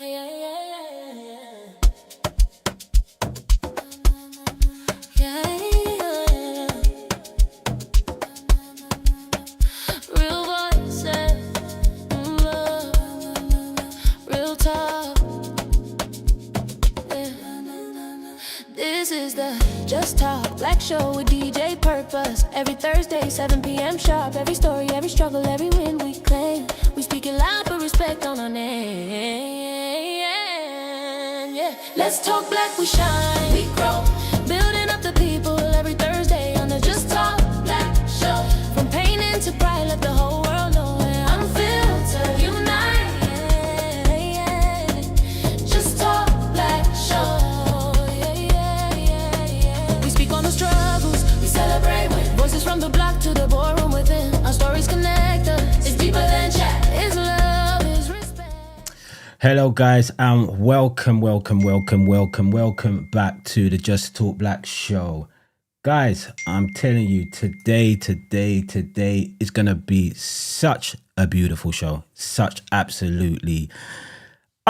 Yeah, real voices, real talk. Yeah. This is the Just Talk Black Show with DJ Purpose. Every Thursday, 7 p.m. sharp. Every story, every struggle, every win we claim. We speak it loud, but respect on our name. Yeah. Let's talk black, we shine, we grow. Building up the people every Thursday on the Just Talk Black Show. From pain into pride, let the whole world know we're unfiltered, unite. Just Talk Black Show. We speak on the struggles, we celebrate with voices from the block to the boardroom within. Our stories connect us, it's deeper than chat, it's love, it's respect. Hello guys and welcome back to the Just Talk Black Show. Guys, I'm telling you, today is gonna be such a beautiful show. I'm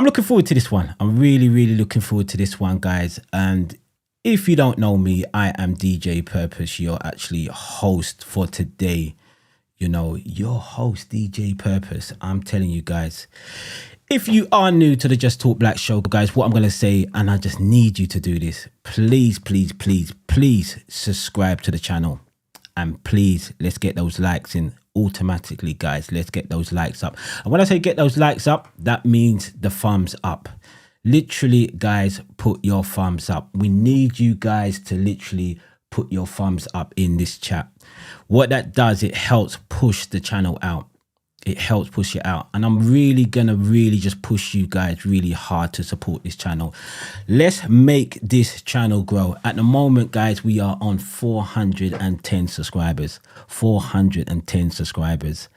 looking forward to this one. I'm really looking forward to this one, guys. And if you don't know me, I am DJ Purpose, your actually host for today. You know, your host, DJ Purpose. I'm telling you guys, if you are new to the Just Talk Black Show, guys, what I'm going to say, and I just need you to do this, please subscribe to the channel. And please, let's get those likes in automatically, guys. Let's get those likes up. And when I say get those likes up, that means the thumbs up. Literally, guys, put your thumbs up. We need you guys to literally put your thumbs up in this chat. What that does, it helps push the channel out. It helps push it out. And I'm really gonna just push you guys really hard to support this channel. Let's make this channel grow. At the moment, guys, we are on 410 subscribers. 410 subscribers.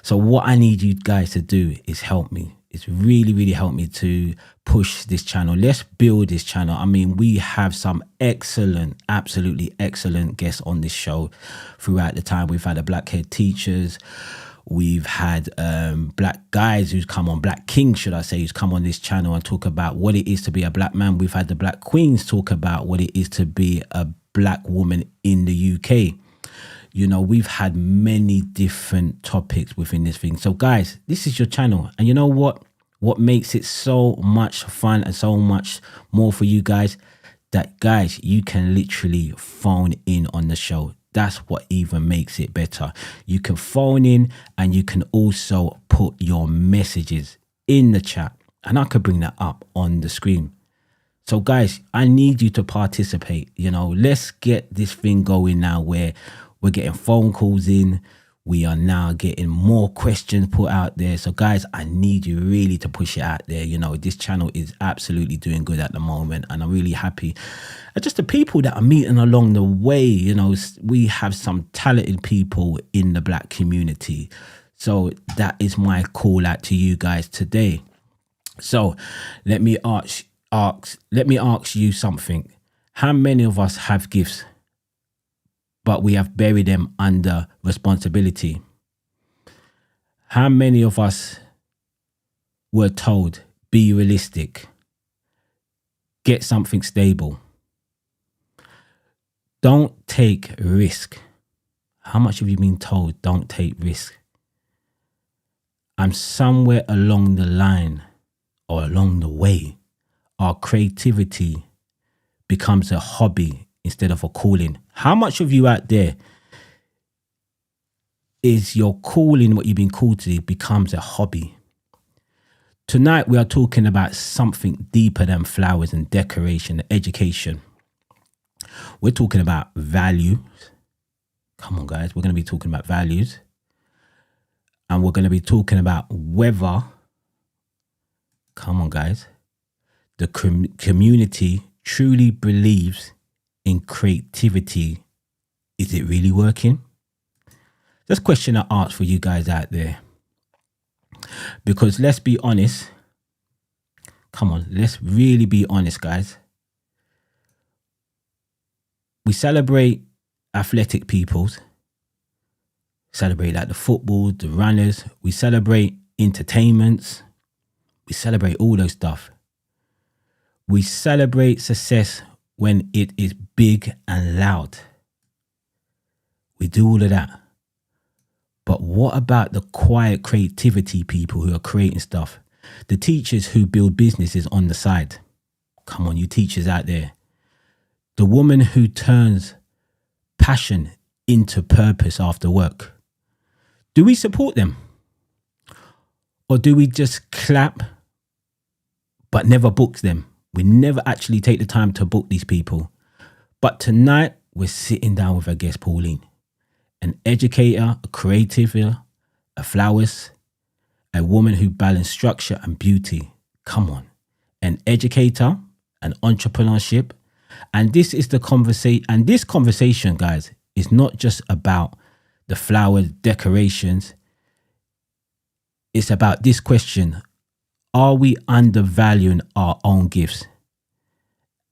So what I need you guys to do is help me. It's really help me to push this channel. Let's build this channel. I mean, we have some absolutely excellent guests on this show throughout the time. We've had the black head teachers. We've had black guys who's come on, black kings, should I say, who's come on this channel and talk about what it is to be a black man. We've had the black queens talk about what it is to be a black woman in the UK. You know, we've had many different topics within this thing. So guys, this is your channel. And you know what? What makes it so much fun and so much more for you guys? That guys, you can literally phone in on the show. That's what even makes it better. You can phone in and you can also put your messages in the chat. And I could bring that up on the screen. So guys, I need you to participate. You know, let's get this thing going now where we're getting phone calls in. We are now getting more questions put out there. So guys, I need you really to push it out there. You know, this channel is absolutely doing good at the moment. And I'm really happy. And just the people that I'm meeting along the way, you know, we have some talented people in the black community. So that is my call out to you guys today. So let me ask you something. How many of us have gifts, but we have buried them under responsibility? How many of us were told, be realistic, get something stable, don't take risk? How much have you been told, don't take risk? And somewhere along the line or along the way, our creativity becomes a hobby instead of a calling. How much of you out there is your calling, what you've been called to, becomes a hobby? Tonight we are talking about something deeper than flowers and decoration, education. We're talking about values. Come on guys, we're going to be talking about values. And we're going to be talking about whether, come on guys, the community truly believes in creativity. Is it really working? That's a question I ask for you guys out there. Because let's be honest. Come on, let's really be honest, guys. We celebrate athletic peoples. Celebrate like the football, the runners. We celebrate entertainments. We celebrate all those stuff. We celebrate success when it is big and loud. We do all of that. But what about the quiet creativity people who are creating stuff? The teachers who build businesses on the side. Come on, you teachers out there. The woman who turns passion into purpose after work. Do we support them? Or do we just clap but never book them? We never actually take the time to book these people. But tonight, we're sitting down with our guest, Pauline. An educator, a creative, a florist, a woman who balances structure and beauty. Come on. An educator, an entrepreneurship. And this is the conversation. And this conversation, guys, is not just about the flower decorations. It's about this question. Are we undervaluing our own gifts?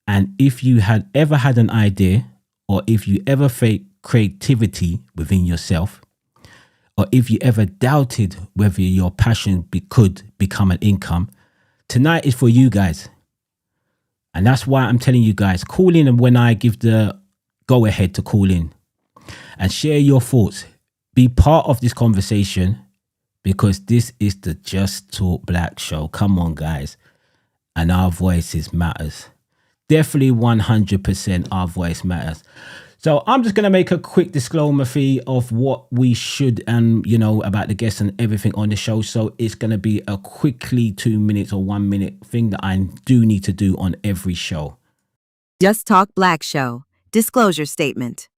And if you had ever had an idea, or if you ever fake creativity within yourself, or if you ever doubted whether your passion could become an income, tonight is for you guys. And that's why I'm telling you guys, call in, and when I give the go ahead to call in and share your thoughts, be part of this conversation, because this is the Just Talk Black show. Come on, guys. And our voices matters. Definitely 100% our voice matters. So I'm just going to make a quick disclaimer fee of what we should and, about the guests and everything on the show. So it's going to be a quickly 2 minutes or 1 minute thing that I do need to do on every show. Just Talk Black Show. Disclosure Statement.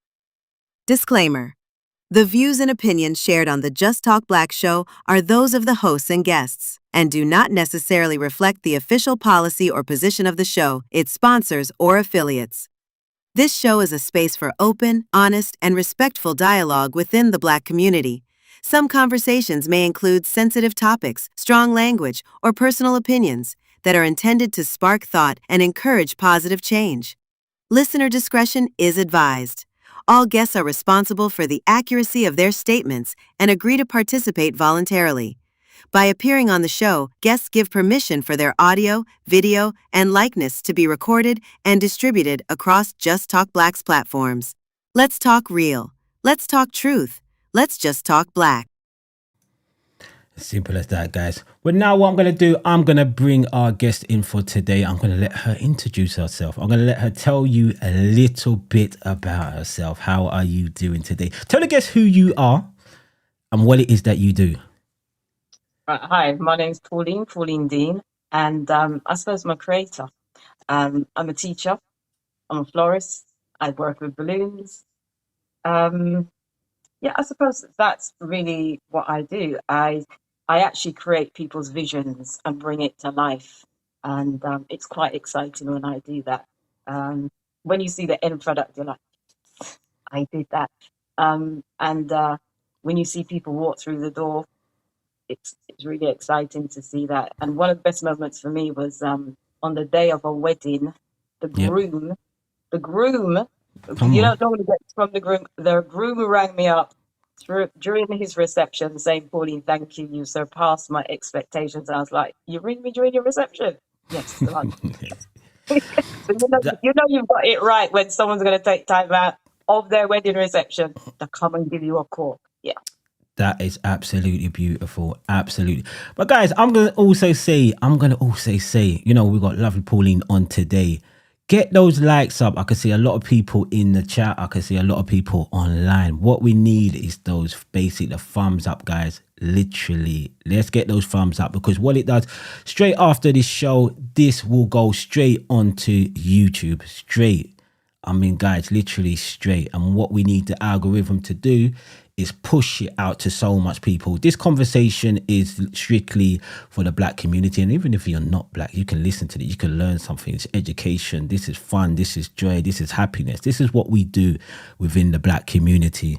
Disclaimer. The views and opinions shared on the Just Talk Black Show are those of the hosts and guests and do not necessarily reflect the official policy or position of the show, its sponsors, or affiliates. This show is a space for open, honest, and respectful dialogue within the Black community. Some conversations may include sensitive topics, strong language, or personal opinions that are intended to spark thought and encourage positive change. Listener discretion is advised. All guests are responsible for the accuracy of their statements and agree to participate voluntarily. By appearing on the show, guests give permission for their audio, video, and likeness to be recorded and distributed across Just Talk Black's platforms. Let's talk real. Let's talk truth. Let's just talk black. Simple as that, guys. Well, now what I'm going to do, I'm going to bring our guest in for today. I'm going to let her introduce herself. I'm going to let her tell you a little bit about herself. How are you doing today? Tell the guests who you are and what it is that you do. Hi, my name's Pauline Dean, and I suppose I'm a creator. I'm a teacher. I'm a florist. I work with balloons. I suppose that's really what I do. I actually create people's visions and bring it to life, and it's quite exciting when I do that. When you see the end product, you're like, I did that. When you see people walk through the door, it's really exciting to see that. And one of the best moments for me was on the day of a wedding, the groom, you don't normally get from the groom rang me up during his reception saying, Pauline, thank you, you surpassed my expectations. And I was like, you ring me during your reception? Yes. So you've got it right when someone's going to take time out of their wedding reception to come and give you a call. Yeah. That is absolutely beautiful. Absolutely. But guys, I'm going to also say, we've got lovely Pauline on today. Get those likes up. I can see a lot of people in the chat. I can see a lot of people online. What we need is the thumbs up, guys. Literally, let's get those thumbs up, because what it does, straight after this show, this will go straight onto YouTube. Straight. I mean, guys, literally straight. And what we need the algorithm to do is push it out to so much people. This conversation is strictly for the Black community. And even if you're not Black, you can listen to it. You can learn something. It's education. This is fun. This is joy. This is happiness. This is what we do within the Black community.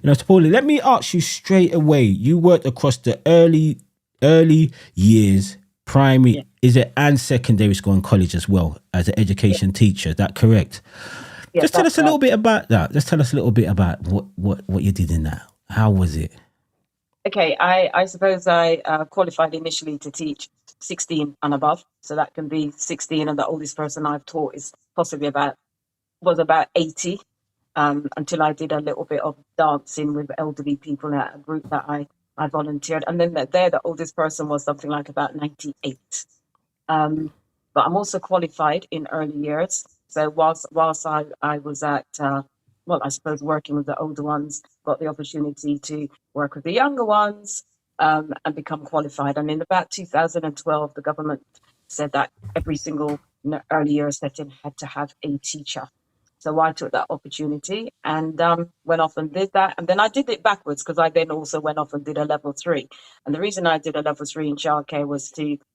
So Pauline, let me ask you straight away. You worked across the early years, primary, is it, and secondary school and college as well as an education teacher. Is that correct? Yeah, just tell us a little bit about that. Just tell us a little bit about what you did in that. How was it? Okay, I suppose I qualified initially to teach 16 and above. So that can be 16, and the oldest person I've taught is possibly was about 80. Until I did a little bit of dancing with elderly people at a group that I volunteered. And then the oldest person was something like about 98. But I'm also qualified in early years. So whilst I was at, well, I suppose working with the older ones, got the opportunity to work with the younger ones, and become qualified. And in about 2012, the government said that every single early years setting had to have a teacher. So I took that opportunity and went off and did that. And then I did it backwards, because I then also went off and did a level 3. And the reason I did a level 3 in childcare was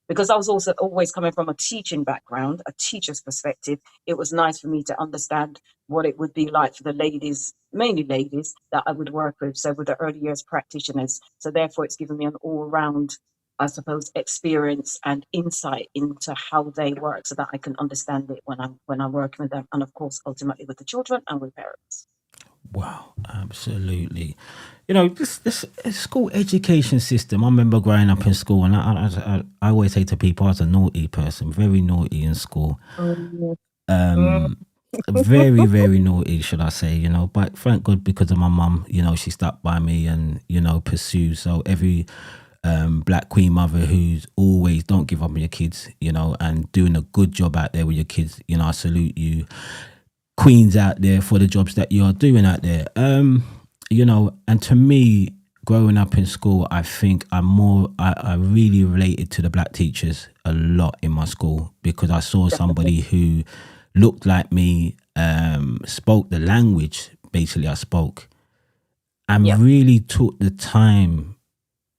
because I was also always coming from a teaching background, a teacher's perspective. It was nice for me to understand what it would be like for the ladies, mainly ladies, that I would work with. So with the early years practitioners. So therefore, it's given me an all-round, I suppose, experience and insight into how they work, so that I can understand it when I'm working with them, and of course, ultimately with the children and with parents. Wow, absolutely. You know, this school education system. I remember growing up in school, and I always say to people, I was a naughty person, very naughty in school. Very, very naughty, should I say, you know, but thank God, because of my mum, you know, she stuck by me and, you know, pursued. So every black queen mother who's always don't give up on your kids, you know, and doing a good job out there with your kids, you know, I salute you, queens out there, for the jobs that you're doing out there. You know, and to me, growing up in school, I think I really related to the black teachers a lot in my school, because I saw somebody who looked like me, spoke the language, basically I spoke, and really took the time,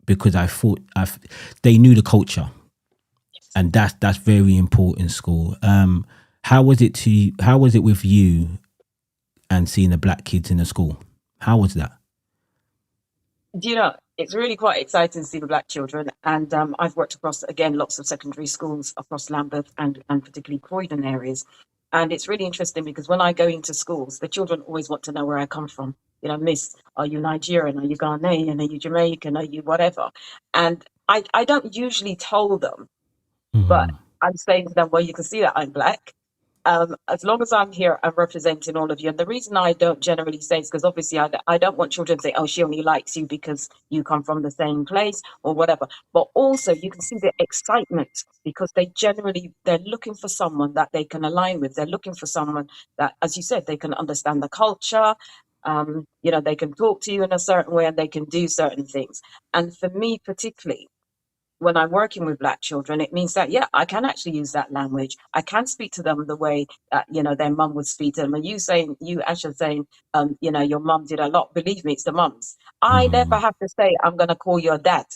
because I thought they knew the culture, and that's very important in school. How was it with you and seeing the black kids in the school? How was that? You know, it's really quite exciting to see the black children. And I've worked across, again, lots of secondary schools across Lambeth and particularly Croydon areas. And it's really interesting, because when I go into schools, the children always want to know where I come from. You know, Miss, are you Nigerian? Are you Ghanaian? Are you Jamaican? Are you whatever? And I don't usually tell them, but I'm saying to them, well, you can see that I'm black. As long as I'm here, I'm representing all of you. And the reason I don't generally say is because obviously I don't want children to say, oh, she only likes you because you come from the same place or whatever. But also you can see the excitement, because they're looking for someone that they can align with. They're looking for someone that, as you said, they can understand the culture. You know, they can talk to you in a certain way and they can do certain things. And for me, particularly, when I'm working with black children, it means that, yeah, I can actually use that language. I can speak to them the way that, you know, their mum would speak to them. And you actually saying, you know, your mum did a lot. Believe me, it's the mums. I never have to say, I'm going to call your dad.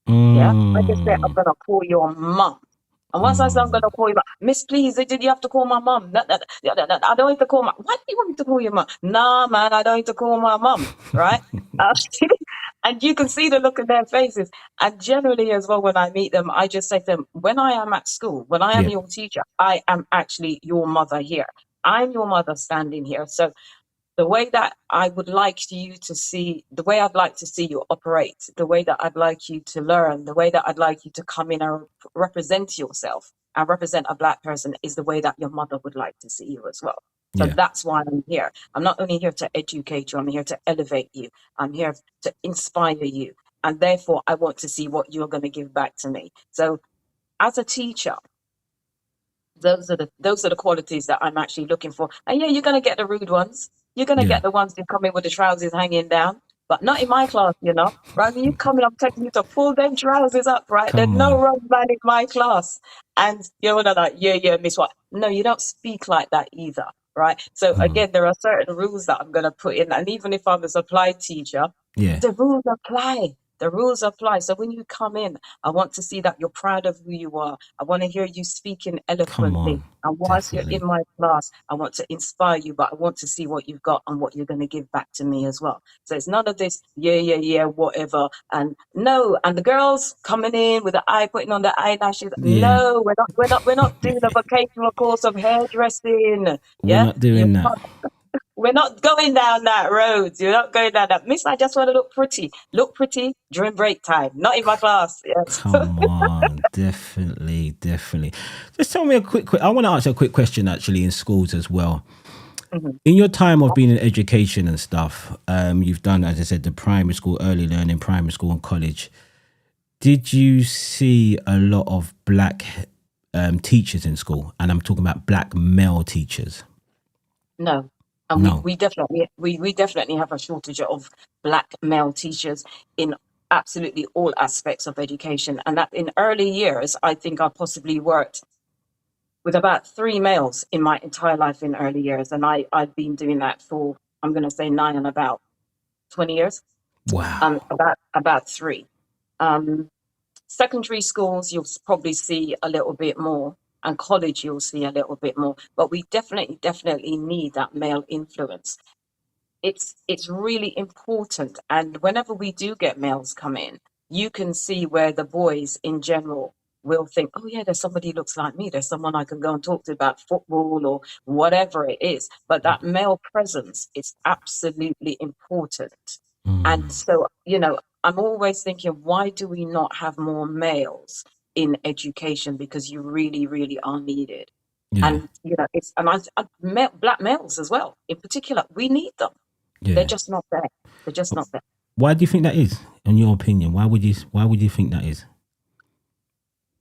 Yeah. I just say, I'm going to call your mum. And once I say I'm going to call you, Miss, please, did you have to call my mum? No, I don't need to call my. Why do you want me to call your mum? Nah, man, I don't need to call my mum, right? And you can see the look in their faces. And generally, as well, when I meet them, I just say to them, when I am at school, when I am your teacher, I am actually your mother here. I'm your mother standing here. So the way that I would like you to see, the way I'd like to see you operate, the way that I'd like you to learn, the way that I'd like you to come in and represent yourself and represent a black person is the way that your mother would like to see you as well. So that's why I'm here. I'm not only here to educate you, I'm here to elevate you. I'm here to inspire you. And therefore, I want to see what you're going to give back to me. So as a teacher, those are the qualities that I'm actually looking for. And yeah, you're going to get the rude ones. You're going to get the ones who come in with the trousers hanging down, but not in my class, you know. Right? When you come in, I'm telling you to pull them trousers up, right? There's no road man in my class. And you're like, yeah, Miss What? No, you don't speak like that either, right? So again, there are certain rules that I'm going to put in. And even if I'm a supply teacher, the rules apply. The rules apply. So when you come in, I want to see that you're proud of who you are. I want to hear you speaking eloquently. And whilst you're in my class, I want to inspire you, but I want to see what you've got and what you're going to give back to me as well. So it's none of this, yeah, whatever. And no, and the girls coming in with the eye, putting on the eyelashes. No, we're not doing a vocational course of hairdressing. We're not doing that. We're not going down that road. You're not going down that. Miss, I just want to look pretty. Look pretty during break time. Not in my class. Yes. Come on. Definitely, definitely. Just tell me a quick. I want to ask you a quick question actually in schools as well. Mhm. In your time of being in education and stuff, you've done, as I said, the primary school, early learning, primary school, and college. Did you see a lot of black teachers in school? And I'm talking about black male teachers. No. And No. we definitely have a shortage of black male teachers in absolutely all aspects of education. And that in early years, I think I possibly worked with about 3 males in my entire life in early years. And I've been doing that for, I'm going to say nine and about 20 years, Wow. about three. Um, Secondary schools, you'll probably see a little bit more, and college, you'll see a little bit more. But we definitely need that male influence. It's really important. And whenever we do get males come in, you can see where the boys in general will think, oh yeah, there's somebody who looks like me. There's someone I can go and talk to about football or whatever it is. But that male presence is absolutely important. And Mm, so, I'm always thinking, why do we not have more males in education? Because you really, really are needed. yeah. And black males as well, in particular, we need them. They're Yeah. just not there. They're just not there. Why do you think that is? In your opinion, why would you? Why would you think that is?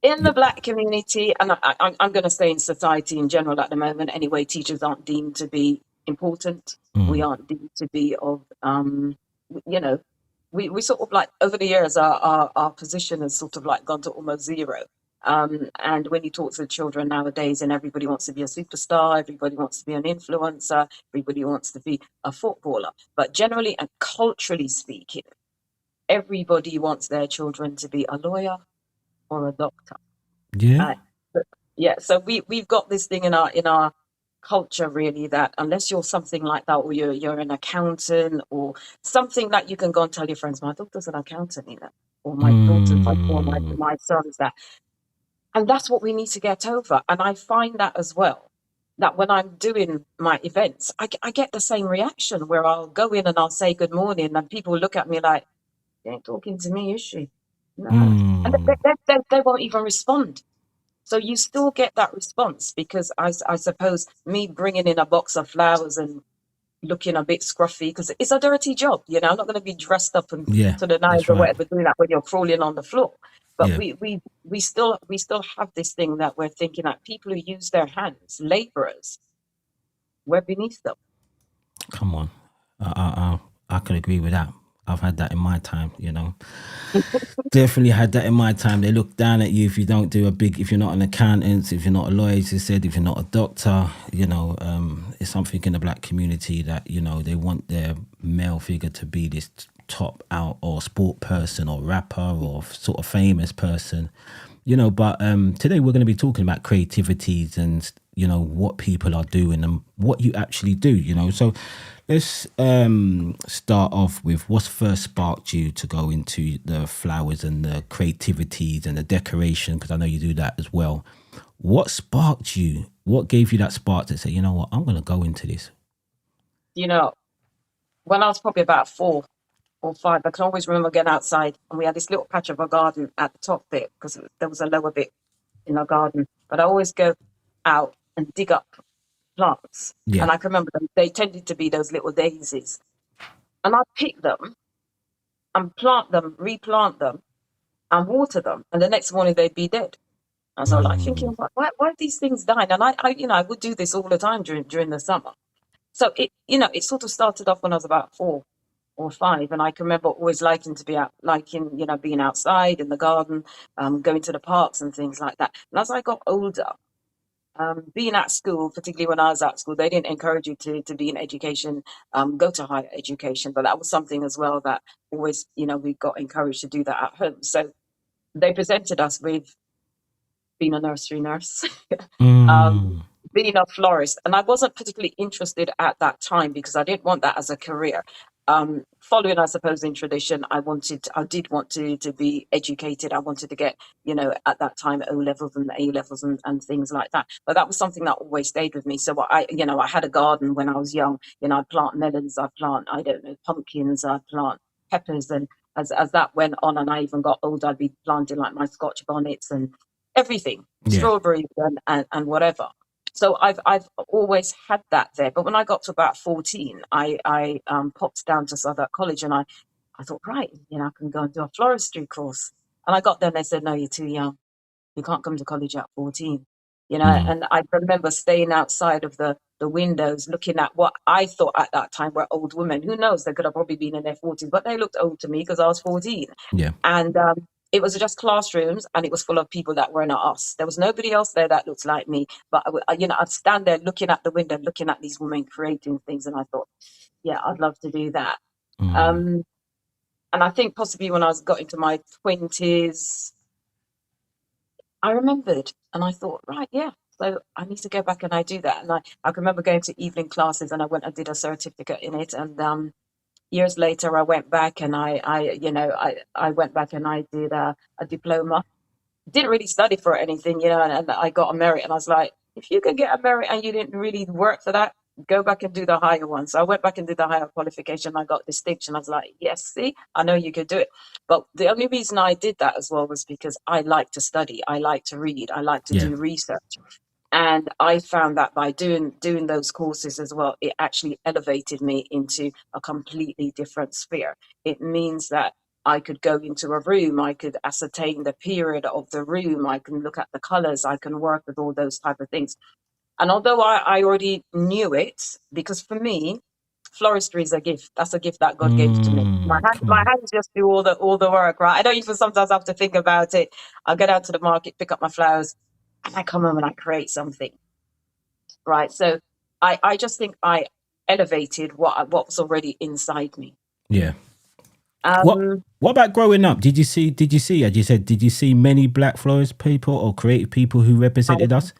In Yeah. the black community, and I'm going to say in society in general at the moment, anyway, teachers aren't deemed to be important. We Mm, aren't deemed to be of, you know, we sort of like over the years, our position has sort of like gone to almost zero. And when you talk to the children nowadays, and everybody wants to be a superstar, everybody wants to be an influencer, everybody wants to be a footballer. But generally and culturally speaking, everybody wants their children to be a lawyer or a doctor. yeah. Uh, but yeah, so we've got this thing in our culture really that unless you're something like that, or you're an accountant or something that you can go and tell your friends, my daughter's an accountant, or my daughter's like, or my Mm, my son's that, and that's what we need to get over. And I find that as well. That when I'm doing my events, I get the same reaction where I'll go in and I'll say good morning, and people look at me like, "She ain't talking to me, is she?" No, and mm, they won't even respond. So you still get that response because I suppose me bringing in a box of flowers and looking a bit scruffy because it's a dirty job. I'm not going to be dressed up and yeah. to the nines That's or right. whatever doing that when you're crawling on the floor. But Yeah. we still have this thing that we're thinking that people who use their hands, laborers, we're beneath them. Come on. I can agree with that. I've had that in my time. Definitely had that in my time. They look down at you if you don't do if you're not an accountant, if you're not a lawyer, as you said, if you're not a doctor, it's something in the black community that, they want their male figure to be this top out or sport person or rapper or sort of famous person, but today we're going to be talking about creativities and, what people are doing and what you actually do. So let's start off with what's first sparked you to go into the flowers and the creativities and the decoration, because I know you do that as well. What sparked you? What gave you that spark to say, you know what, I'm going to go into this? You know, when I was probably about 4 or 5, I can always remember getting outside and we had this little patch of a garden at the top bit because there was a lower bit in our garden. But I always go out and dig up plants. Yeah. And I can remember them, they tended to be those little daisies. And I'd pick them and plant them, replant them, and water them. And the next morning they'd be dead. And so I was like thinking, Mm, why are these things dying? And I would do this all the time during the summer. So it sort of started off when I was about 4 or 5, and I can remember always liking to be out, liking being outside in the garden, going to the parks and things like that. And as I got older, being at school, particularly when I was at school, they didn't encourage you to be in education, go to higher education, but that was something as well that always, we got encouraged to do that at home. So they presented us with being a nursery nurse, um, mm, being a florist. And I wasn't particularly interested at that time because I didn't want that as a career. Following, I suppose, in tradition, I did want to be educated. I wanted to get, at that time, O levels and A levels and things like that. But that was something that always stayed with me. So I had a garden when I was young. I'd plant melons, I'd plant, I don't know, pumpkins, I'd plant peppers and as that went on and I even got older, I'd be planting like my Scotch bonnets and everything, Yeah. strawberries and whatever. So I've always had that there. But when I got to about 14, I popped down to Southwark College, and I thought, right, I can go and do a floristry course. And I got there and they said, no, you're too young. You can't come to college at 14. And I remember staying outside of the windows looking at what I thought at that time were old women. Who knows? They could have probably been in their 40s, but they looked old to me because I was 14. Yeah. And it was just classrooms, and it was full of people that were not us. There was nobody else there that looked like me. But, I'd stand there looking at the window, looking at these women creating things. And I thought, yeah, I'd love to do that. And I think possibly when I got into my 20s, I remembered, and I thought, right, yeah, so I need to go back and I do that. And I can remember going to evening classes, and I went and did a certificate in it. And years later, I went back and I went back and I did a diploma. Didn't really study for it or anything, and I got a merit. And I was like, if you could get a merit and you didn't really work for that, go back and do the higher one. So I went back and did the higher qualification. I got distinction. I was like, yes, see, I know you could do it. But the only reason I did that as well was because I like to study. I like to read. I like to do research. And I found that by doing those courses as well, it actually elevated me into a completely different sphere. It means that I could go into a room, I could ascertain the period of the room, I can look at the colors, I can work with all those type of things. And although I already knew it, because for me, floristry is a gift. That's a gift that God gave to me. My hands just do all the work, right? I don't even sometimes have to think about it. I'll go down to the market, pick up my flowers, and I come home and I create something, right? So I just think I elevated what was already inside me. Yeah. What about growing up? Did you see, as you said, did you see many black florist people or creative people who represented us?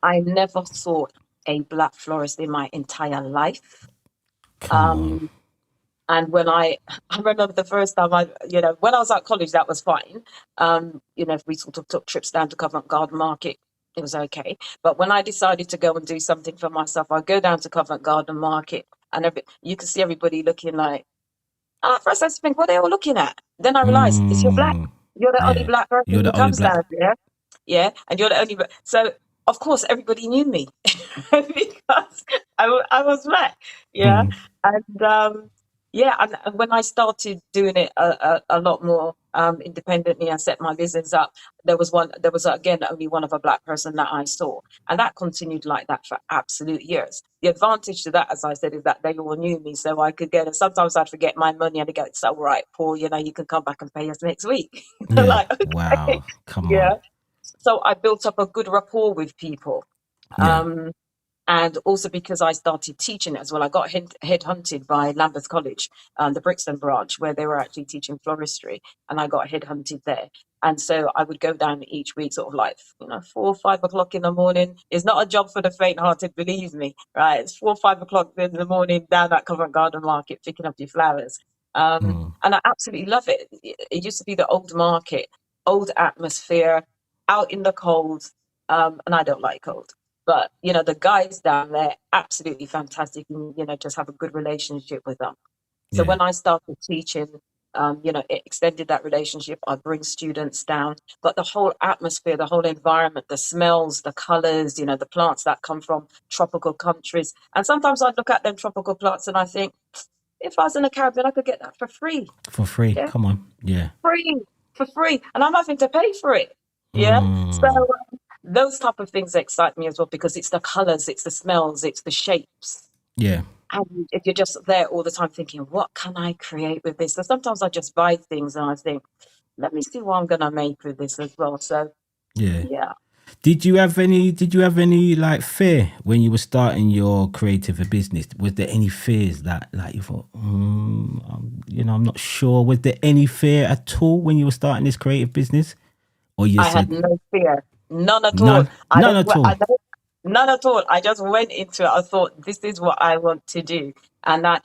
I never saw a black florist in my entire life. Come on. And when I remember the first time when I was at college, that was fine. If we sort of took trips down to Covent Garden Market, it was okay. But when I decided to go and do something for myself, I'd go down to Covent Garden Market, and you could see everybody looking like, at first I used to think, what are they all looking at? Then I realized, it's you're black. You're the only black person You're who the only comes black. down here. Yeah, and you're the only. So of course everybody knew me because I was black. Yeah, and and when I started doing it a lot more independently, I set my business up. There was again only one of a black person that I saw, and that continued like that for absolute years. The advantage to that, as I said, is that they all knew me, so I could get it. Sometimes I'd forget my money, and they go, "It's all right, Paul. You can come back and pay us next week." Yeah. Like, okay. Wow. Come Yeah. on. So I built up a good rapport with people. Yeah. And also because I started teaching it as well, I got headhunted by Lambeth College, the Brixton branch, where they were actually teaching floristry, and I got headhunted there. And so I would go down each week, sort of like 4 or 5 o'clock in the morning. It's not a job for the faint-hearted, believe me, right? It's 4 or 5 o'clock in the morning down at Covent Garden Market, picking up your flowers. And I absolutely love it. It used to be the old market, old atmosphere, out in the cold, and I don't like cold. But, the guys down there, absolutely fantastic. And, just have a good relationship with them. So when I started teaching, it extended that relationship. I bring students down, but the whole atmosphere, the whole environment, the smells, the colors, the plants that come from tropical countries. And sometimes I look at them tropical plants and I think, if I was in the Caribbean, I could get that for free. For free. Yeah? Come on. Yeah. For free. And I'm having to pay for it. Yeah. So those type of things excite me as well, because it's the colors, it's the smells, it's the shapes. Yeah. And if you're just there all the time thinking, what can I create with this? So sometimes I just buy things and I think, let me see what I'm going to make with this as well. So, yeah. Did you have any like fear when you were starting your creative business? Was there any fears that like you thought, I'm not sure. Was there any fear at all when you were starting this creative business? Or I had no fear. None at all. None at all. None at all. I just went into it. I thought, this is what I want to do. And I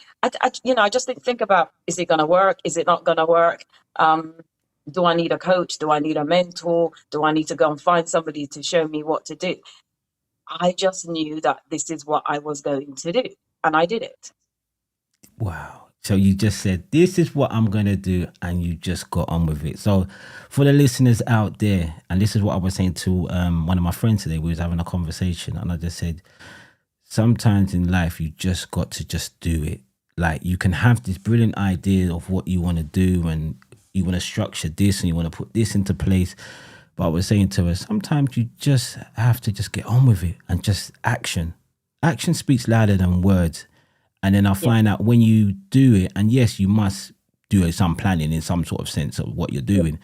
just didn't think about, is it going to work? Is it not going to work? Do I need a coach? Do I need a mentor? Do I need to go and find somebody to show me what to do? I just knew that this is what I was going to do. And I did it. Wow. So you just said, this is what I'm going to do. And you just got on with it. So for the listeners out there, and this is what I was saying to one of my friends today, we was having a conversation, and I just said, sometimes in life, you just got to just do it. Like, you can have this brilliant idea of what you want to do, and you want to structure this, and you want to put this into place. But I was saying to her, sometimes you just have to just get on with it and just action. Action speaks louder than words. And then I find out when you do it, and yes, you must do some planning in some sort of sense of what you're doing,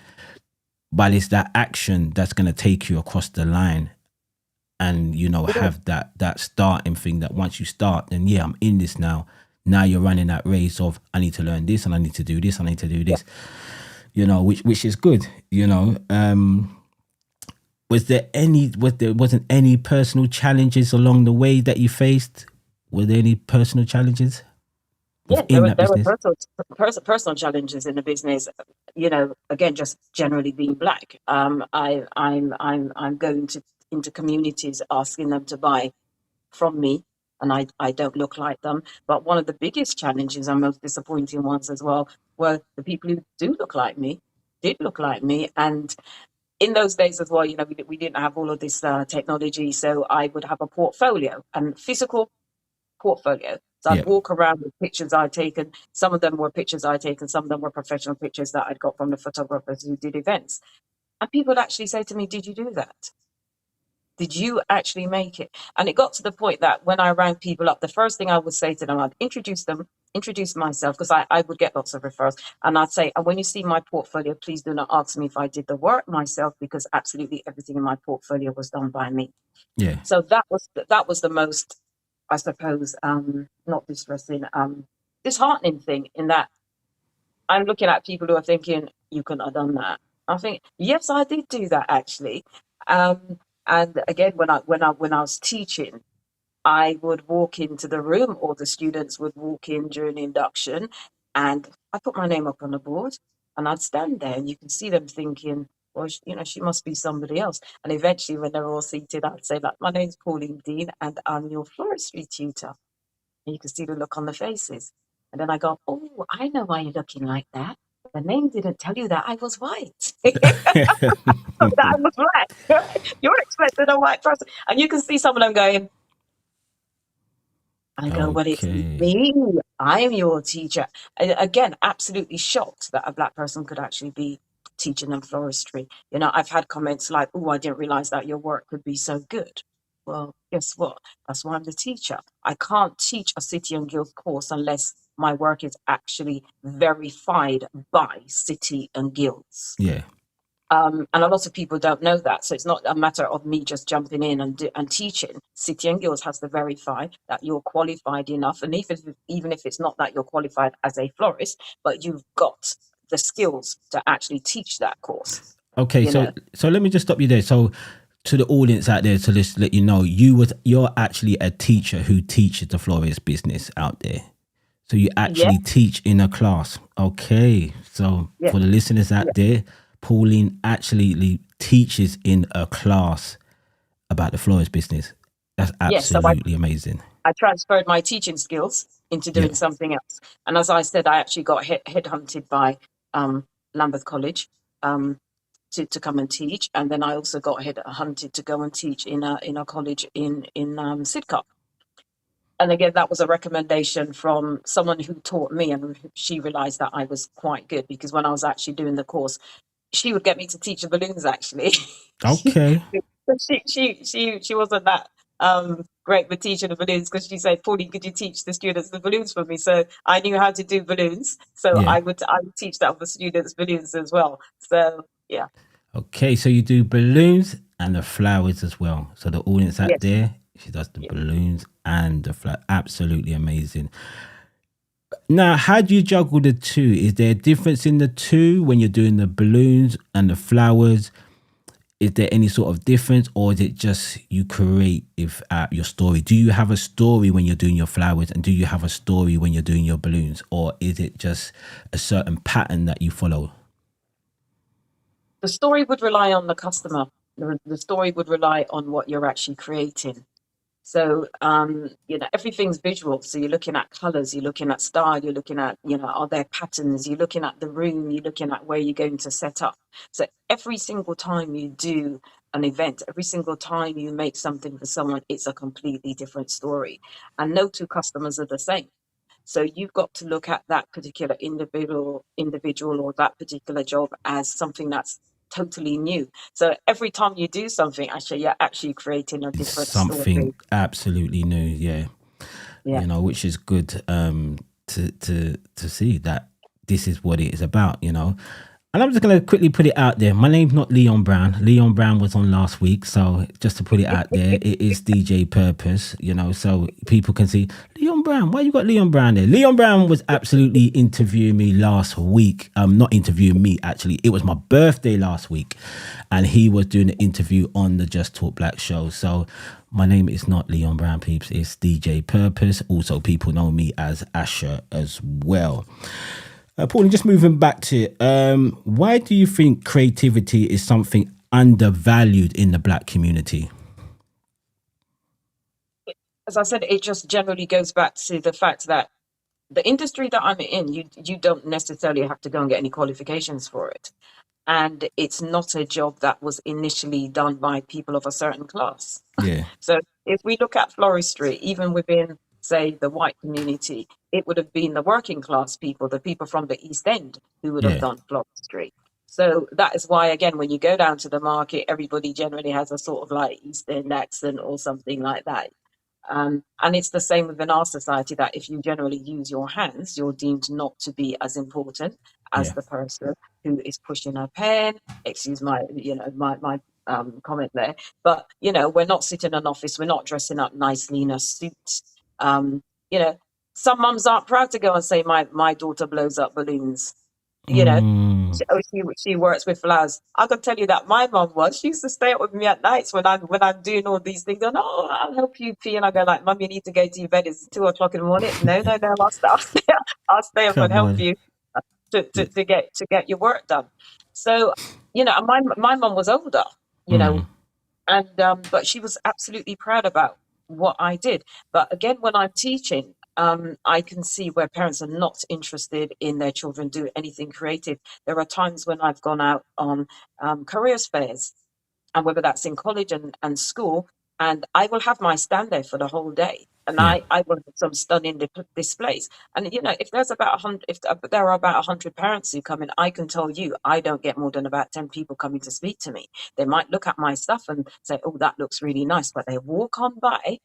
but it's that action that's going to take you across the line, and have that starting thing that once you start, then I'm in this now. Now you're running that race of, I need to learn this, and I need to do this, and I need to do this, which is good. Wasn't any personal challenges along the way that you faced? Were there any personal challenges There within that were business? personal challenges in the business. Again, just generally being black. I'm going into communities asking them to buy from me, and I don't look like them. But one of the biggest challenges and most disappointing ones as well were the people who did look like me, and in those days as well, we didn't have all of this technology, so I would have a portfolio and physical portfolio. So I'd Yeah, walk around with pictures I'd taken. Some of them were pictures I'd taken, some of them were professional pictures that I'd got from the photographers who did events. And people would actually say to me, "Did you do that? Did you actually make it?" And it got to the point that when I rang people up, the first thing I would say to them, I'd introduce them, introduce myself, because I would get lots of referrals. And I'd say, and when you see my portfolio, please do not ask me if I did the work myself, because absolutely everything in my portfolio was done by me. yeah, So that was the most, I suppose, not distressing, disheartening thing, in that I'm looking at people who are thinking, you couldn't have done that. I think, yes, I did do that actually. And again, when I was teaching, I would walk into the room, or the students would walk in during induction, and I put my name up on the board, and I'd stand there, and you can see them thinking, well, she must be somebody else. And eventually, when they're all seated, I'd say, like, my name's Pauline Dean, and I'm your floristry tutor. And you can see the look on the faces. And then I go, oh, I know why you're looking like that. The name didn't tell you that I was white. That I was black. You're expecting a white person. And you can see some of them going, I go, well, it's okay, me. I am your teacher. And again, absolutely shocked that a black person could actually be teaching them floristry. I've had comments like, oh, I didn't realize that your work could be so good. Well, guess what? That's why I'm the teacher. I can't teach a City and Guild course unless my work is actually verified by City and Guilds. yeah, And a lot of people don't know that. So it's not a matter of me just jumping in and teaching. City and Guilds has to verify that you're qualified enough. And even if it's not that you're qualified as a florist, but you've got the skills to actually teach that course, okay. you know. So let me just stop you there. So to the audience out there, to just let you know, you're actually a teacher who teaches the florist business out there. So you Yeah, actually teach in a class. Okay. So yeah, for the listeners out yeah. there, Pauline actually teaches in a class about the florist business. That's Yeah. So I, absolutely amazing. I transferred my teaching skills into Yeah. doing something else. And as I said, I actually got headhunted by Lambeth College. To come and teach, and then I also got headhunted to go and teach in a college in Sidcup. And again, that was a recommendation from someone who taught me, and she realised that I was quite good, because when I was actually doing the course, she would get me to teach the balloons. Actually, she Okay. she wasn't that great with teaching the balloons, because she said, "Pauline, could you teach the students the balloons for me?" So I knew how to do balloons, so Yeah. I would teach the other students balloons as well. So yeah. Okay. So you do balloons and the flowers as well. So the audience out Yes. there, she does the Yeah. balloons and the flower. Absolutely amazing. Now, how do you juggle the two? Is there a difference in the two when you're doing the balloons and the flowers? Is there any sort of difference, or is it just you create your story? Do you have a story when you're doing your flowers, and do you have a story when you're doing your balloons, or is it just a certain pattern that you follow? The story would rely on the customer. The story would rely on what you're actually creating. So, everything's visual. So you're looking at colors, you're looking at style, you're looking at, are there patterns? You're looking at the room, you're looking at where you're going to set up. So every single time you do an event, every single time you make something for someone, it's a completely different story. And no two customers are the same. So you've got to look at that particular individual or that particular job as something that's totally new. So every time you do something, actually, you're actually creating a It's different story. something absolutely new, yeah. Yeah. Which is good to see that this is what it is about, And I'm just going to quickly put it out there. My name's not Leon Brown. Leon Brown was on last week. So just to put it out there, it is DJ Purpose, so people can see Leon Brown. Why you got Leon Brown there? Leon Brown was absolutely interviewing me last week. Not interviewing me, actually. It was my birthday last week. And he was doing an interview on the Just Talk Black show. So my name is not Leon Brown, peeps. It's DJ Purpose. Also, people know me as Asher as well. Pauline, just moving back to it, why do you think creativity is something undervalued in the Black community? As I said, it just generally goes back to the fact that the industry that I'm in, you don't necessarily have to go and get any qualifications for it. And it's not a job that was initially done by people of a certain class. Yeah. So if we look at floristry, even within, say, the white community, it would have been the working class people, the people from the East End who would have Yeah. done floristry. So that is why, again, when you go down to the market, everybody generally has a sort of like East End accent or something like that. And it's the same within our society, that if you generally use your hands, you're deemed not to be as important as Yeah. the person who is pushing a pen. Excuse my, my comment there. But, we're not sitting in an office. We're not dressing up nicely in a suit. Um, you know, some mums aren't proud to go and say, my daughter blows up balloons. She works with flowers. I can tell you that my mom was. She used to stay up with me at nights when I'm doing all these things. And I'll help you pee. And I go like, Mum, you need to go to your bed. It's 2 o'clock in the morning. No, I'll stay up and Come help on. you to get your work done. So, and my mom was older, and but she was absolutely proud about what I did. But again, when I'm teaching, I can see where parents are not interested in their children doing anything creative. There are times when I've gone out on careers fairs, and whether that's in college and school, and I will have my stand there for the whole day. And Yeah. I will have some stunning displays. And if there's about 100, if there are about 100 parents who come in, I can tell you, I don't get more than about 10 people coming to speak to me. They might look at my stuff and say, "Oh, that looks really nice," but they walk on by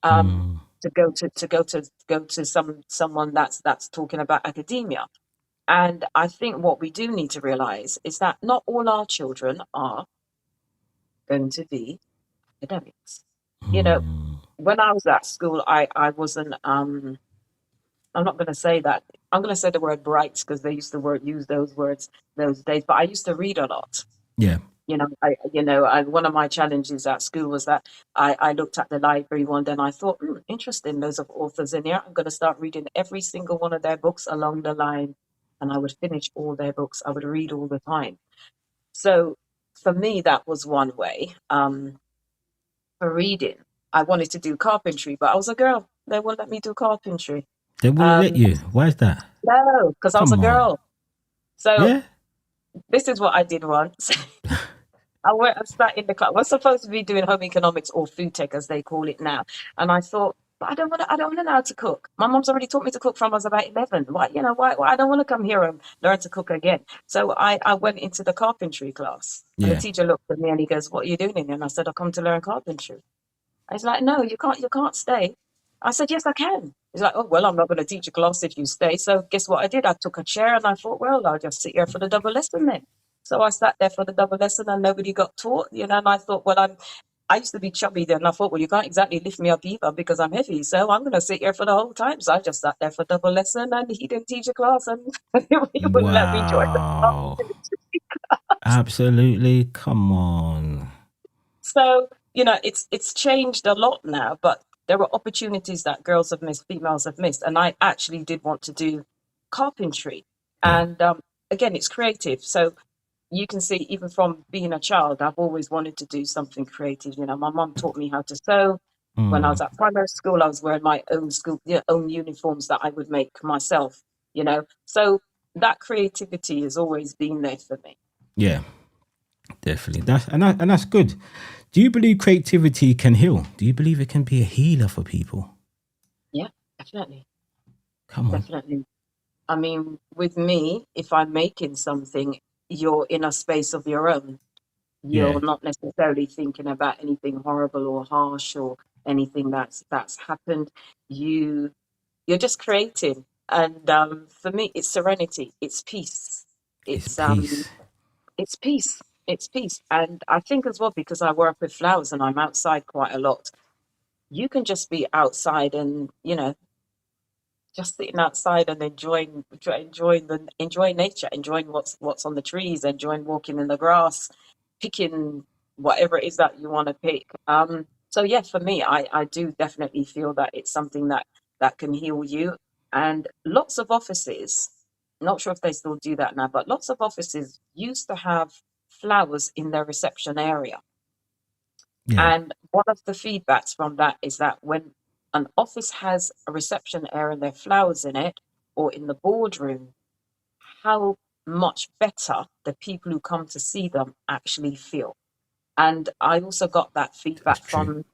to go to someone that's talking about academia. And I think what we do need to realize is that not all our children are going to be academics. When I was at school, I wasn't. I'm not going to say that. I'm going to say the word bright because they used to use those words those days. But I used to read a lot. Yeah. One of my challenges at school was that I looked at the library one day and I thought, interesting, loads of authors in here. I'm going to start reading every single one of their books along the line, and I would finish all their books. I would read all the time. So for me, that was one way. For reading, I wanted to do carpentry, but I was a girl. They wouldn't let me do carpentry. They wouldn't let Um, you. Why is that? no, because I was a Come on. girl. So Yeah. this is what I did once. I went and sat in the class. We're supposed to be doing home economics or food tech, as they call it now. And I thought, but I don't want to know how to cook. My mom's already taught me to cook from I was about 11. Why I don't want to come here and learn to cook again. So I went into the carpentry class, and the Yeah. teacher looked at me and he goes, "What are you doing in here?" And I said, "I come to learn carpentry." He's like, "No, you can't stay." I said, "Yes, I can." He's like, "Oh, well, I'm not going to teach a class if you stay." So guess what I did? I took a chair and I thought, well, I'll just sit here for the double lesson then. So I sat there for the double lesson and nobody got taught, and I thought, well, I used to be chubby then. And I thought, well, you can't exactly lift me up either because I'm heavy. So I'm going to sit here for the whole time. So I just sat there for double lesson and he didn't teach a class and he wouldn't let me join the Wow. Absolutely. Come on. So, it's changed a lot now, but there are opportunities that girls have missed, females have missed. And I actually did want to do carpentry. Yeah. And again, it's creative. So you can see, even from being a child, I've always wanted to do something creative. My mom taught me how to sew. When I was at primary school, I was wearing my own school, own uniforms that I would make myself, So that creativity has always been there for me. Yeah, definitely. That's good. Do you believe creativity can heal? Do you believe it can be a healer for people? Yeah, definitely. Come on. Definitely. I mean, with me, if I'm making something, you're in a space of your own. Yeah, You're not necessarily thinking about anything horrible or harsh or anything that's happened. You you're just creating. And for me, it's serenity, it's peace. it's It's peace. it's peace. It's peace. And I think as well, because I work with flowers and I'm outside quite a lot, you can just be outside and, just sitting outside and enjoying nature, enjoying what's on the trees, enjoying walking in the grass, picking whatever it is that you want to pick. So yeah, for me, I do definitely feel that it's something that can heal you. And lots of offices, not sure if they still do that now, but lots of offices used to have flowers in their reception area. Yeah, And one of the feedbacks from that is that when an office has a reception area and there are flowers in it, or in the boardroom, how much better the people who come to see them actually feel. And I also got that that's feedback true. from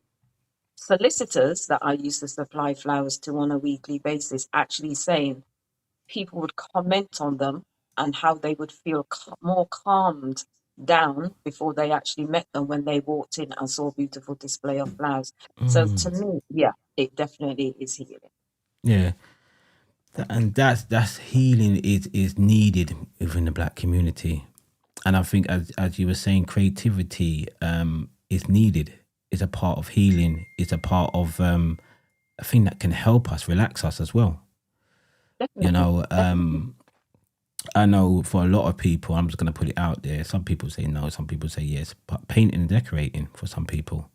solicitors that I used to supply flowers to on a weekly basis, actually saying people would comment on them and how they would feel more calmed down before they actually met them when they walked in and saw a beautiful display of flowers. So to me, yeah, it definitely is healing. Yeah. And that's healing is needed within the black community. And I think as you were saying, creativity is needed. It's a part of healing. It's a part of a thing that can help us, relax us as well. You Definitely, know, definitely. I know for a lot of people, I'm just gonna put it out there. Some people say no, some people say yes. But painting and decorating for some people,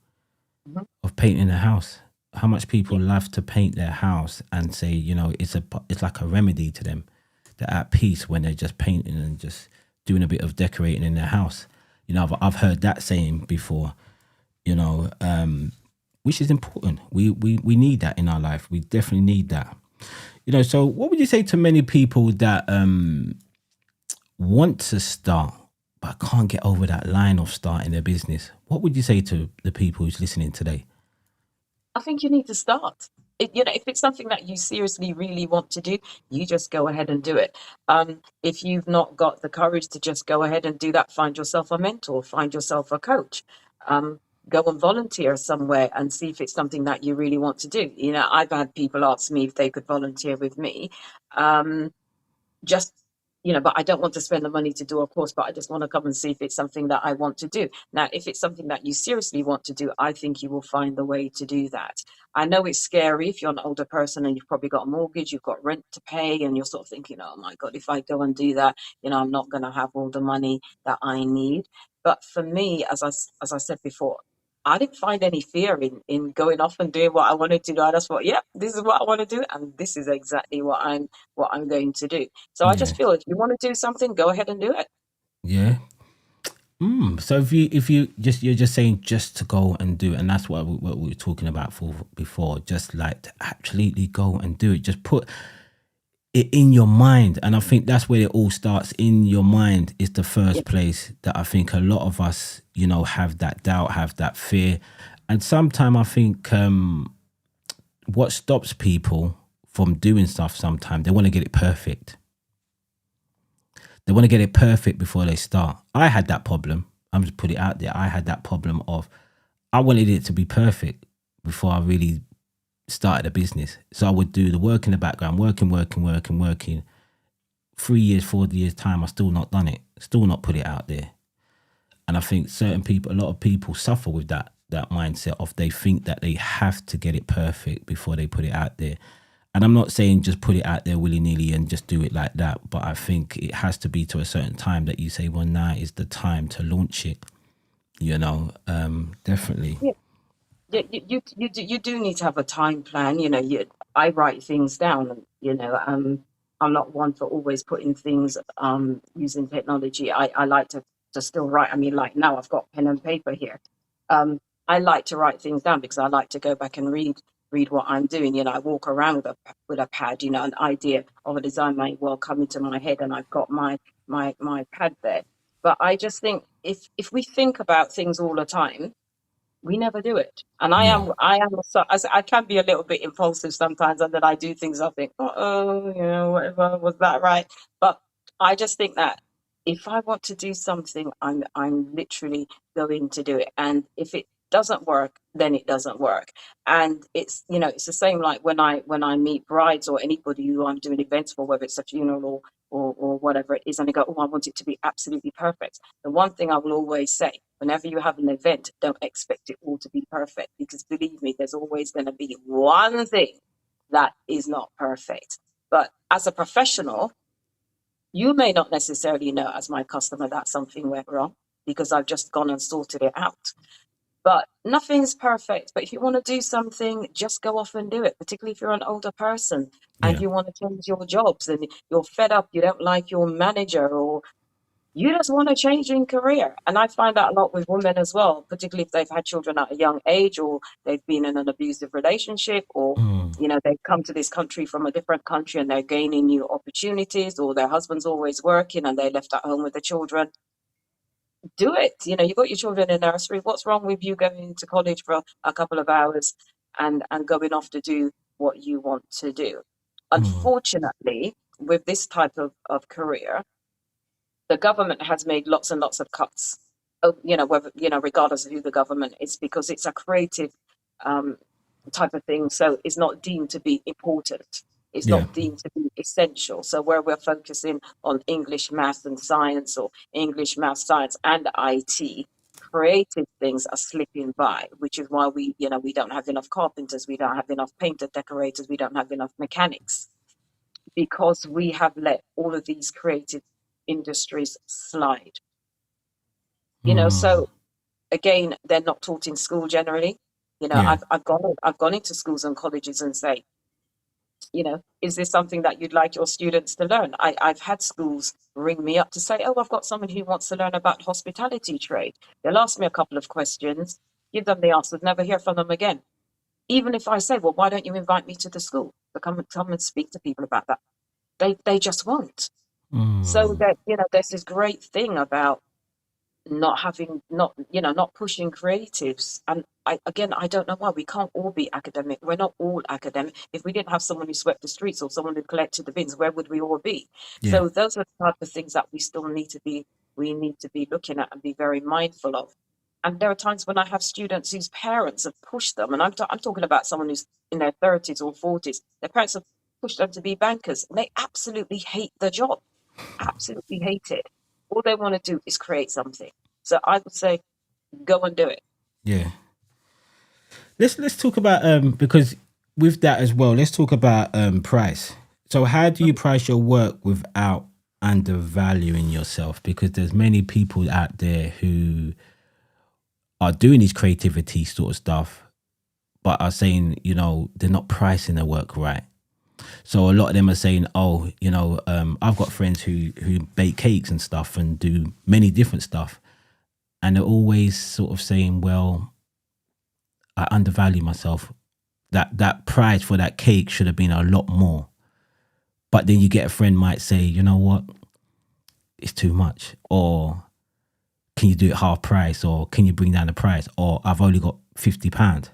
Mhm. of painting a house. How much people Yeah, love to paint their house and say, it's like a remedy to them. They're at peace when they're just painting and just doing a bit of decorating in their house. I've heard that saying before. You know, which is important. We need that in our life. We definitely need that. So what would you say to many people that want to start but can't get over that line of starting their business? What would you say to the people who's listening today? I think you need to start. If it's something that you seriously really want to do, you just go ahead and do it. If you've not got the courage to just go ahead and do that, find yourself a mentor, find yourself a coach. Go and volunteer somewhere and see if it's something that you really want to do. I've had people ask me if they could volunteer with me. Just but I don't want to spend the money to do a course, but I just want to come and see if it's something that I want to do. Now, if it's something that you seriously want to do, I think you will find the way to do that. I know it's scary if you're an older person and you've probably got a mortgage, you've got rent to pay, and you're sort of thinking, oh my God, if I go and do that, I'm not going to have all the money that I need. But for me, as I said before, I didn't find any fear in going off and doing what I wanted to do. I just thought, yep, this is what I want to do, and this is exactly what I'm going to do. So I Yeah. just feel if you want to do something, go ahead and do it. Yeah. So if you you're just saying just to go and do it, and that's what we were talking about for before, just like to absolutely go and do it. Just put it in your mind, and I think that's where it all starts. In your mind is the Yeah, first place that I think a lot of us, have that doubt, have that fear, and sometimes I think what stops people from doing stuff, sometimes they want to get it perfect. They want to get it perfect before they start. I had that problem. I'm just put it out there. I had that problem of I wanted it to be perfect before I really started a business. So I would do the work in the background, working. 3 years, 4 years time, I still not done it. Still not put it out there. And I think a lot of people suffer with that mindset of they think that they have to get it perfect before they put it out there. And I'm not saying just put it out there willy-nilly and just do it like that, but I think it has to be to a certain time that you say, well, now is the time to launch it. Definitely. yeah, yeah. You do need to have a time plan. I write things down. And, I'm not one for always putting things using technology. I like to still write. I mean, like now I've got pen and paper here. I like to write things down because I like to go back and read what I'm doing. I walk around with a pad. An idea of a design may well come into my head, and I've got my pad there. But I just think if we think about things all the time, we never do it. And Yeah. I can be a little bit impulsive sometimes, and then I do things I think, oh, whatever, was that right? But I just think that if I want to do something, I'm literally going to do it. And if it doesn't work, then it doesn't work. And it's the same like when I meet brides or anybody who I'm doing events for, whether it's a funeral or whatever it is, and they go, oh, I want it to be absolutely perfect. The one thing I will always say, whenever you have an event, don't expect it all to be perfect, because believe me, there's always going to be one thing that is not perfect. But as a professional, you may not necessarily know as my customer that something went wrong because I've just gone and sorted it out. But nothing's perfect. But if you want to do something, just go off and do it, particularly if you're an older person and Yeah. you want to change your jobs and you're fed up, you don't like your manager, or you just want to change in career. And I find that a lot with women as well, particularly if they've had children at a young age, or they've been in an abusive relationship, or Mm. they've come to this country from a different country and they're gaining new opportunities, or their husband's always working and they're left at home with the children. Do it. You got your children in nursery. What's wrong with you going to college for a couple of hours and going off to do what you want to do? Mm. Unfortunately, with this type of career, the government has made lots and lots of cuts. Oh, whether regardless of who the government is, because it's a creative um, type of thing. So it's not deemed to be important. It's Yeah. not deemed to be essential. So where we're focusing on English, math, and science, or English, math, science, and IT, creative things are slipping by, which is why we don't have enough carpenters, we don't have enough painter decorators, we don't have enough mechanics, because we have let all of these creative industries slide. Mm. So again, they're not taught in school generally. Yeah. I've gone into schools and colleges and say, is this something that you'd like your students to learn? I've had schools ring me up to say, oh, I've got someone who wants to learn about hospitality trade. They'll ask me a couple of questions, give them the answers, never hear from them again. Even if I say, well, why don't you invite me to the school to come and speak to people about that? They just won't. So Mm. that, there's this great thing about not pushing creatives. And I don't know why we can't all be academic. We're not all academic. If we didn't have someone who swept the streets or someone who collected the bins, where would we all be? Yeah. So those are the type of things that we need to be looking at and be very mindful of. And there are times when I have students whose parents have pushed them, and I'm talking about someone who's in their 30s or 40s. Their parents have pushed them to be bankers, and they absolutely hate the job, absolutely hate it. All they want to do is create something. So I would say, go and do it. Yeah. Let's talk about because with that as well, let's talk about price. So how do you price your work without undervaluing yourself? Because there's many people out there who are doing these creativity sort of stuff, but are saying, they're not pricing their work right. So a lot of them are saying, oh, I've got friends who bake cakes and stuff and do many different stuff. And they're always sort of saying, well, I undervalue myself. That price for that cake should have been a lot more. But then you get a friend might say, you know what, it's too much. Or can you do it half price? Or can you bring down the price? Or I've only got £50.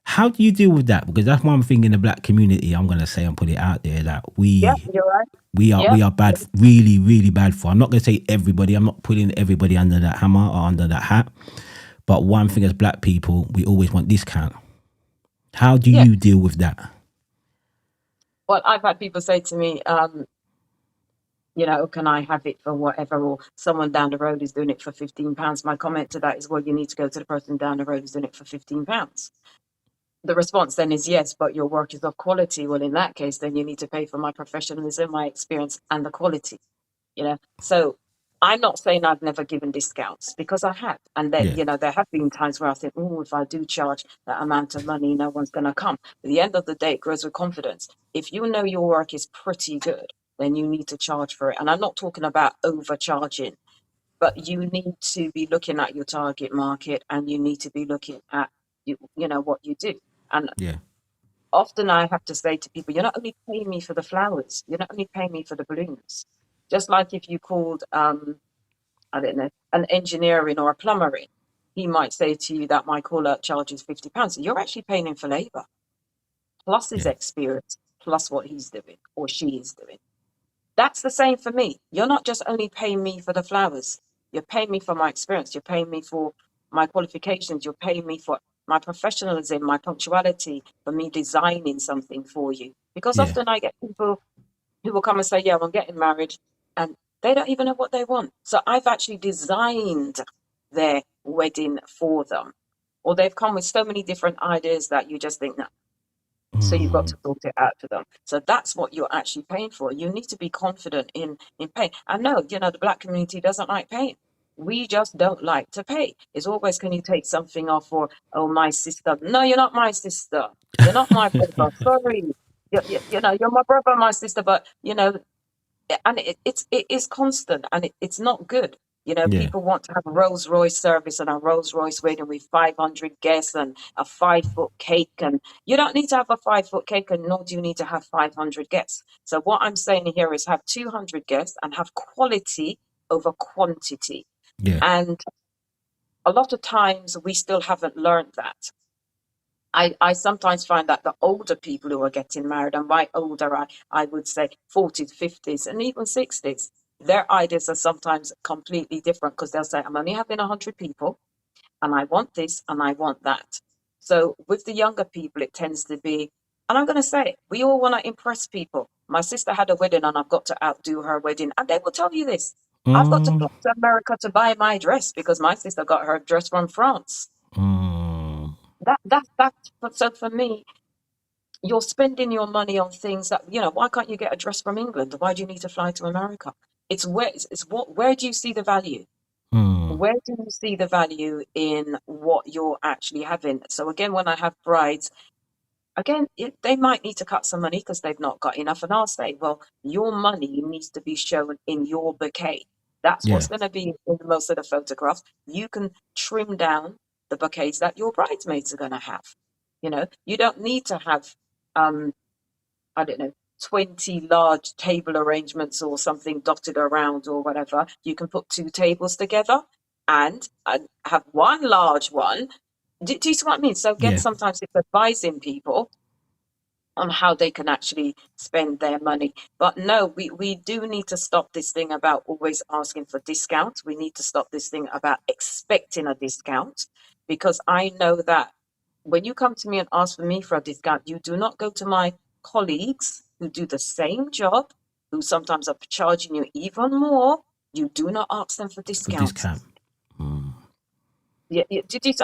How do you deal with that? Because that's one thing in the black community, I'm gonna say and put it out there, that Yeah, we you're right. we are Yeah, we are bad, really, really bad for. I'm not gonna say everybody, I'm not putting everybody under that hammer or under that hat. But one thing as black people, we always want discount. How do yeah. you deal with that? Well, I've had people say to me, can I have it for whatever? Or someone down the road is doing it for £15. My comment to that is, well, you need to go to the person down the road who's doing it for £15. The response then is, yes, but your work is of quality. Well, in that case, then you need to pay for my professionalism, my experience, and the quality. So I'm not saying I've never given discounts, because I have. And that, Yeah, there have been times where I think, oh, if I do charge that amount of money, no one's going to come. At the end of the day, it grows with confidence. If you know your work is pretty good, then you need to charge for it. And I'm not talking about overcharging, but you need to be looking at your target market, and you need to be looking at what you do. And Yeah. often I have to say to people, you're not only paying me for the flowers, you're not only paying me for the balloons. Just like if you called, I don't know, an engineer in or a plumber in, he might say to you that my call-out charge is £50. So you're actually paying him for labour, plus his Yeah. experience, plus what he's doing or she is doing. That's the same for me. You're not just only paying me for the flowers. You're paying me for my experience. You're paying me for my qualifications. You're paying me for my professionalism, my punctuality, for me designing something for you. Because Yeah. often I get people who will come and say, yeah, I'm getting married, and they don't even know what they want. So I've actually designed their wedding for them. Or they've come with so many different ideas that you just think, no, so you've got to sort it out for them. So that's what you're actually paying for. You need to be confident in paying. I know, the Black community doesn't like paying. We just don't like to pay. It's always, can you take something off? Or, oh, my sister. No, you're not my sister. You're not my brother. Sorry. You're my brother, my sister, but and it is constant, and it's not good. Yeah. People want to have a Rolls Royce service and a Rolls Royce wedding with 500 guests and a 5-foot cake, and you don't need to have a 5-foot cake, and nor do you need to have 500 guests. So what I'm saying here is have 200 guests and have quality over quantity. Yeah. And a lot of times we still haven't learned that. I sometimes find that the older people who are getting married, and by older, I would say 40s, 50s, and even 60s, their ideas are sometimes completely different, because they'll say, I'm only having 100 people, and I want this, and I want that. So with the younger people, it tends to be, and I'm going to say it, we all want to impress people. My sister had a wedding, and I've got to outdo her wedding, and they will tell you this. I've got to Mm, go to America to buy my dress because my sister got her dress from France. mm, But so for me, you're spending your money on things that, why can't you get a dress from England? Why do you need to fly to America? Where do you see the value? mm. Where do you see the value in what you're actually having? So again, when I have brides, again, they might need to cut some money because they've not got enough. And I'll say, well, your money needs to be shown in your bouquet. That's what's Yeah. going to be in most of the photographs. You can trim down the bouquets that your bridesmaids are going to have. You don't need to have, I don't know, 20 large table arrangements or something dotted around or whatever. You can put 2 tables together and have one large one. Do you see what I mean? So again, Yeah. sometimes it's advising people on how they can actually spend their money. But no, we do need to stop this thing about always asking for discounts. We need to stop this thing about expecting a discount, because I know that when you come to me and ask for me for a discount, you do not go to my colleagues who do the same job, who sometimes are charging you even more. You do not ask them for For discounts. discount. Mm. Yeah,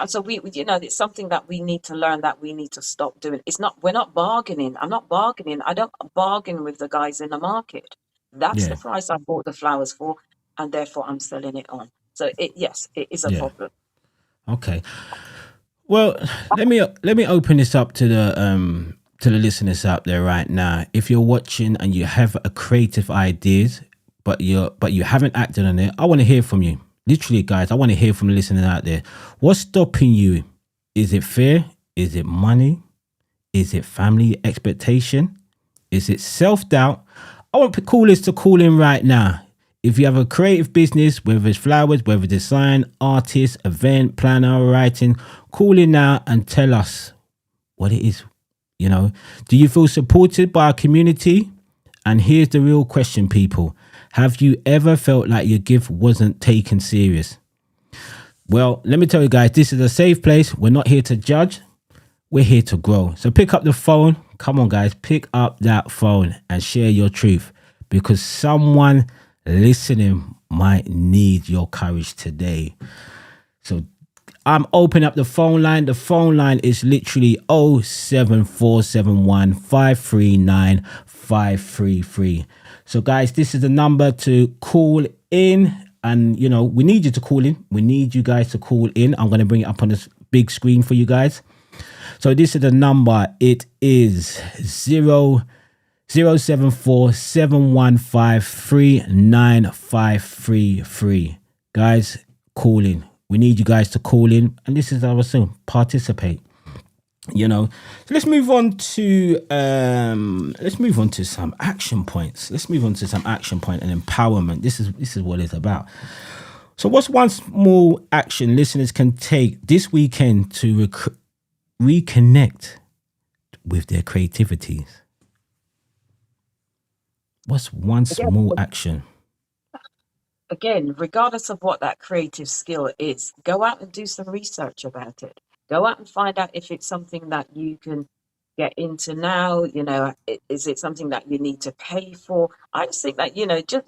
so we, it's something that we need to learn, that we need to stop doing. We're not bargaining. I'm not bargaining. I don't bargain with the guys in the market. That's the Yeah. price I bought the flowers for, and therefore I'm selling it on. So yes, it is a Yeah. problem. Okay. Well, let me open this up to the listeners out there right now. If you're watching and you have a creative ideas, but you haven't acted on it, I want to hear from you. Literally, guys, I want to hear from the listeners out there. What's stopping you? Is it fear? Is it money? Is it family expectation? Is it self-doubt? I want callers to call in right now. If you have a creative business, whether it's flowers, whether design, artist, event, planner, writing, call in now and tell us what it is. Do you feel supported by our community? And here's the real question, people. Have you ever felt like your gift wasn't taken serious? Well, let me tell you guys, this is a safe place. We're not here to judge. We're here to grow. So pick up the phone. Come on, guys, pick up that phone and share your truth, because someone listening might need your courage today. So I'm opening up the phone line. The phone line is literally 07471 539 533. So guys, this is the number to call in, and we need you to call in. We need you guys to call in. I'm going to bring it up on this big screen for you guys. So this is the number. It is 074 715 39533. Guys, call in. We need you guys to call in, and this is our soon participate. So let's move on to some action points. Let's move on to some action point and empowerment. This is what it's about. So what's one small action listeners can take this weekend to reconnect with their creativities? What's one small action? Again, regardless of what that creative skill is, go out and do some research about it. Go out and find out if it's something that you can get into now. Is it something that you need to pay for? I just think that,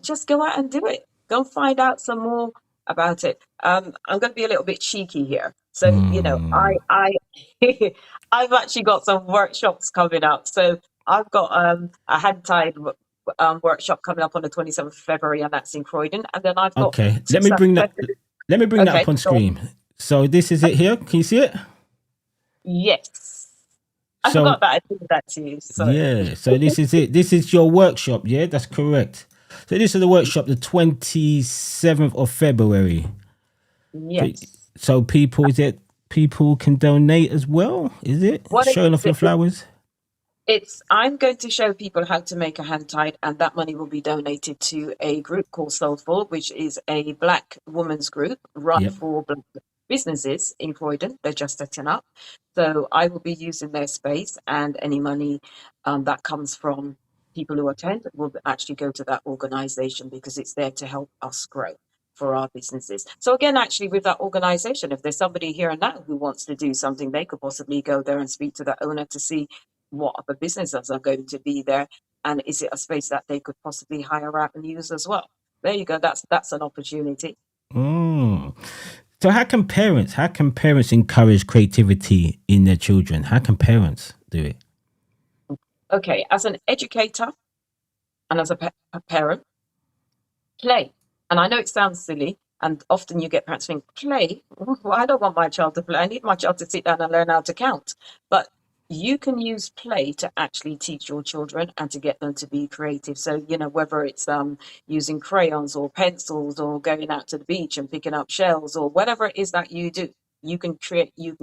just go out and do it. Go find out some more about it. I'm going to be a little bit cheeky here. So, I I've actually got some workshops coming up. So I've got a hand tied workshop coming up on the 27th of February, and that's in Croydon. And then I've got Okay, let me bring that Okay, up on so screen. So this is it here. Can you see it? yes, I So forgot that I did that to you. So yeah, so this is it. This is your workshop. Yeah, that's correct. So this is the workshop, the 27th of February. yes, So people can donate as well? Is it what it showing is, off your flowers? I'm going to show people how to make a hand tied, and that money will be donated to a group called Soulful, which is a Black women's group run Yep. for Black businesses in Croydon. They're just setting up. So I will be using their space, and any money that comes from people who attend will actually go to that organization because it's there to help us grow for our businesses. So again, actually with that organization, if there's somebody here and now who wants to do something, they could possibly go there and speak to the owner to see what other businesses are going to be there, and is it a space that they could possibly hire out and use as well. There you go. That's an opportunity. Mm. So how can parents encourage creativity in their children? How can parents do it? Okay, as an educator and as a parent, play. And I know it sounds silly, and often you get parents think, play? Well, I don't want my child to play. I need my child to sit down and learn how to count. But you can use play to actually teach your children and to get them to be creative. So, whether it's using crayons or pencils or going out to the beach and picking up shells or whatever it is that you do, you can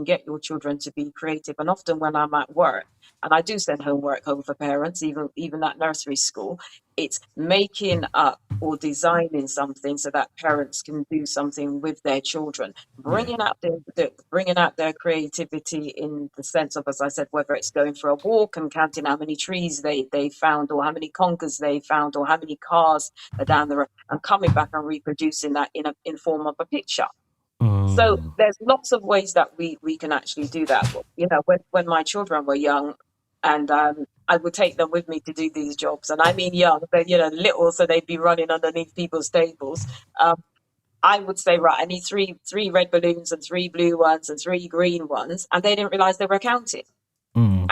get your children to be creative. And often when I'm at work, and I do send homework home for parents, even at nursery school, it's making up or designing something so that parents can do something with their children, Yeah. bringing out their creativity in the sense of, as I said, whether it's going for a walk and counting how many trees they found, or how many conkers they found, or how many cars are down the road, and coming back and reproducing that in form of a picture. So Mm. there's lots of ways that we can actually do that. When my children were young, and I would take them with me to do these jobs, and I mean young, they're little, so they'd be running underneath people's tables. I would say, right, I need three red balloons and three blue ones and three green ones, and they didn't realize they were counting. Mm.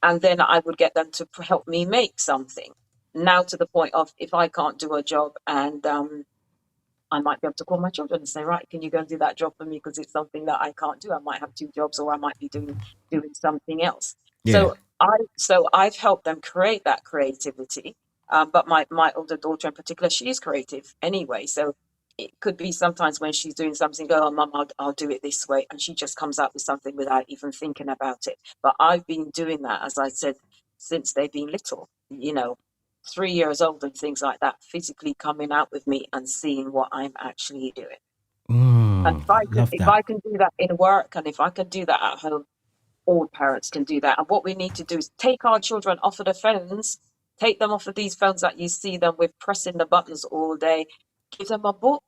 And then I would get them to help me make something. Now to the point of, if I can't do a job, and I might be able to call my children and say, right, can you go and do that job for me? Because it's something that I can't do. I might have two jobs, or I might be doing something else. Yeah. I've helped them create that creativity. But my older daughter in particular, she's creative anyway. So it could be sometimes when she's doing something, go, oh, mum, I'll do it this way. And she just comes up with something without even thinking about it. But I've been doing that, as I said, since they've been little, 3 years old and things like that, physically coming out with me and seeing what I'm actually doing. And Mm. Love if that. I can do that in work, and if I can do that at home, all parents can do that. And what we need to do is take our children off of the phones, take them off of these phones that you see them with, pressing the buttons all day. Give them a book,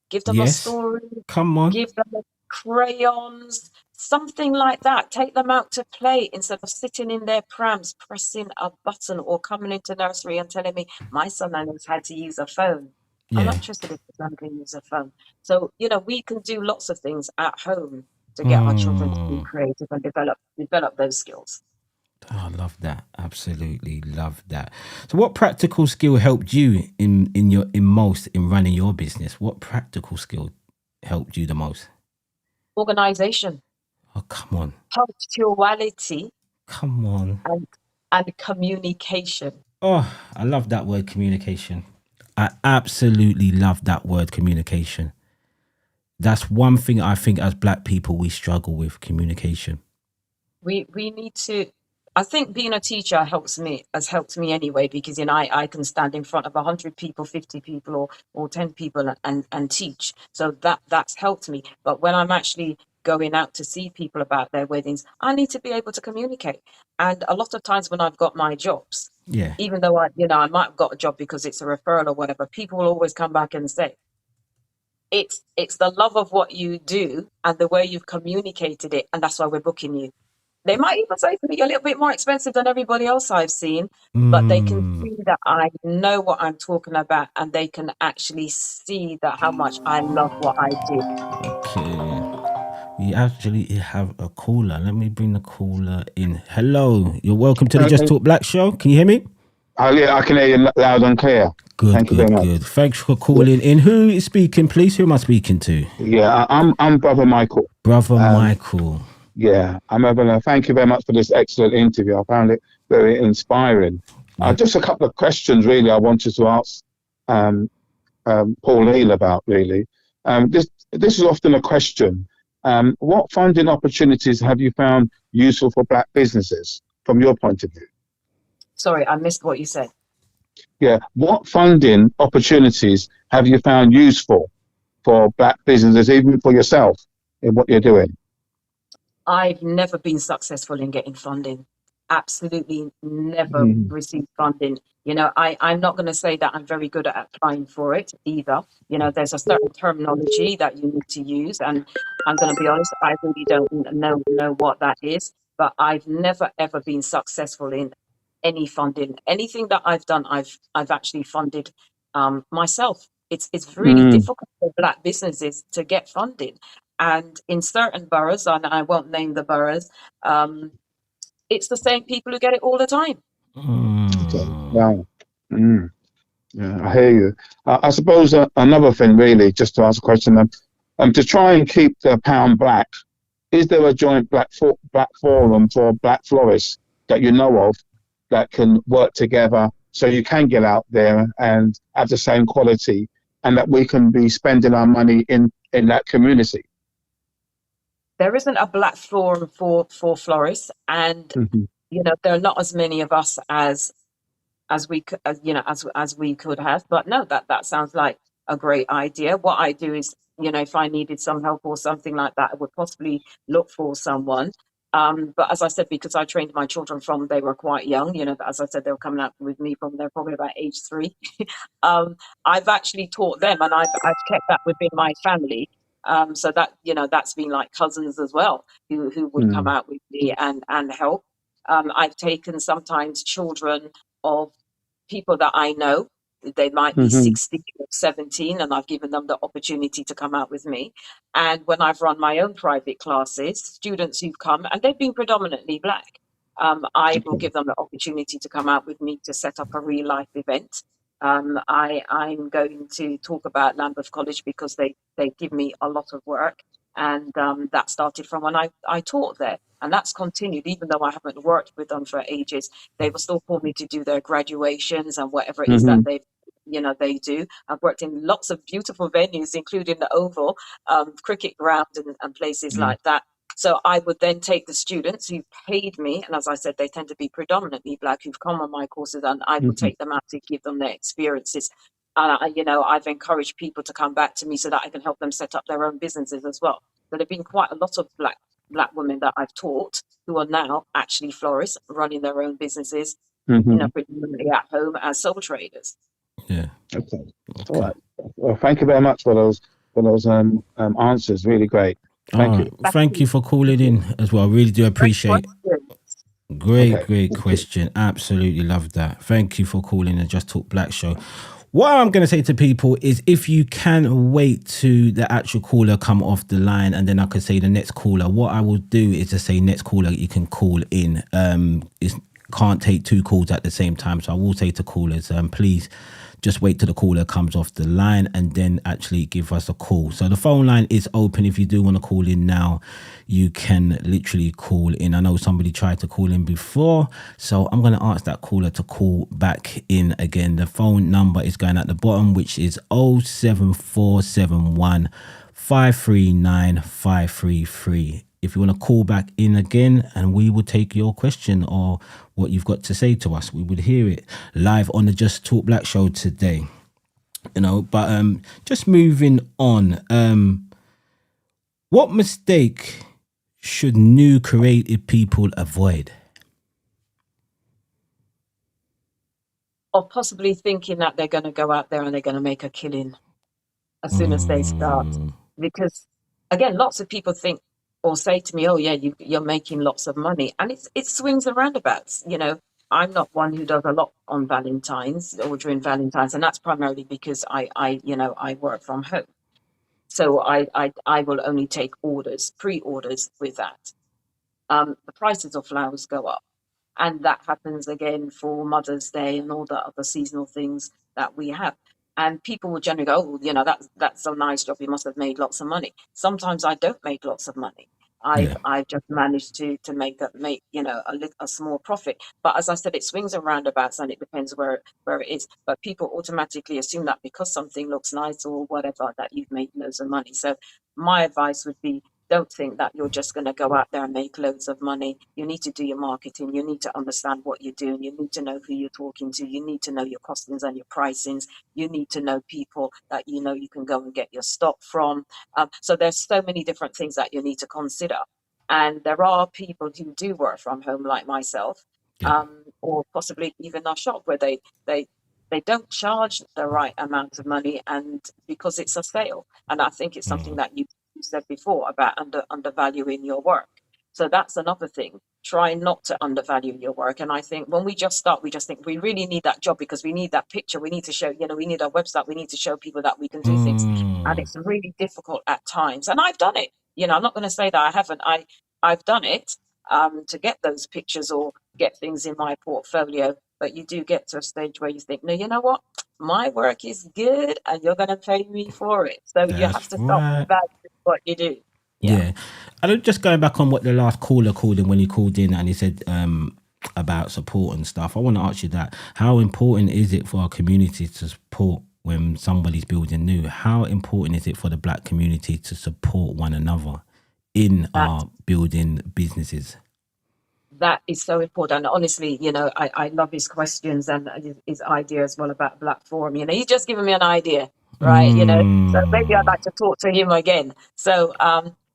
give them a Yes. story, Come on. give them crayons, something like that. Take them out to play instead of sitting in their prams pressing a button, or coming into nursery and telling me my son knows how to use a phone. I'm not Yeah. interested if my son can use a phone. So, we can do lots of things at home to get our children to be Mm. creative and develop those skills. Oh, I love that. Absolutely love that. So what practical skill helped you in running your business? What practical skill helped you the most? Organization, Oh, come on. punctuality, Come on. and communication. Oh, I love that word communication. I absolutely love that word communication. That's one thing I think as black people we struggle with, communication. We need to. I think being a teacher has helped me anyway, because I can stand in front of 100 people, 50 people, or 10 people and teach. So that's helped me. But when I'm actually going out to see people about their weddings, I need to be able to communicate. And a lot of times when I've got my jobs, Yeah. even though I might have got a job because it's a referral or whatever, people will always come back and say, it's the love of what you do and the way you've communicated it, and that's why we're booking you. They might even say to me, you're a little bit more expensive than everybody else I've seen, but they can see that I know what I'm talking about, and they can actually see that how much I love what I do. Okay. We actually have a caller. Let me bring the caller in. Hello. You're welcome to the Just Okay. Talk Black Show. Can you hear me? Oh, yeah, I can hear you loud and clear. Good, Thank you very good, much. good. Thanks for calling in. Who is speaking, please? Who am I speaking to? Yeah, I'm Brother Michael. Brother Michael. Yeah, I'm having thank you very much for this excellent interview. I found it very inspiring. Yep. Just a couple of questions, really, I wanted to ask Pauline about, really. This is often a question. What funding opportunities have you found useful for black businesses from your point of view? Sorry, I missed what you said. Yeah, what funding opportunities have you found useful for black businesses, even for yourself, in what you're doing? I've never been successful in getting funding. Absolutely never received funding. I'm not going to say that I'm very good at applying for it either. There's a certain terminology that you need to use, and I'm going to be honest, I really don't know what that is. But I've never ever been successful in any funding. Anything that I've done, I've actually funded myself. It's really difficult for black businesses to get funding. And in certain boroughs, and I won't name the boroughs, it's the same people who get it all the time. Okay. Wow. Yeah, I hear you. I suppose another thing, really, just to ask a question, to try and keep the pound black, is there a joint black forum for black florists that you know of that can work together so you can get out there and have the same quality, and that we can be spending our money in that community? There isn't a black forum for florists, and there are not as many of us as we could, as we could have. But no, that sounds like a great idea. What I do is, if I needed some help or something like that, I would possibly look for someone. But as I said, because I trained my children from they were quite young, as I said, they were coming out with me from they're probably about age 3. I've actually taught them, and I've kept that within my family. So that that's been like cousins as well, who would come out with me and help. I've taken sometimes children of people that I know. They might be 16 or 17, and I've given them the opportunity to come out with me. And when I've run my own private classes, students who've come, and they've been predominantly black, I will give them the opportunity to come out with me to set up a real life event. I'm going to talk about Lambeth College because they give me a lot of work. And that started from when I taught there. And that's continued, even though I haven't worked with them for ages. They will still call me to do their graduations and whatever it is that they do. I've worked in lots of beautiful venues, including the Oval, cricket ground and places like that. So I would then take the students who paid me, and as I said, they tend to be predominantly black, who've come on my courses, and I would take them out to give them their experiences. And I've encouraged people to come back to me so that I can help them set up their own businesses as well. So there've been quite a lot of black women that I've taught who are now actually florists, running their own businesses, predominantly at home as sole traders. Yeah. Okay. All right. Well, thank you very much for those answers. Really great. Thank you. Thank you for calling in as well. I really do appreciate it. Great question. Absolutely love that. Thank you for calling and Just Talk Black Show. What I'm going to say to people is, if you can wait to the actual caller come off the line, and then I could say the next caller, what I will do is to say next caller, you can call in. Can't take 2 calls at the same time. So I will say to callers, please just wait till the caller comes off the line and then actually give us a call. So the phone line is open. If you do want to call in now, you can literally call in. I know somebody tried to call in before, so I'm going to ask that caller to call back in again. The phone number is going at the bottom, which is 07471 539 533. If you want to call back in again, and we will take your question or what you've got to say to us, we would hear it live on the Just Talk Black show today. But just moving on, what mistake should new creative people avoid? Or possibly thinking that they're going to go out there and they're going to make a killing as soon as they start. Because again, lots of people think or say to me, oh yeah, you're making lots of money. And it swings and roundabouts. I'm not one who does a lot on Valentine's or during Valentine's. And that's primarily because I work from home. So I will only take pre-orders with that. The prices of flowers go up. And that happens again for Mother's Day and all the other seasonal things that we have. And people will generally go, oh, that's a nice job. You must have made lots of money. Sometimes I don't make lots of money. I've just managed to make a small profit. But as I said, it swings and roundabouts, and it depends where it is. But people automatically assume that because something looks nice or whatever, that you've made loads of money. So my advice would be, don't think that you're just going to go out there and make loads of money. You need to do your marketing. You need to understand what you're doing. You need to know who you're talking to. You need to know your costings and your pricings. You need to know people that you can go and get your stock from. So there's so many different things that you need to consider. And there are people who do work from home, like myself, or possibly even our shop, where they don't charge the right amount of money, and because it's a sale. And I think it's something that you said before about undervaluing your work. So that's another thing. Try not to undervalue your work. And I think when we just start, we just think we really need that job because we need that picture. We need to show, we need a website. We need to show people that we can do things. And it's really difficult at times. And I've done it. I'm not going to say that I haven't. I've done it to get those pictures or get things in my portfolio. But you do get to a stage where you think, no, you know what? My work is good and you're going to pay me for it. So you have to stop valuing what you do. Yeah. And just going back on what the last caller called in, when he called in and he said about support and stuff, I want to ask you that. How important is it for our community to support when somebody's building new? How important is it for the Black community to support one another in our building businesses? That is so important. Honestly, I love his questions and his idea as well about Black Forum. He's just given me an idea, right? So maybe I'd like to talk to him again. So,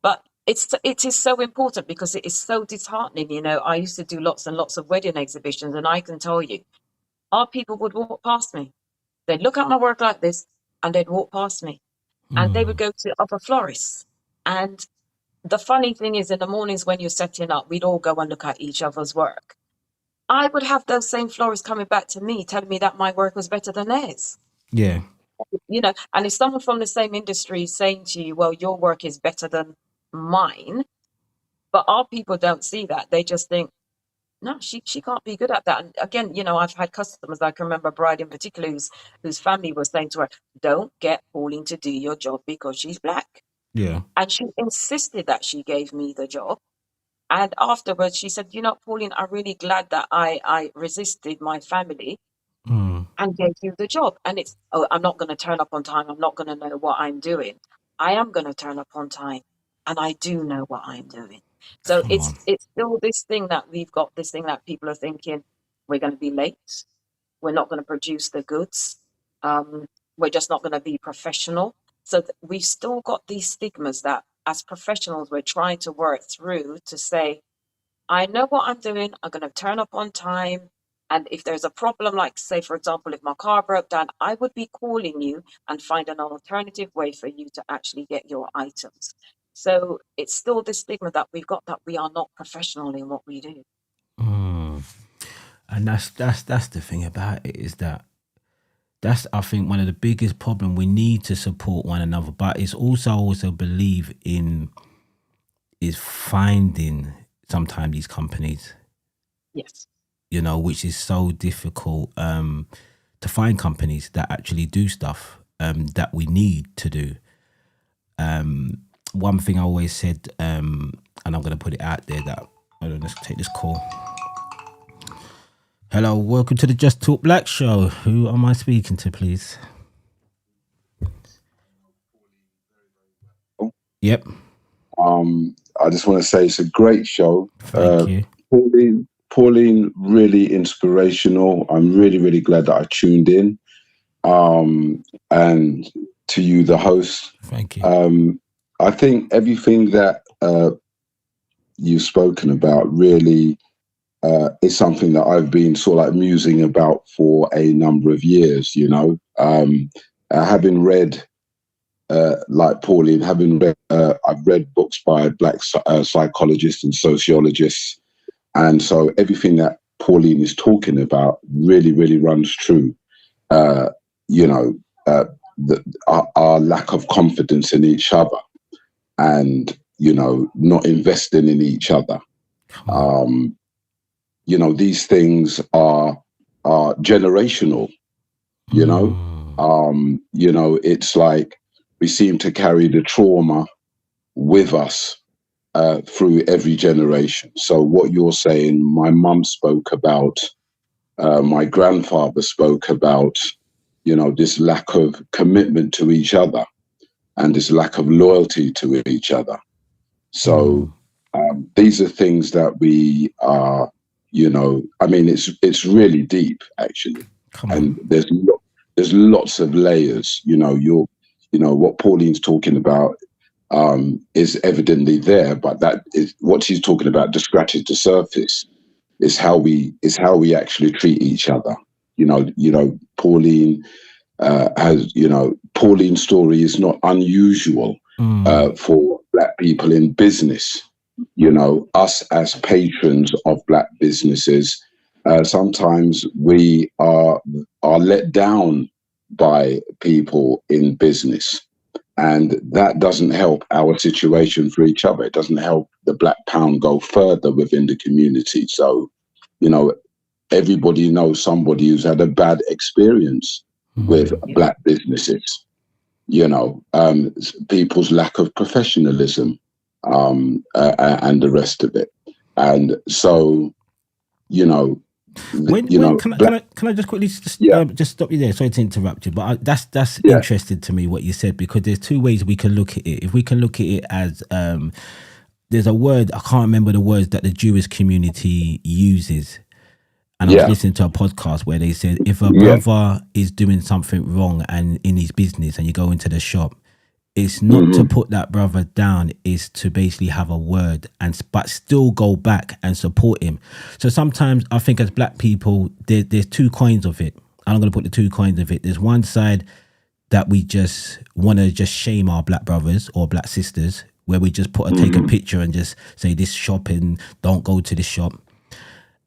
but it is so important because it is so disheartening. I used to do lots and lots of wedding exhibitions, and I can tell you, our people would walk past me. They'd look at my work like this, and they'd walk past me, and they would go to other florists. And the funny thing is, in the mornings when you're setting up, we'd all go and look at each other's work. I would have those same florists coming back to me, telling me that my work was better than theirs. Yeah. And if someone from the same industry is saying to you, well, your work is better than mine, but our people don't see that. They just think, no, she can't be good at that. And again, I've had customers, I can remember a bride in particular whose family was saying to her, don't get Pauline to do your job because she's Black. Yeah. And she insisted that she gave me the job. And afterwards, she said, Pauline, I'm really glad that I resisted my family and gave you the job. And it's, I'm not going to turn up on time. I'm not going to know what I'm doing. I am going to turn up on time. And I do know what I'm doing. So it's still this thing that we've got, this thing that people are thinking, we're going to be late. We're not going to produce the goods. We're just not going to be professional. So we've still got these stigmas that as professionals, we're trying to work through to say, I know what I'm doing. I'm going to turn up on time. And if there's a problem, like say, for example, if my car broke down, I would be calling you and find an alternative way for you to actually get your items. So it's still the stigma that we've got that we are not professional in what we do. And that's the thing about it, is that's I think one of the biggest problems. We need to support one another, but it's also believe in is finding sometimes these companies. Yes. Which is so difficult to find companies that actually do stuff that we need to do. One thing I always said, and I'm going to put it out there, that hold on, let's take this call. Hello, welcome to the Just Talk Black show. Who am I speaking to, please? Oh, Yep. I just want to say it's a great show. Thank you. Pauline, really inspirational. I'm really, really glad that I tuned in. And to you, the host. Thank you. I think everything that you've spoken about really is something that I've been sort of like musing about for a number of years, you know. Having read, like Pauline, I've read books by Black psychologists and sociologists. And so everything that Pauline is talking about really, really runs true. You know, our lack of confidence in each other and, you know, not investing in each other. You know, these things are generational, you know. You know, it's like we seem to carry the trauma with us through every generation. So what you're saying, my mum spoke about, my grandfather spoke about, you know, this lack of commitment to each other and this lack of loyalty to each other. So these are things that we are, you know, I mean, it's really deep, actually. And there's lots of layers, you know. You know, what Pauline's talking about is evidently there, but that is what she's talking about just scratches the surface. Is how we actually treat each other. You know, Pauline has, you know, Pauline's story is not unusual for Black people in business. You know, us as patrons of Black businesses, sometimes we are let down by people in business. And that doesn't help our situation for each other. It doesn't help the Black pound go further within the community. So, you know, everybody knows somebody who's had a bad experience with Black businesses. You know, people's lack of professionalism and the rest of it. And so, you know, can I just quickly just stop you there? Sorry to interrupt you, but that's interesting to me what you said, because there's two ways we can look at it. If we can look at it as there's a word, I can't remember the words that the Jewish community uses, and I was listening to a podcast where they said if a brother is doing something wrong and in his business and you go into the shop, it's not to put that brother down, is to basically have a word but still go back and support him. So sometimes I think as Black people, there's two coins of it. I'm going to put the two coins of it. There's one side that we just want to just shame our Black brothers or Black sisters, where we just take a picture and just say this shop and don't go to this shop.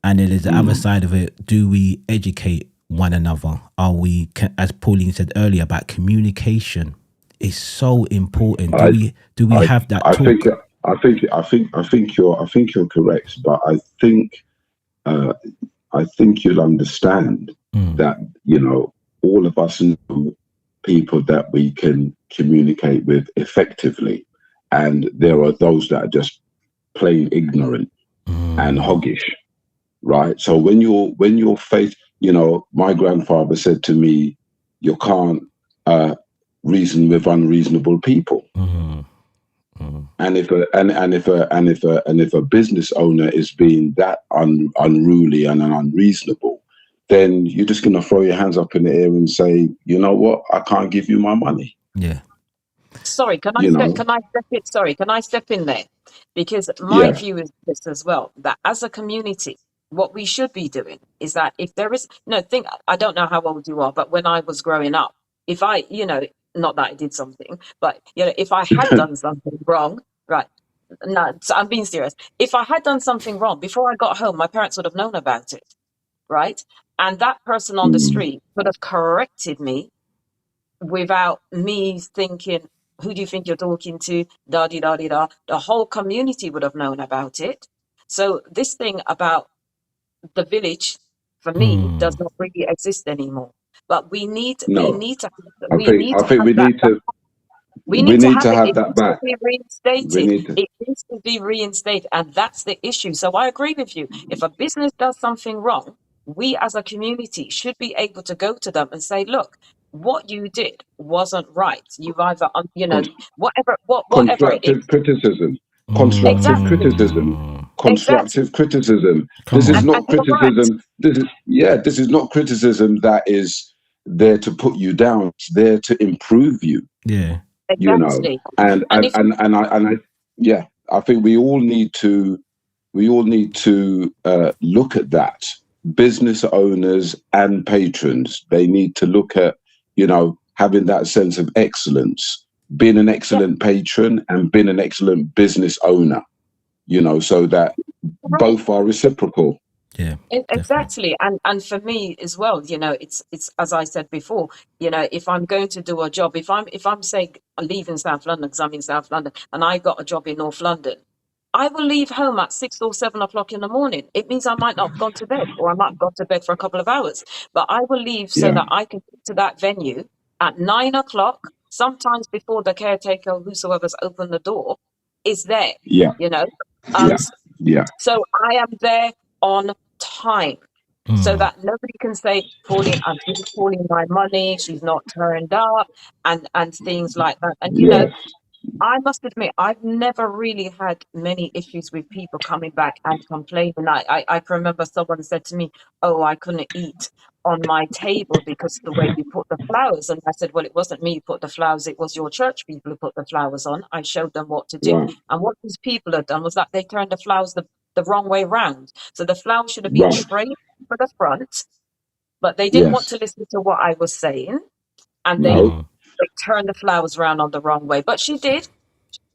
And then there's the other side of it. Do we educate one another? Are we, as Pauline said earlier about communication, is so important. Do we have that talk? I think you're correct, but I think you'll understand that, you know, all of us know people that we can communicate with effectively, and there are those that are just plain ignorant and hoggish, right? So when you're faced, you know, my grandfather said to me, you can't reason with unreasonable people. And if a business owner is being that unruly and unreasonable, then you're just going to throw your hands up in the air and say, you know what, I can't give you my money. Yeah. Sorry, can I step in there? Because my view is this as well, that as a community, what we should be doing is that if there is I don't know how old you are, but when I was growing up, if I, you know, not that I did something, but, you know, if I had done something wrong, right? No, so I'm being serious. If I had done something wrong before I got home, my parents would have known about it, right? And that person on the street could have corrected me without me thinking, who do you think you're talking to? Da di da di da. The whole community would have known about it. So this thing about the village, for me, does not really exist anymore. But we need to have that back. Be reinstated. It needs to be reinstated, and that's the issue. So I agree with you. If a business does something wrong, we as a community should be able to go to them and say, look, what you did wasn't right. You've either, you know, Con- whatever it is. constructive criticism, Exactly, exactly. constructive criticism. Come This is on. And not you're right. criticism. This is not criticism that is there to put you down. It's there to improve you. Yeah. You know, Exactly. and And and if and and I and I yeah, I think we all need to look at that. Business owners and patrons, they need to look at, you know, having that sense of excellence, being an yeah, excellent patron and being an excellent business owner, you know, so that right. both are reciprocal. Yeah. Definitely. Exactly. And for me as well, you know, it's as I said before, you know, if I'm going to do a job, if I'm saying leaving South London because I'm in South London and I got a job in North London, I will leave home at 6 or 7 o'clock in the morning. It means I might not have gone to bed, or I might have gone to bed for a couple of hours, but I will leave so Yeah, that I can get to that venue at 9 o'clock, sometimes before the caretaker or whosoever's opened the door is there, yeah, you know. yeah, So yeah, so I am there on time so Mm. that nobody can say, Pauline, I've given Pauline my money, she's not turned up, and things like that. And you know, yes, I must admit, I've never really had many issues with people coming back and complaining. I can remember someone said to me, "Oh, I couldn't eat on my table because of the way you put the flowers." And I said, "Well, it wasn't me who put the flowers; it was your church people who put the flowers on. I showed them what to do, right, and what these people had done was that they turned the flowers the wrong way round. So the flowers should have been right, straight for the front, but they didn't want yes, to listen to what I was saying, and no, Mm. they turned the flowers around on the wrong way. But she did,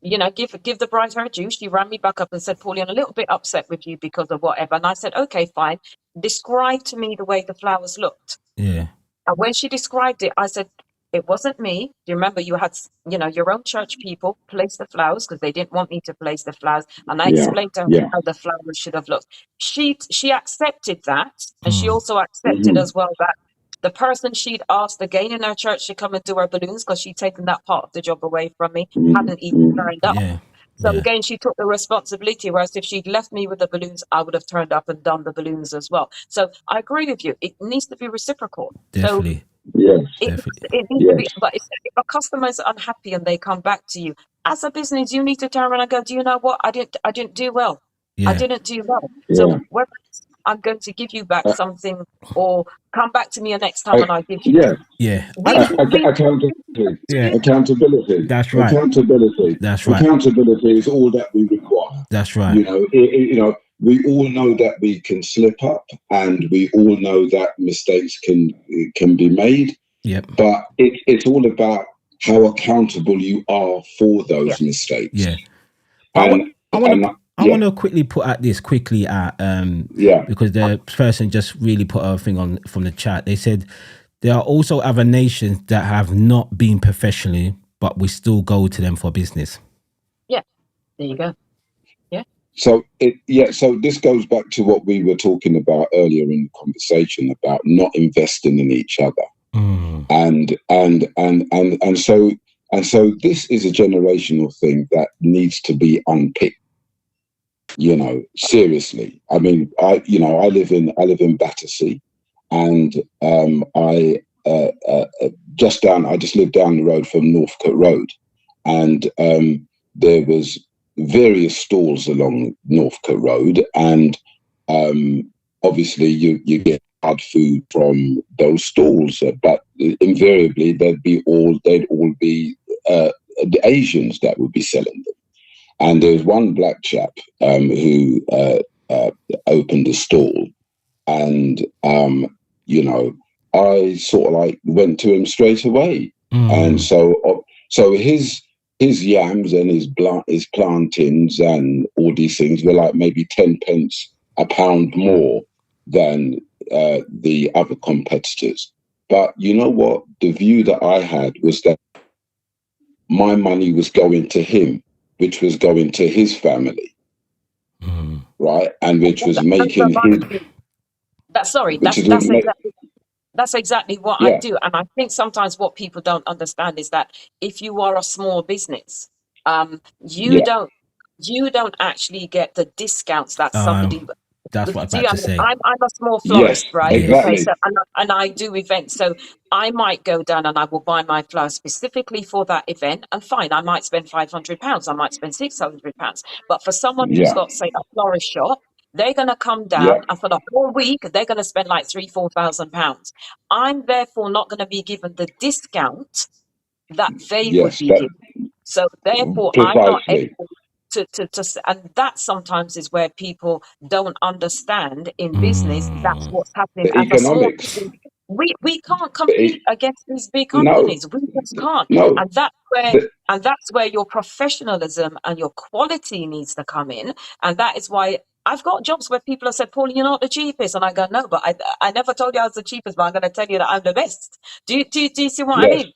you know, give the bride her due. She rang me back up and said, Pauline, I'm a little bit upset with you because of whatever. And I said, okay, fine. Describe to me the way the flowers looked. Yeah. And when she described it, I said, it wasn't me. Do you remember you had, you know, your own church people place the flowers because they didn't want me to place the flowers. And I yeah, explained to her yeah, how the flowers should have looked. She accepted that. And she Mm. also accepted hmm, as well that the person she'd asked again in her church to come and do her balloons because she'd taken that part of the job away from me, hadn't even turned up. Yeah. So Yeah. again, she took the responsibility, whereas if she'd left me with the balloons, I would have turned up and done the balloons as well. So I agree with you. It needs to be reciprocal. So Definitely. yes, it, Definitely. it needs to yes, be, but if a customer is unhappy and they come back to you, as a business, you need to turn around and go, do you know what? I didn't do well. I Yeah. didn't do well. So yeah. whether it's I'm going to give you back something or come back to me next time I, and I'll give you, yeah, Yeah. accountability, Yeah. accountability, That's right. accountability, That's right. accountability is all that we require. That's right. You know, you know, we all know that we can slip up, and we all know that mistakes can be made. Yep. But it's all about how accountable you are for yeah, those mistakes. Yeah. But And I want and to I yeah, want to quickly put at this quickly yeah, because the person just really put a thing on from the chat. They said there are also other nations that have not been professionally, but we still go to them for business. yeah. There you go. Yeah, so so this goes back to what we were talking about earlier in the conversation about not investing in each other. Mm. And so this is a generational thing that needs to be unpicked, you know, seriously. I mean, I live in Battersea, and I just live down the road from Northcote Road, and there was various stalls along Northcote Road, and obviously you get hard food from those stalls, but invariably they'd all be the Asians that would be selling them. And there was one black chap who opened a stall, and you know, I sort of like went to him straight away. And so his yams and his plantains and all these things were like maybe 10 pence a pound more than the other competitors. But you know what? The view that I had was that my money was going to him, which was going to his family, right? And which was making his, which is that's exactly what I yeah, do. And I think sometimes what people don't understand is that if you are a small business, um, you yeah, don't you don't actually get the discounts that Uh, somebody That's what I'm Do about you, I to mean, say. I'm a small Yes, florist, right? Yes. Okay, exactly. so and I do events, so I might go down and I will buy my flowers specifically for that event, and fine, I might spend £500, I might spend £600, but for someone who's Yeah, got, say, a florist shop, they're gonna come yeah, down and for the whole week they're gonna spend like £3,000-4,000. I'm therefore not gonna be given the discount that they would yes, be that given. So therefore, I'm not precisely. able and that sometimes is where people don't understand in business. That's Mm, what's happening. The As a small economics. business, we can't The compete against these big no, companies. We just can't. no. The, And that's where your professionalism and your quality needs to come in. And that is why I've got jobs where people have said, Paul, you're not the cheapest. And I go, no, but I never told you I was the cheapest, but I'm going to tell you that I'm the best. Do you see what I yes. mean?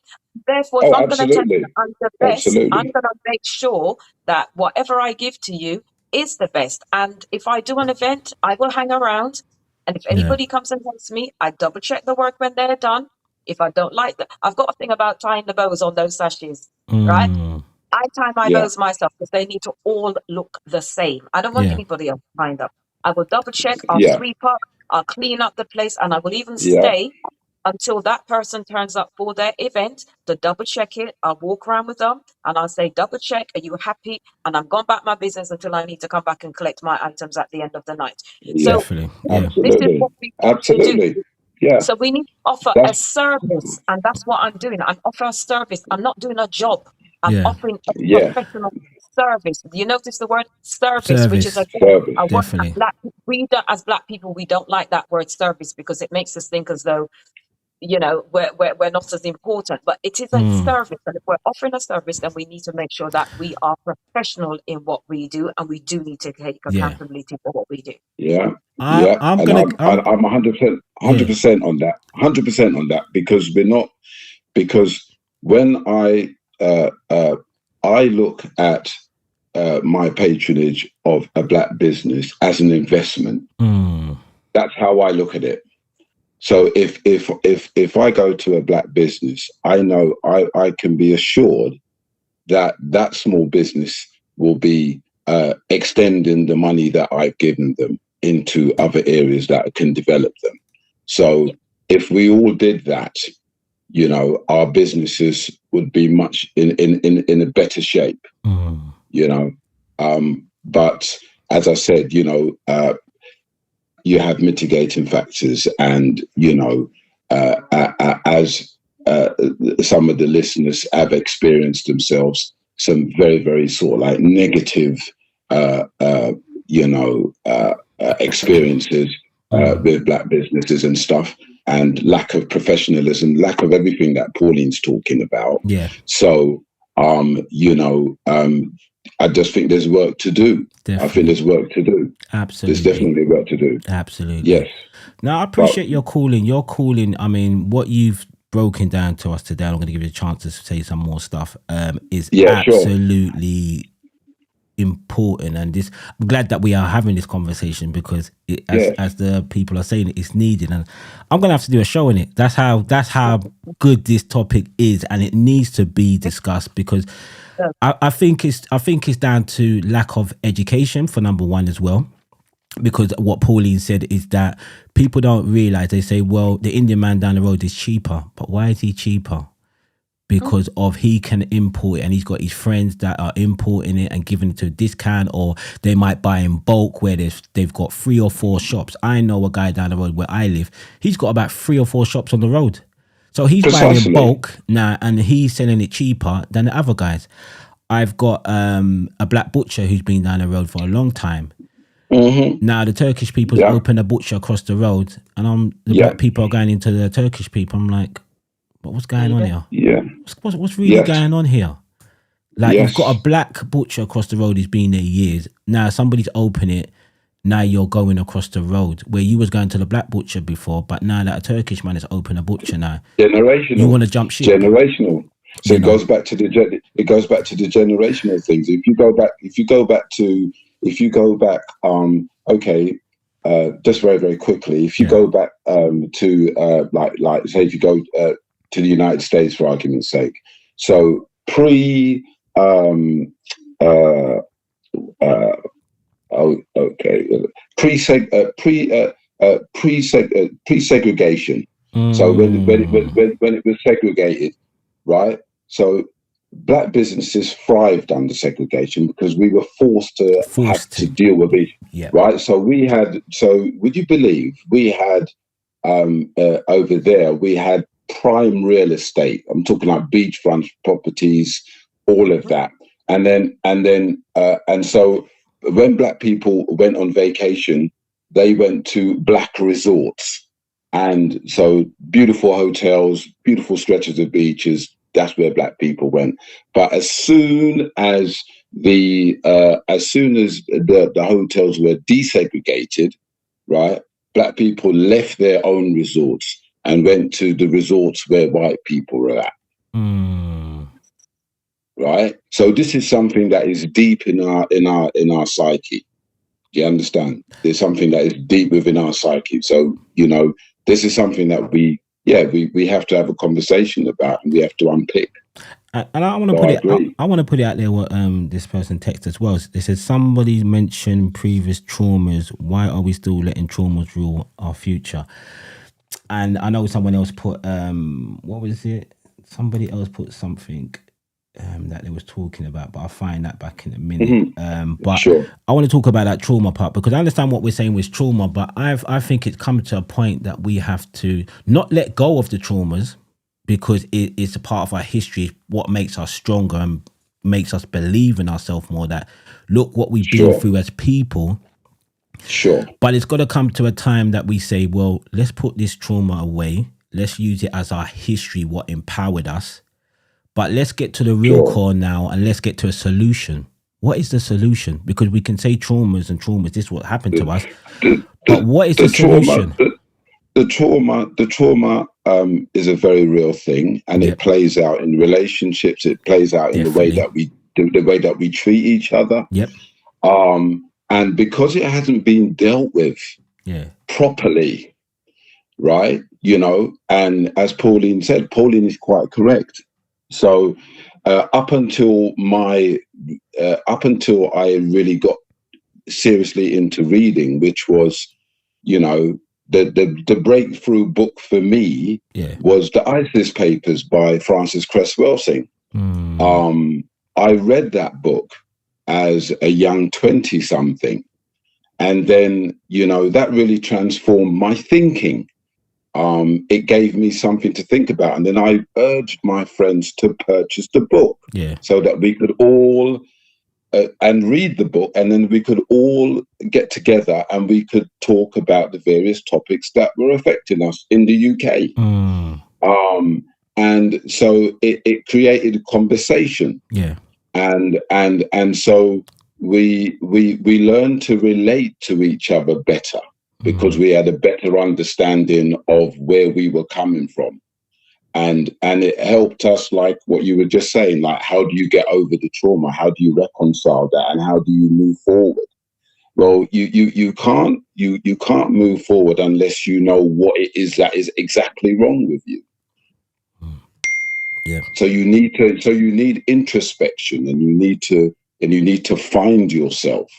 Therefore, if Oh, I'm going to tell you absolutely, that I'm the best, I'm absolutely. going to make sure that whatever I give to you is the best. And if I do an event, I will hang around. And if yeah. anybody comes and helps me, I double check the work when they're done. If I don't like that, I've got a thing about tying the bows on those sashes, right? Mm, I tie my Yeah, bows myself because they need to all look the same. I don't want yeah. anybody else tying them. I will double check, I'll yeah, sweep up, I'll clean up the place, and I will even yeah, stay until that person turns up for their event to double check it. I'll walk around with them and I'll say, double check, are you happy? And I'm gone back my business until I need to come back and collect my items at the end of the night. yeah. So Definitely. Yeah. this is Absolutely, what we need to do. absolutely. Yeah, So we need to offer a that's service, and that's what I'm doing. I'm offering a service. I'm not doing a job. I'm Yeah. offering a yeah. professional service. You notice the word service, which is Service. again Service. a word that Definitely. as black people, we don't like that word service because it makes us think as though we're not as important. But it is a Mm, service, and if we're offering a service, then we need to make sure that we are professional in what we do, and we do need to take yeah. accountability for what we do. Yeah, I yeah. I'm And gonna I'm 100%, yeah. 100% on that. 100% on that because we're not because when I look at my patronage of a black business as an investment. Mm, That's how I look at it. So if I go to a black business, I know I can be assured that that small business will be extending the money that I've given them into other areas that can develop them. So if we all did that, our businesses would be much in a better shape, mm, but as I said, you have mitigating factors, and as some of the listeners have experienced themselves, some very, very sort of like negative, experiences with black businesses and stuff, and lack of professionalism, lack of everything that Pauline's talking about. yeah. So, I just think there's work to do. I think Definitely. there's work to do. There's Absolutely. definitely work to do. Absolutely. Yes. Now I But appreciate your calling. Your calling. I mean, what you've broken down to us today, I'm going to give you a chance to say some more stuff. Is yeah, sure. absolutely important, and this I'm glad that we are having this conversation because as the people are saying, it's needed, and I'm gonna have to do a show on it. That's how good this topic is, and it needs to be discussed because I think it's down to lack of education for number one as well. Because what Pauline said is that people don't realize, they say, well, the Indian man down the road is cheaper, but why is he cheaper? Because of he can import it, and he's got his friends that are importing it and giving it to a discount, or they might buy in bulk where they've got 3 or 4 shops. I know a guy down the road where I live, he's got about 3 or 4 shops on the road. So he's buying in Precisely. bulk now, and he's selling it cheaper than the other guys. I've got a black butcher who's been down the road for a long time. Mm-hmm. Now the Turkish people's open a butcher across the road, and black people are going into the Turkish people. I'm like, but what's going on here? Yeah. What's really going on here? Like, you've got a black butcher across the road who's been there years. Now somebody's open it. Now you're going across the road where you was going to the black butcher before, but now that a Turkish man has opened a butcher now, generational. You want to jump ship? Generational. So it goes back to the generational things. If you go back, just very, very quickly, if you go back to like say if you go to the United States for argument's sake, so pre Oh, okay. Pre-segregation. So when it was segregated, right? So black businesses thrived under segregation because we were forced to have Forced to to. deal with it, Yeah. right? So would you believe we had over there, we had prime real estate. I'm talking like beachfront properties, all of that. And so when black people went on vacation, they went to black resorts. And so beautiful hotels, beautiful stretches of beaches, that's where black people went. But as soon as the hotels were desegregated, right, black people left their own resorts and went to the resorts where white people were at. Right. So this is something that is deep in our psyche. Do you understand? There's something that is deep within our psyche. So, this is something that we have to have a conversation about, and we have to unpick. And I want to put it. I want to put it out there. What this person texted as well. They said somebody mentioned previous traumas. Why are we still letting traumas rule our future? And I know someone else put what was it? Somebody else put something that they was talking about, but I'll find that back in a minute. But sure. I want to talk about that trauma part because I understand what we're saying with trauma, but I think it's come to a point that we have to not let go of the traumas because it's a part of our history, what makes us stronger and makes us believe in ourselves more, that look what we've been through as people. Sure. But it's got to come to a time that we say, well, let's put this trauma away. Let's use it as our history, what empowered us. But let's get to the real core now and let's get to a solution. What is the solution? Because we can say traumas, this is what happened to us. But what is the solution? The trauma is a very real thing, and it plays out in relationships. It plays out in the way that we treat each other. Yep. And because it hasn't been dealt with properly, right? And as Pauline said, Pauline is quite correct. So up until I really got seriously into reading, which was, the breakthrough book for me was the ISIS Papers by Francis Cress Welsing. I read that book as a young 20-something. And then, that really transformed my thinking. It gave me something to think about. And then I urged my friends to purchase the book so that we could all and read the book, and then we could all get together and we could talk about the various topics that were affecting us in the UK. And so it created a conversation. And so we learned to relate to each other better because we had a better understanding of where we were coming from. And it helped us, like what you were just saying, like, how do you get over the trauma? How do you reconcile that? And how do you move forward? Well, you can't move forward unless you know what it is that is exactly wrong with you. So you need introspection, and you need to find yourself,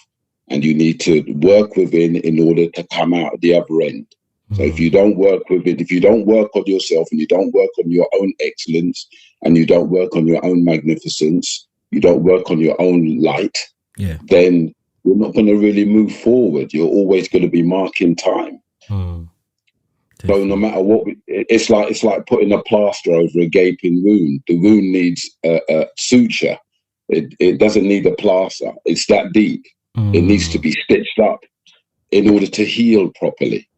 and you need to work within in order to come out the other end. So if you don't work with it, if you don't work on yourself, and you don't work on your own excellence, and you don't work on your own magnificence, you don't work on your own light, then you're not going to really move forward. You're always going to be marking time. So no matter what, it's like putting a plaster over a gaping wound. The wound needs a suture. It doesn't need a plaster. It's that deep. It needs to be stitched up in order to heal properly.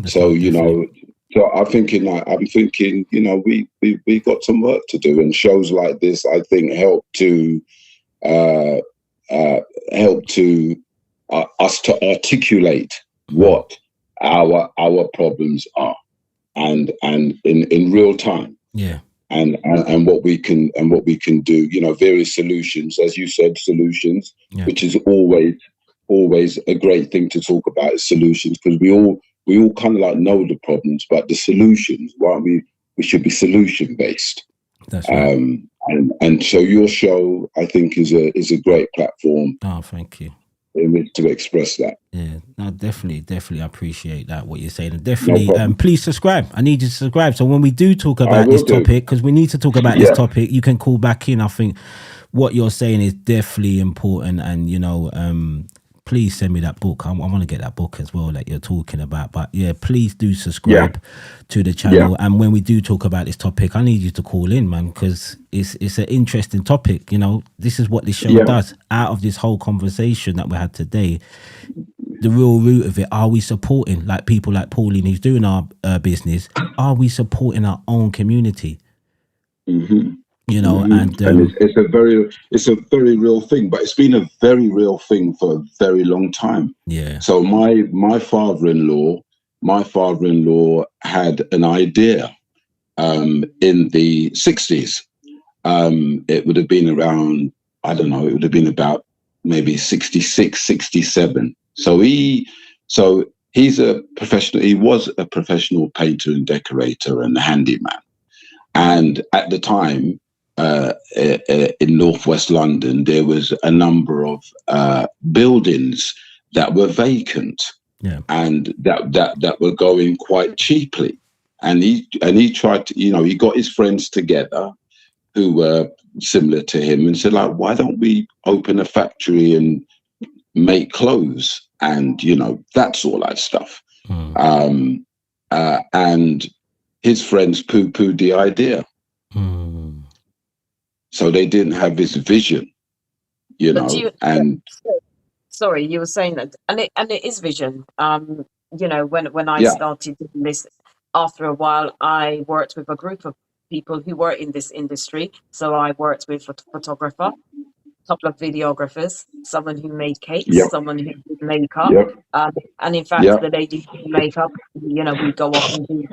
So so I'm thinking we got some work to do, and shows like this I think help to us to articulate what our problems are, and in real time, and what we can do, various solutions, as you said, solutions, which is always a great thing to talk about, is solutions, because we all kind of like know the problems, but the solutions, right? We should be solution based. That's right. And so your show, I think, is a great platform. Oh, thank you. to express that. Yeah, no, definitely, I appreciate that what you're saying, and No definitely, problem. please subscribe. I need you to subscribe. So when we do talk I about will this do. topic, because we need to talk about this Yeah. topic, you can call back in. I think what you're saying is definitely important, and please send me that book. I want to get that book as well that you're talking about. But yeah, please do subscribe to the channel. And when we do talk about this topic, I need you to call in, man, because it's an interesting topic. This is what this show does. Out of this whole conversation that we had today, the real root of it, are we supporting like people like Pauline who's doing our business? Are we supporting our own community? Mm-hmm. And it's a very real thing, but it's been a very real thing for a very long time. Yeah. So my father-in-law had an idea in the 60s. It would have been around, I don't know, it would have been about maybe 66, 67. So he's a professional. He was a professional painter and decorator and handyman. And at the time, in northwest London, there was a number of buildings that were vacant, and that were going quite cheaply. And he tried to, he got his friends together who were similar to him and said, like, why don't we open a factory and make clothes and that's all that stuff. And his friends poo-pooed the idea. So they didn't have this vision, Sorry, you were saying that, and it is vision. When I started doing this, after a while, I worked with a group of people who were in this industry. So I worked with a photographer, a couple of videographers, someone who made cakes, someone who did makeup, and in fact, the lady who did makeup, we go off and do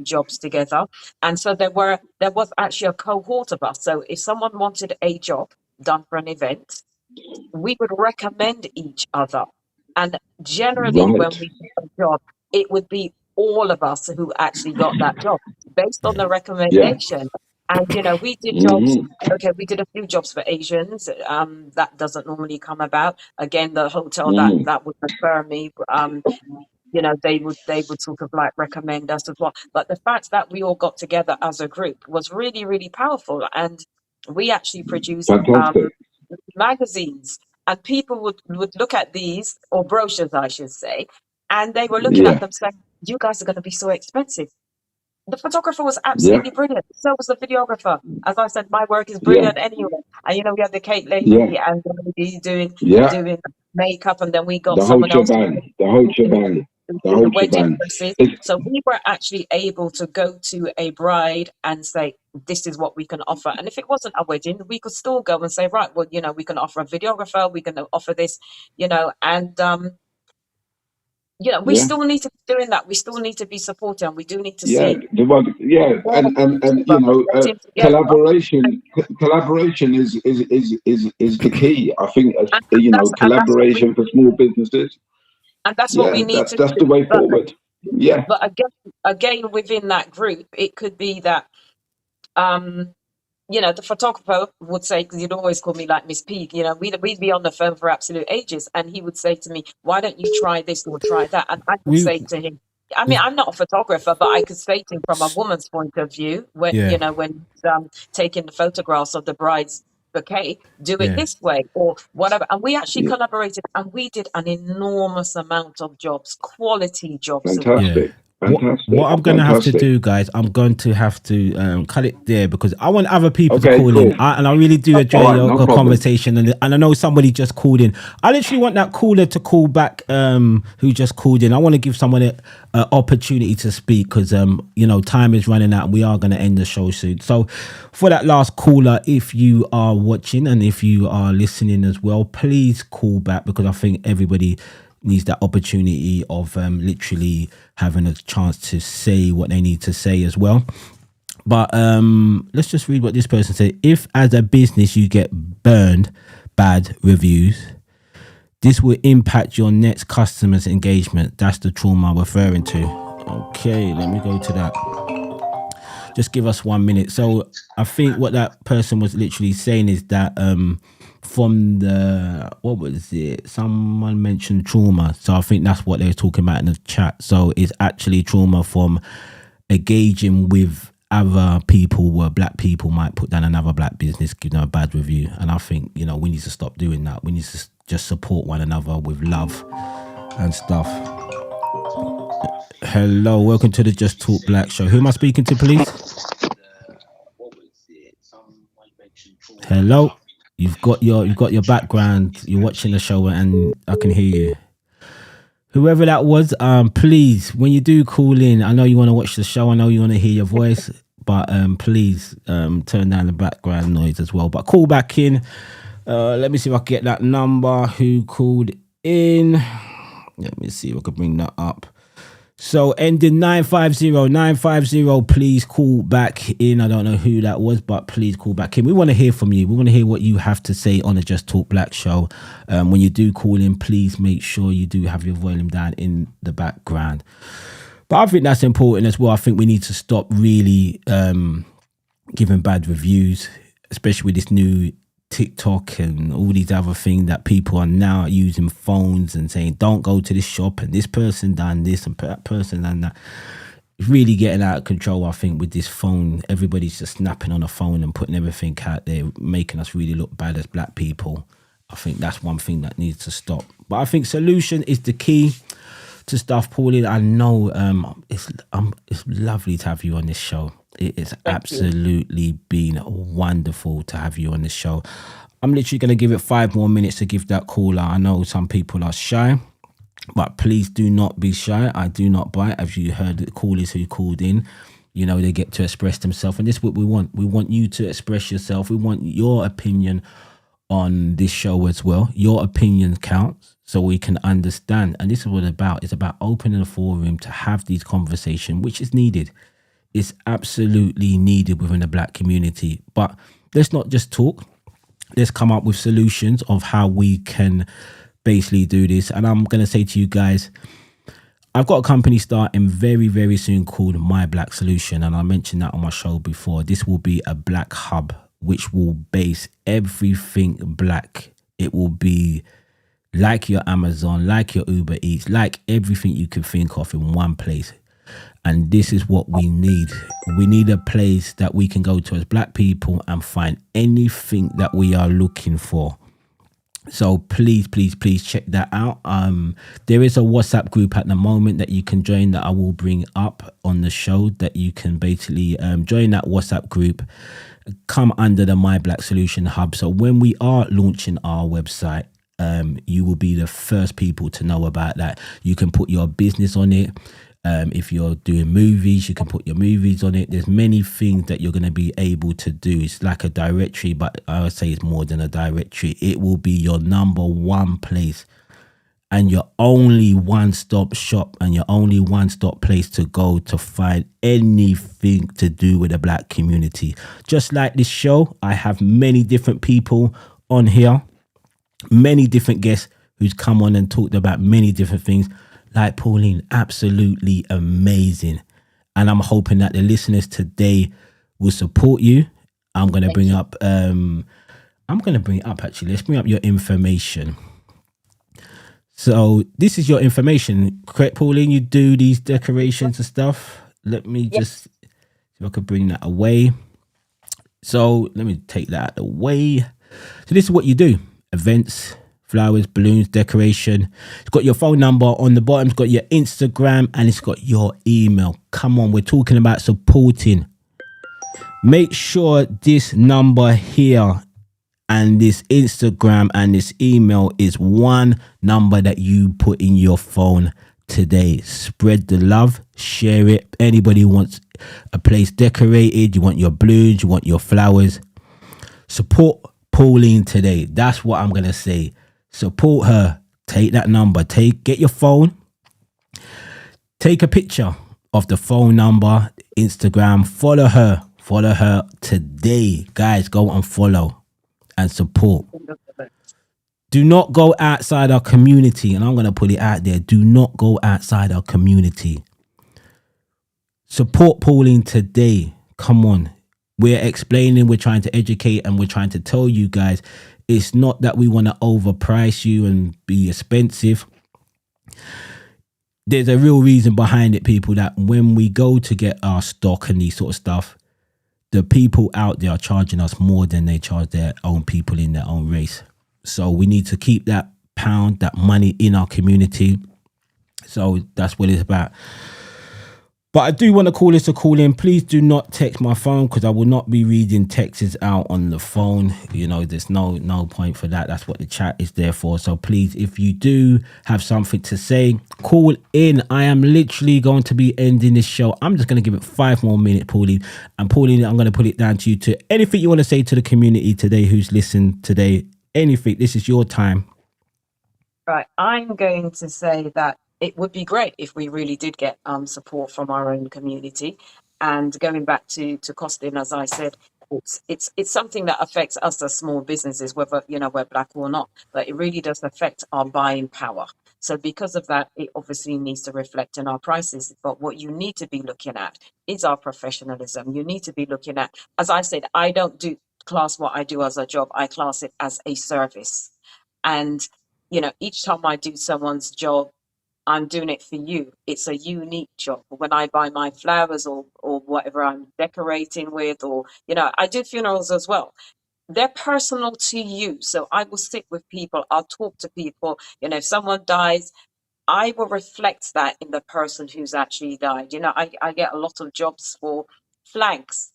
jobs together. And so there was actually a cohort of us. So if someone wanted a job done for an event, we would recommend each other. And generally, when we did a job, it would be all of us who actually got that job based on the recommendation. And, we did jobs. Okay, we did a few jobs for Asians. That doesn't normally come about. Again, the hotel that would refer me, they would sort of like recommend us as well. But the fact that we all got together as a group was really, really powerful. And we actually produced magazines, and people would look at these, or brochures, I should say, and they were looking at them saying, you guys are going to be so expensive. The photographer was absolutely brilliant. So was the videographer. As I said, my work is brilliant anyway. And we had the cake lady and the lady doing makeup, and then we got someone else the wedding dresses. So we were actually able to go to a bride and say, this is what we can offer. And if it wasn't a wedding, we could still go and say, right, well, we can offer a videographer, we can offer this, and we still need to be doing that. We still need to be supporting, and we do need to see. And collaboration is the key. I think collaboration for small businesses. And that's what we need to do. That's the way forward. But again, within that group, it could be that the photographer would say, because he'd always call me like Miss P, we'd be on the phone for absolute ages, and he would say to me, why don't you try this or try that? And I would say to him, I mean, I'm not a photographer, but I could say to him from a woman's point of view, when when taking the photographs of the bride's bouquet, do it this way or whatever. And we actually collaborated, and we did an enormous amount of jobs, quality jobs. Fantastic. What I'm going to have to do, guys, I'm going to have to cut it there, because I want other people to call in. And I really do enjoy your conversation. And I know somebody just called in. I literally want that caller to call back who just called in. I want to give someone an opportunity to speak, because, time is running out and we are going to end the show soon. So for that last caller, if you are watching and if you are listening as well, please call back, because I think everybody needs that opportunity of literally having a chance to say what they need to say as well. But let's just read what this person said. If as a business you get burned bad reviews, this will impact your next customer's engagement. That's the trauma I'm referring to. Okay, let me go to that. Just give us 1 minute. So I think what that person was literally saying is that from the, what was it? Someone mentioned trauma. So I think that's what they were talking about in the chat. So it's actually trauma from engaging with other people where black people might put down another black business, give them a bad review. And I think, you know, we need to stop doing that. We need to just support one another with love and stuff. Hello, welcome to the Just Talk Black show. Who am I speaking to, please? Hello. You've got your background. You're watching the show, and I can hear you. Whoever that was, please, when you do call in, I know you want to watch the show. I know you want to hear your voice, but please turn down the background noise as well. But call back in. Let me see if I can get that number. Who called in? Let me see if I can bring that up. So ending 950, please call back in. I don't know who that was, but please call back in. We want to hear from you. We want to hear what you have to say on the Just Talk Black show. When you do call in, please make sure you do have your volume down in the background. But I think that's important as well. I think we need to stop really giving bad reviews, especially with this new TikTok and all these other things that people are now using phones and saying, don't go to this shop and this person done this and that person done that. It's really getting out of control, I think, with this phone. Everybody's just snapping on a phone and putting everything out there, making us really look bad as black people. I think that's one thing that needs to stop. But I think solution is the key to stuff, Pauline. I know it's lovely to have you on this show. It is absolutely been wonderful to have you on this show. I'm literally going to give it 5 more minutes to give that caller. I know some people are shy, but please do not be shy. I do not bite. As you heard the callers who called in, you know, they get to express themselves. And this is what we want. We want you to express yourself. We want your opinion on this show as well. Your opinion counts so we can understand. And this is what it's about. It's about opening a forum to have these conversations, which is needed. It's absolutely needed within the black community. But let's not just talk. Let's come up with solutions of how we can basically do this. And I'm going to say to you guys, I've got a company starting very, very soon called My Black Solution. And I mentioned that on my show before. This will be a black hub, which will base everything black. It will be like your Amazon, like your Uber Eats, like everything you could think of in one place. And this is what we need. We need a place that we can go to as black people and find anything that we are looking for. So please, please, please check that out. There is a WhatsApp group at the moment that you can join that I will bring up on the show, that you can basically join that WhatsApp group, come under the My Black Solution Hub. So when we are launching our website, you will be the first people to know about that. You can put your business on it. If you're doing movies, you can put your movies on it. There's many things that you're going to be able to do. It's like a directory, but I would say it's more than a directory. It will be your number one place and your only one-stop shop and your only one-stop place to go to find anything to do with the black community. Just like this show, I have many different people on here, many different guests who's come on and talked about many different things. Like Pauline, absolutely amazing. And I'm hoping that the listeners today will support you. I'm going to bring up, actually. Let's bring up your information. So this is your information, correct, Pauline? You do these decorations and stuff. Let me just, see if I could bring that away. So let me take that away. So this is what you do. Events, flowers, balloons, decoration. It's got your phone number on the bottom. It's got your Instagram and it's got your email. Come on, we're talking about supporting. Make sure this number here and this Instagram and this email is one number that you put in your phone today. Spread the love, share it. Anybody who wants a place decorated, you want your balloons, you want your flowers, support Pauline today. That's what I'm going to say. Support her. Take that number. Get your phone. Take a picture of the phone number, Instagram. Follow her. Follow her today. Guys, go and follow and support. Do not go outside our community. And I'm going to put it out there. Do not go outside our community. Support Pauline today. Come on. We're explaining, we're trying to educate, and we're trying to tell you guys it's not that we want to overprice you and be expensive. There's a real reason behind it, people, that when we go to get our stock and these sort of stuff, the people out there are charging us more than they charge their own people in their own race. So we need to keep that pound, that money in our community. So that's what it's about. But I do want to call this a call in. Please do not text my phone, because I will not be reading texts out on the phone. You know, there's no point for that. That's what the chat is there for. So please, if you do have something to say, call in. I am literally going to be ending this show. I'm just going to give it 5 more minutes, Pauline. And Pauline, I'm going to put it down to you to anything you want to say to the community today who's listened today. Anything. This is your time. Right. I'm going to say that it would be great if we really did get support from our own community. And going back to costing, as I said, it's something that affects us as small businesses, whether we're black or not. But it really does affect our buying power. So because of that, it obviously needs to reflect in our prices. But what you need to be looking at is our professionalism. You need to be looking at, as I said, I don't do class what I do as a job. I class it as a service. And each time I do someone's job, I'm doing it for you. It's a unique job. When I buy my flowers or whatever I'm decorating with, or, I do funerals as well. They're personal to you. So I will sit with people. I'll talk to people. If someone dies, I will reflect that in the person who's actually died. I get a lot of jobs for flags.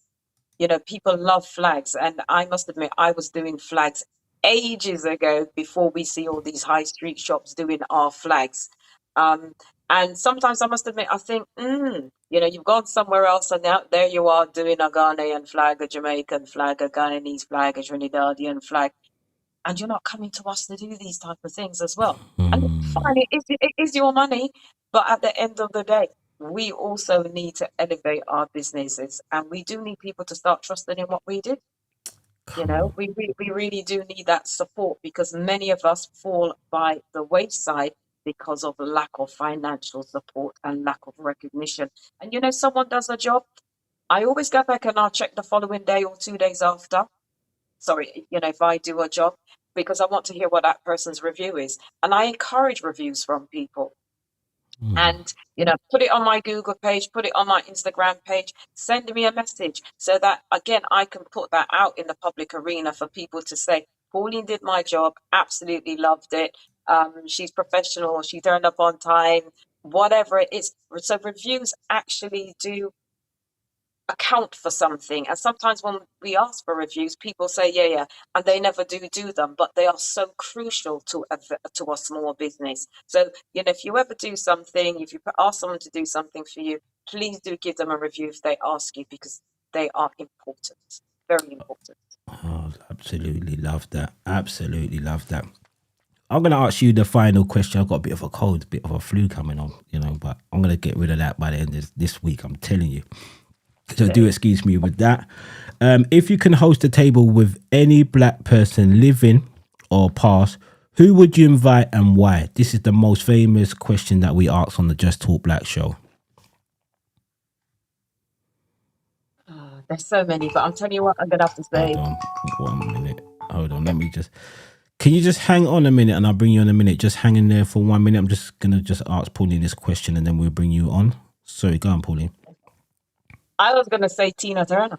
People love flags. And I must admit, I was doing flags ages ago before we see all these high street shops doing our flags. Um, and sometimes I must admit, I think, you've gone somewhere else and now there you are doing a Ghanaian flag, a Jamaican flag, a Guyanese flag, a Trinidadian flag. And you're not coming to us to do these type of things as well. And fine, it is your money. But at the end of the day, we also need to elevate our businesses, and we do need people to start trusting in what we do. We really do need that support, because many of us fall by the wayside because of lack of financial support and lack of recognition. And someone does a job, I always go back and I'll check the following day or 2 days after. Sorry, if I do a job, because I want to hear what that person's review is. And I encourage reviews from people. And put it on my Google page, put it on my Instagram page, send me a message, so that again I can put that out in the public arena for people to say, Pauline did my job, absolutely loved it. She's professional, she turned up on time, whatever it is. So reviews actually do account for something. And sometimes when we ask for reviews, people say, yeah, and they never do them, but they are so crucial to a small business. So, if you ever do something, if you ask someone to do something for you, please do give them a review if they ask you, because they are important, very important. Oh, absolutely love that. Absolutely love that. I'm going to ask you the final question. I've got a bit of a cold, a bit of a flu coming on, but I'm going to get rid of that by the end of this week. I'm telling you. So do excuse me with that. If you can host a table with any black person living or past, who would you invite and why? This is the most famous question that we ask on the Just Talk Black show. There's so many, but I'm telling you what, I'm going to have to say. Hold on 1 minute. Hold on. Let me just... Can you just hang on a minute and I'll bring you on a minute? Just hang in there for 1 minute. I'm just going to ask Pauline this question and then we'll bring you on. Sorry, go on, Pauline. I was going to say Tina Turner.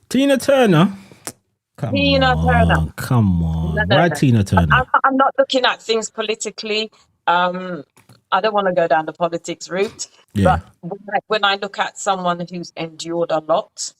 Tina Turner? Come on. No. Why Tina Turner? I'm not looking at things politically. I don't want to go down the politics route. Yeah. But when I look at someone who's endured a lot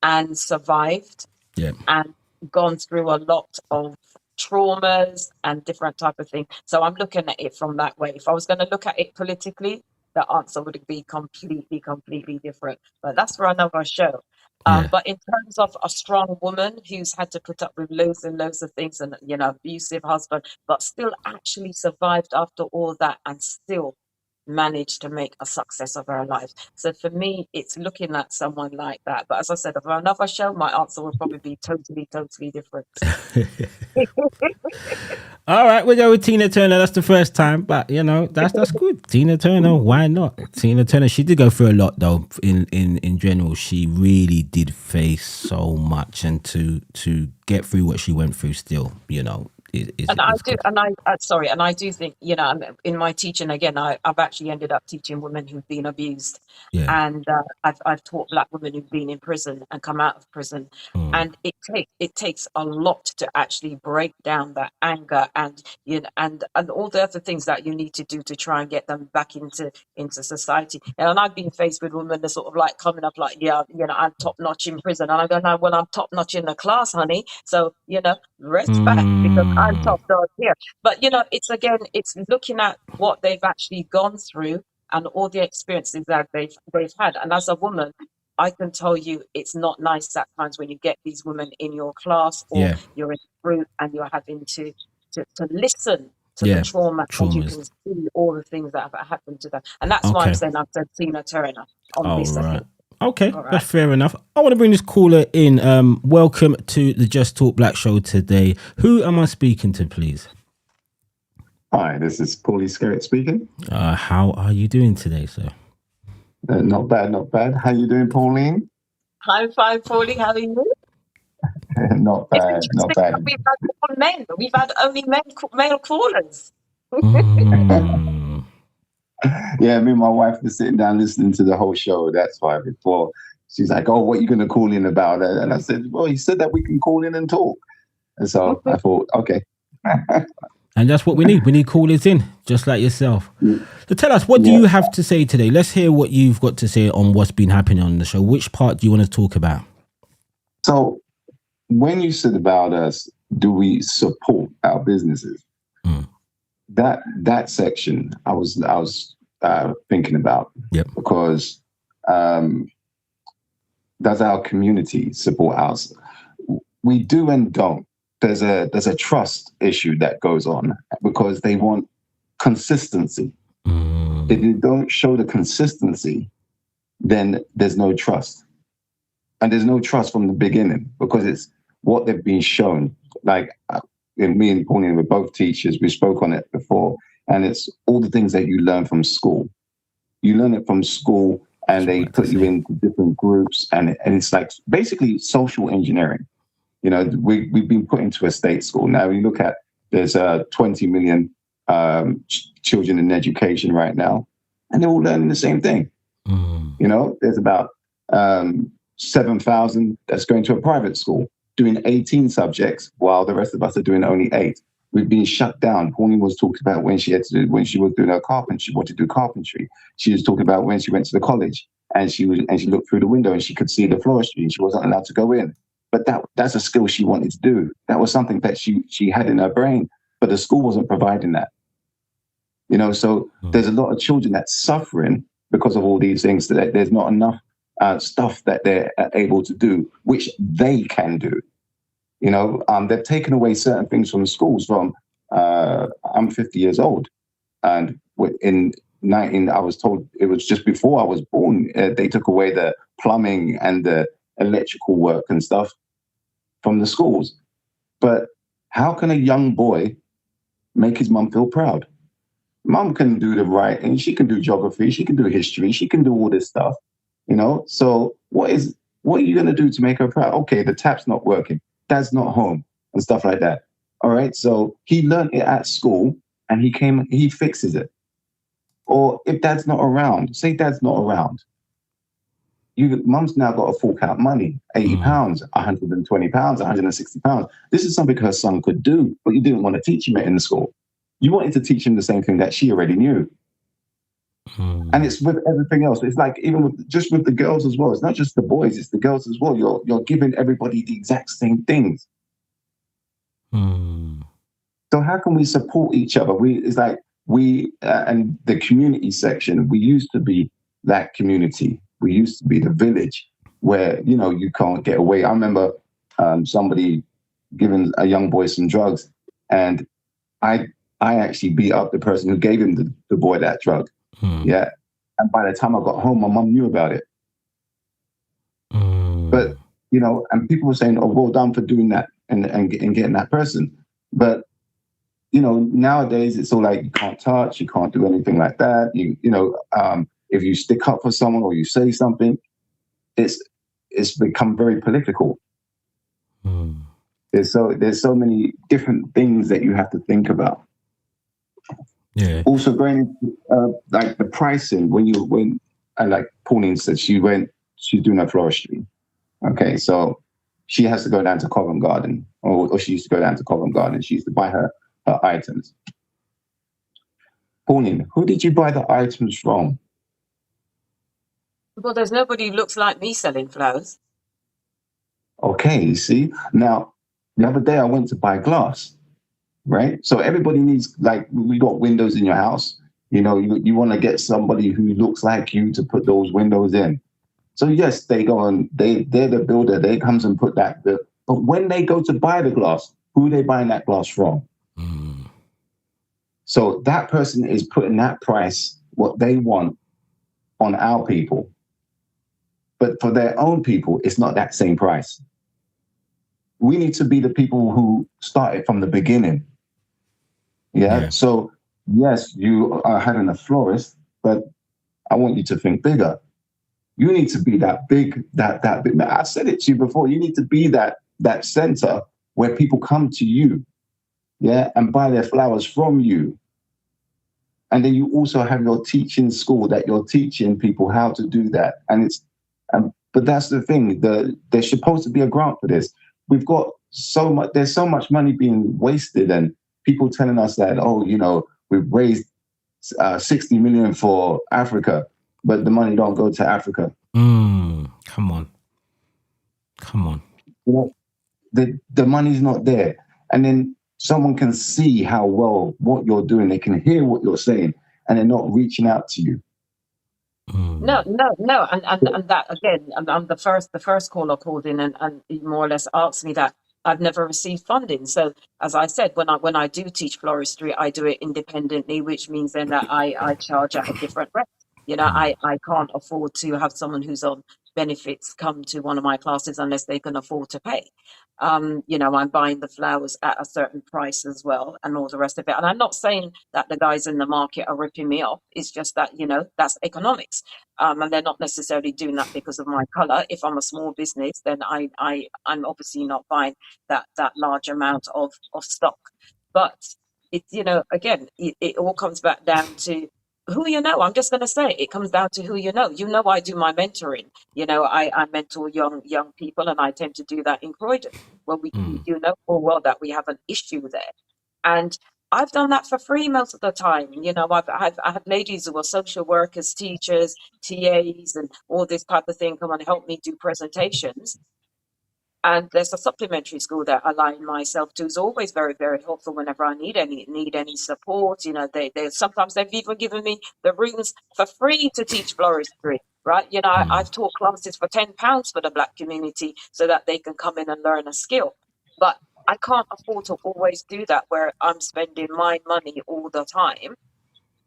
and survived, yeah, and gone through a lot of traumas and different type of things. So I'm looking at it from that way. If I was going to look at it politically, the answer would be completely different. But that's for another show. But in terms of a strong woman who's had to put up with loads and loads of things, and abusive husband, but still actually survived after all that, and still managed to make a success of her life. So for me, it's looking at someone like that. But as I said, for another show, my answer would probably be totally, totally different. All right, we'll go with Tina Turner. That's the first time, but you know that's good. Tina Turner, why not? Tina Turner, she did go through a lot though. In general, she really did face so much, and to get through what she went through, still, you know, And I do, good. and sorry, and I do think, you know, in my teaching again, I've actually ended up teaching women who've been abused, Yeah. and I've taught Black women who've been in prison and come out of prison, and it takes a lot to actually break down that anger and and all the other things that you need to do to try and get them back into society. And I've been faced with women that sort of like coming up like, yeah, you know, I'm top notch in prison, and I go, no, well, I'm top notch in the class, honey. So you know, rest back because I'm top dog here. But you know, it's again, it's looking at what they've actually gone through and all the experiences that they've had. And as a woman, I can tell you, it's not nice at times when you get these women in your class or Yeah. you're in a group and you're having to listen to the Yeah. trauma, and you can Traumas. see all the things that have happened to them. And that's why I'm Okay. saying I've said Tina Turner on All this. I right. think. Okay, All right. that's fair enough. I want to bring this caller in. Welcome to the Just Talk Black show today. Who am I speaking to, please? Hi, this is Pauline Dean speaking. How are you doing today, sir? Not bad, not bad. How you doing, Pauline? I'm fine, Paulie. How are you? Not It's bad, interesting not that bad. we've had all men. We've had only male callers. Yeah, me and my wife were sitting down listening to the whole show. That's why before she's like, "Oh, what are you going to call in about?" And I said, "Well, he said that we can call in and talk." And so I thought, okay. And that's what we need. We need callers in, just like yourself. So tell us, what do you have to say today? Let's hear what you've got to say on what's been happening on the show. Which part do you want to talk about? So when you said about us, do we support our businesses? That section I was thinking about. Yep. Because does our community support us? We do and don't. There's a trust issue that goes on because they want consistency. If you don't show the consistency, then there's no trust. And there's no trust from the beginning because it's what they've been shown. Like me and Pauline were both teachers. We spoke on it before. And it's all the things that you learn from school. You learn it from school and they put you into different groups. And it's like basically social engineering. You know, we've been put into a state school. Now we look at, there's 20 million children in education right now, and they're all learning the same thing. You know, there's about 7,000 that's going to a private school doing 18 subjects while the rest of us are doing only 8. We've been shut down. Pauline was talking about when she was doing her carpentry, she wanted to do carpentry. She was talking about when she went to the college and she looked through the window and she could see the floristry and she wasn't allowed to go in. But that's a skill she wanted to do. That was something that she had in her brain, but the school wasn't providing that. You know, so there's a lot of children that's suffering because of all these things, that there's not enough stuff that they're able to do, which they can do. You know, they've taken away certain things from schools. I'm 50 years old, and I was told it was just before I was born, they took away the plumbing and the electrical work and stuff from the schools. But how can a young boy make his mum feel proud? Mum can do the writing, she can do geography, she can do history, she can do all this stuff, you know? So what are you going to do to make her proud? Okay, the tap's not working, dad's not home, and stuff like that. All right, so he learned it at school and he fixes it. Or if dad's not around, say dad's not around, mum's now got to fork out money, £80, £120, £160. This is something her son could do, but you didn't want to teach him it in the school. You wanted to teach him the same thing that she already knew. And it's with everything else. It's like even with the girls as well. It's not just the boys, it's the girls as well. You're giving everybody the exact same things. So how can we support each other? And the community section, we used to be that community. We used to be the village where, you know, you can't get away. I remember somebody giving a young boy some drugs, and I actually beat up the person who gave him the boy that drug. Yeah. And by the time I got home, my mum knew about it. But, you know, and people were saying, oh, well done for doing that and getting that person. But, you know, nowadays it's all like you can't touch, you can't do anything like that. You know, if you stick up for someone or you say something, it's become very political. There's so many different things that you have to think about. Yeah. Also going into, like the pricing when like Pauline said, she's doing her floristry. Okay, so she has to go down to Covent Garden, or she used to go down to Covent Garden. She used to buy her items. Pauline, who did you buy the items from? Well, there's nobody who looks like me selling flowers. Okay, you see? Now, the other day I went to buy glass, right? So everybody needs, like, we got windows in your house. You know, you want to get somebody who looks like you to put those windows in. So yes, they go and they're the builder. They comes and put that. But when they go to buy the glass, who are they buying that glass from? So that person is putting that price, what they want, on our people. But for their own people, it's not that same price. We need to be the people who started from the beginning. Yeah. So yes, you are having a florist, but I want you to think bigger. You need to be that big, that big. I said it to you before. You need to be that center where people come to you, yeah, and buy their flowers from you. And then you also have your teaching school that you're teaching people how to do that. And but that's the thing. There's supposed to be a grant for this. We've got so much. There's so much money being wasted, and people telling us that, oh, you know, we've raised 60 million for Africa, but the money don't go to Africa. Come on. You know, the money's not there. And then someone can see how well what you're doing. They can hear what you're saying, and they're not reaching out to you. No, and that again, I'm the first caller called in and he more or less asked me that. I've never received funding. So as I said, when I do teach floristry, I do it independently, which means then that I charge at a different rate. You know, I can't afford to have someone who's on benefits come to one of my classes unless they can afford to pay. You know, I'm buying the flowers at a certain price as well and all the rest of it. And I'm not saying that the guys in the market are ripping me off. It's just that, you know, that's economics. And they're not necessarily doing that because of my color. If I'm a small business, then I'm obviously not buying that large amount of stock. But it's, you know, again, it all comes back down to who you know. I'm just going to say it comes down to who you know. You know, I do my mentoring. You know, I mentor young people, and I tend to do that in Croydon. Well, you know full well that we have an issue there, and I've done that for free most of the time. You know, I have ladies who are social workers, teachers, TAs, and all this type of thing come and help me do presentations. And there's a supplementary school that I align myself to is always very, very helpful whenever I need any support. You know, they sometimes they've even given me the rooms for free to teach floristry. Right. You know, I've taught classes for £10 for the Black community so that they can come in and learn a skill. But I can't afford to always do that where I'm spending my money all the time.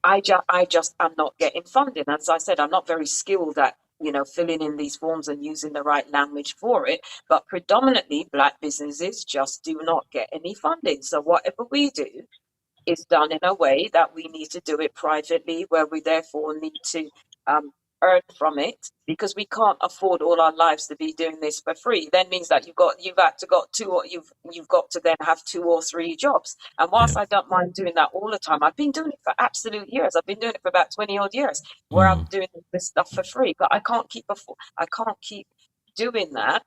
I just am not getting funding. As I said, I'm not very skilled at, you know, filling in these forms and using the right language for it. But predominantly Black businesses just do not get any funding. So whatever we do is done in a way that we need to do it privately, where we therefore need to earn from it, because we can't afford all our lives to be doing this for free. Then means that you've got to then have 2 or 3 jobs. And whilst I don't mind doing that all the time, I've been doing it for absolute years. I've been doing it for about 20 odd years, where I'm doing this stuff for free. But I can't keep doing that.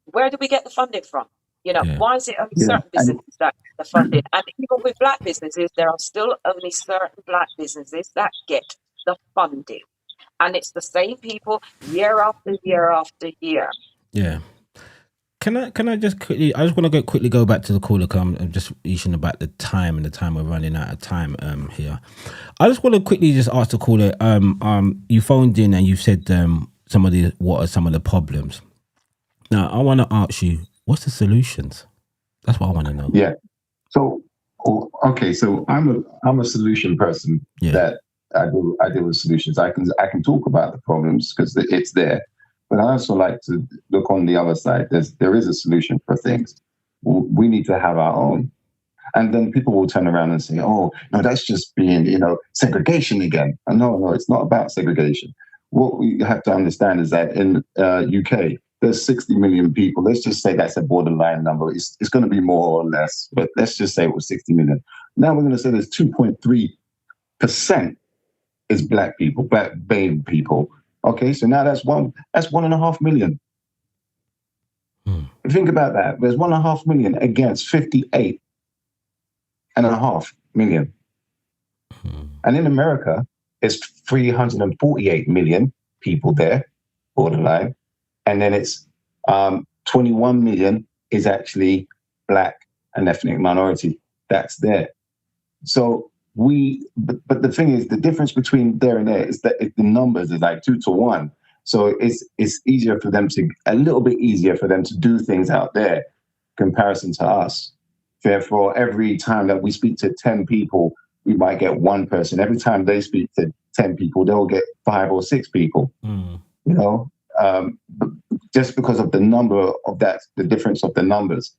Where do we get the funding from? You know, why is it only certain businesses that get the funding? And even with Black businesses, there are still only certain Black businesses that get the funding. And it's the same people year after year after year. Yeah. Can I just quickly? I just want to quickly go back to the caller. I'm just issuing about the time and the time we're running out of time here. I just want to quickly just ask the caller. You phoned in and you said what are some of the problems. Now I want to ask you, what's the solutions? That's what I want to know. Yeah. So okay. So I'm a solution person. Yeah. That I deal with solutions. I can talk about the problems because it's there, but I also like to look on the other side. There is a solution for things. We need to have our own. And then people will turn around and say, oh, no, that's just being, segregation again. And no, it's not about segregation. What we have to understand is that in UK, there's 60 million people. Let's just say that's a borderline number. It's going to be more or less, but let's just say it was 60 million. Now we're going to say there's 2.3% is black people, black BAME people. Okay, so now that's 1.5 million. Think about that. There's 1.5 million against 58.5 million. And in America, it's 348 million people there, borderline. And then it's 21 million is actually black and ethnic minority. That's there. So but the thing is, the difference between there and there is that the numbers is like 2 to 1. So it's easier for them a little bit easier for them to do things out there in comparison to us. Therefore, every time that we speak to 10 people, we might get one person. Every time they speak to 10 people, they'll get 5 or 6 people. Just because of the number of that, the difference of the numbers.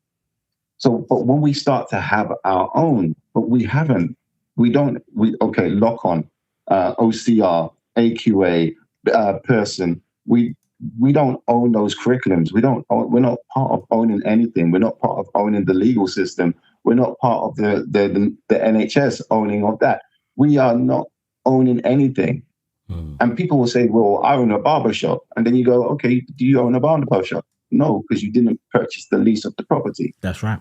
So, but when we start to have our own, but we haven't, lock on, OCR, AQA, person, we don't own those curriculums. We're not part of owning anything. We're not part of owning the legal system. We're not part of the NHS owning of that. We are not owning anything. And people will say, well, I own a barber shop. And then you go, okay, do you own a barber shop? No, because you didn't purchase the lease of the property. That's right.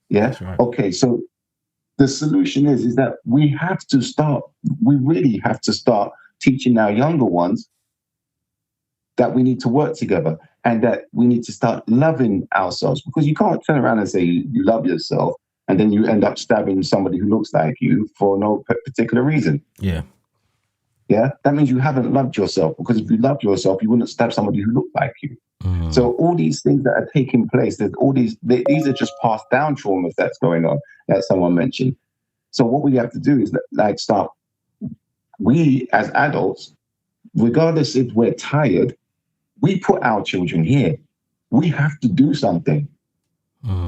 Yeah. That's right. Okay. So the solution is that we really have to start teaching our younger ones that we need to work together and that we need to start loving ourselves, because you can't turn around and say you love yourself and then you end up stabbing somebody who looks like you for no particular reason. Yeah. Yeah, that means you haven't loved yourself, because if you loved yourself, you wouldn't stab somebody who looked like you. So all these things that are taking place, there's all these are just passed down traumas that's going on, that someone mentioned. So what we have to do is we as adults, regardless if we're tired, we put our children here. We have to do something.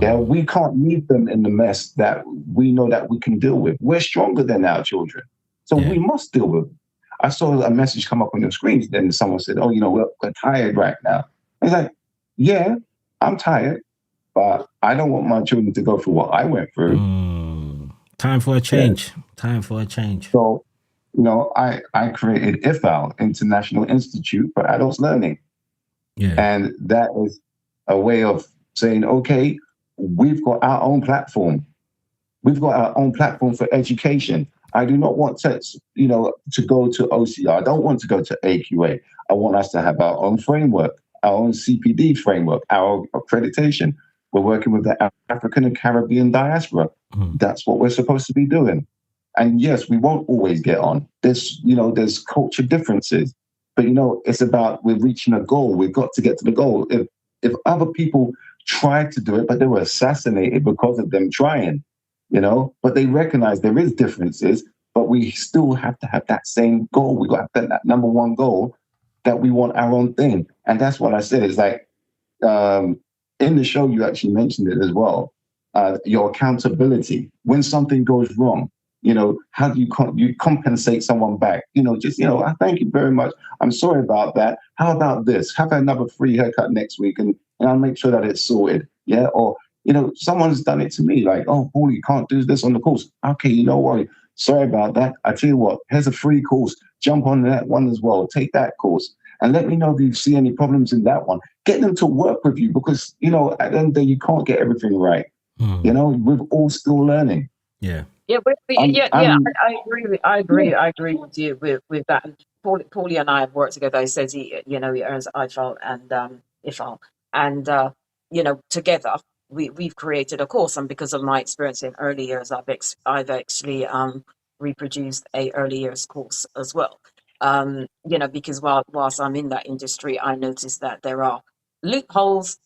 Yeah, we can't leave them in the mess that we know that we can deal with. We're stronger than our children, so we must deal with them. I saw a message come up on the screen, then someone said, oh, we're tired right now. I was like, yeah, I'm tired, but I don't want my children to go through what I went through. Time for a change. Yeah. Time for a change. So, I created IFAL, International Institute for Adults Learning. Yeah. And that is a way of saying, okay, we've got our own platform. We've got our own platform for education. I do not want to go to OCR. I don't want to go to AQA. I want us to have our own framework, our own CPD framework, our accreditation. We're working with the African and Caribbean diaspora. That's what we're supposed to be doing. And yes, we won't always get on. There's culture differences, but it's about we're reaching a goal. We've got to get to the goal. If other people tried to do it, but they were assassinated because of them trying, but they recognize there is differences, but we still have to have that same goal. We got that number one goal, that we want our own thing. And that's what I said. It's like, in the show, you actually mentioned it as well. Your accountability. When something goes wrong, how do you compensate someone back? I thank you very much. I'm sorry about that. How about this? Have another free haircut next week and I'll make sure that it's sorted. Yeah. Or, someone's done it to me, like, oh, Paul, you can't do this on the course. Okay, worry. Sorry about that. I tell you what, here's a free course. Jump on that one as well. Take that course. And let me know if you see any problems in that one. Get them to work with you, because, at the end of the day, you can't get everything right. We're all still learning. Yeah. Yeah, I agree with you with that. And Paulie and I have worked together. He says he earns IFAL and IFAL, and together we've created a course. And because of my experience in early years, I've actually reproduced a early years course as well. Because whilst I'm in that industry, I noticed that there are loopholes,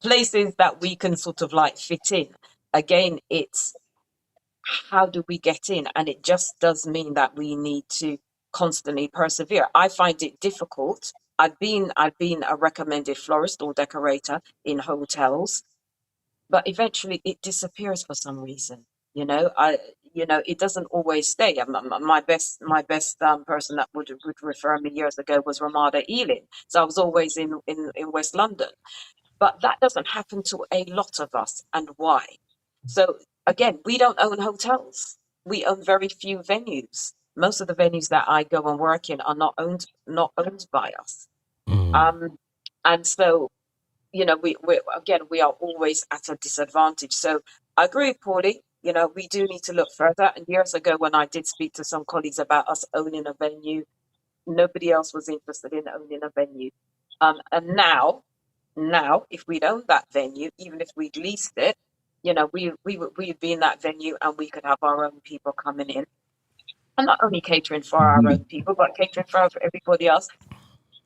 places that we can sort of like fit in. Again, it's how do we get in? And it just does mean that we need to constantly persevere. I find it difficult. I've been a recommended florist or decorator in hotels, but eventually it disappears for some reason. It doesn't always stay. My best person that would refer me years ago was Ramada Ealing. So I was always in West London. But that doesn't happen to a lot of us. And why? So again, we don't own hotels. We own very few venues. Most of the venues that I go and work in are not owned by us. And so, we are always at a disadvantage. So I agree with Paulie. We do need to look further. And years ago, when I did speak to some colleagues about us owning a venue, nobody else was interested in owning a venue. And now, if we'd owned that venue, even if we'd leased it, we'd be in that venue and we could have our own people coming in. And not only catering for our own people, but catering for everybody else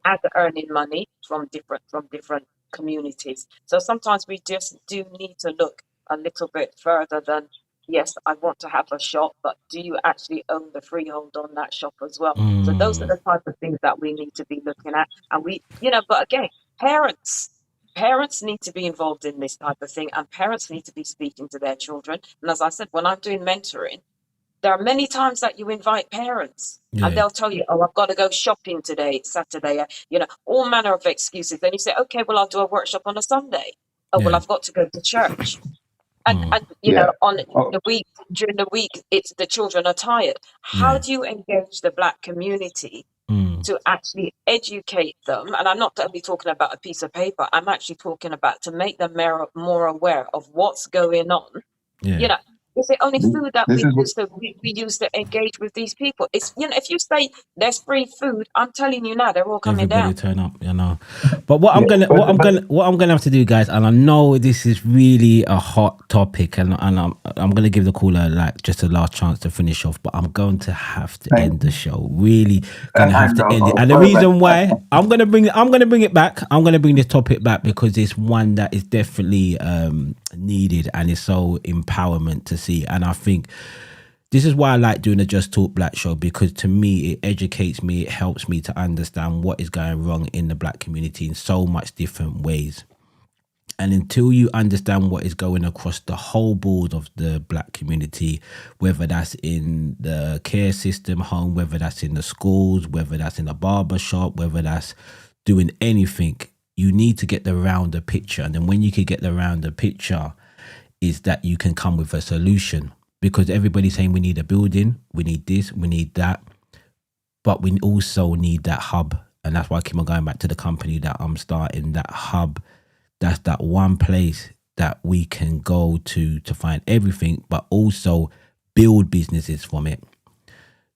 and earning money from different communities. So sometimes we just do need to look a little bit further than, yes, I want to have a shop, but do you actually own the freehold on that shop as well? So those are the type of things that we need to be looking at. And but again, parents need to be involved in this type of thing, and parents need to be speaking to their children. And as I said, when I'm doing mentoring, there are many times that you invite parents and they'll tell you, oh, I've got to go shopping today, it's Saturday, all manner of excuses. Then you say, okay, well, I'll do a workshop on a Sunday. Oh, well, I've got to go to church. And on the week, during the week, it's the children are tired. How do you engage the Black community to actually educate them? And I'm not only talking about a piece of paper, I'm actually talking about to make them more aware of what's going on. It's the only food that we use to engage with these people. It's if you say there's free food, I'm telling you now, they're all coming down. Turn up, But what I'm gonna have to do, guys, and I know this is really a hot topic, and I'm gonna give the caller just a last chance to finish off, but I'm going to have to end the show. Really gonna have to end it. And the reason why I'm gonna bring it back. I'm gonna bring this topic back because it's one that is definitely needed and is so empowerment to see. And I think this is why I like doing the Just Talk Black show, because to me, it educates me, it helps me to understand what is going wrong in the Black community in so much different ways. And until you understand what is going across the whole board of the Black community, whether that's in the care system home, whether that's in the schools, whether that's in a barber shop, whether that's doing anything, you need to get the rounder picture. And then when you can get the rounder picture, is that you can come with a solution. Because everybody's saying we need a building, we need this, we need that. But we also need that hub. And that's why I keep on going back to the company that I'm starting, that hub. That's that one place that we can go to find everything, but also build businesses from it.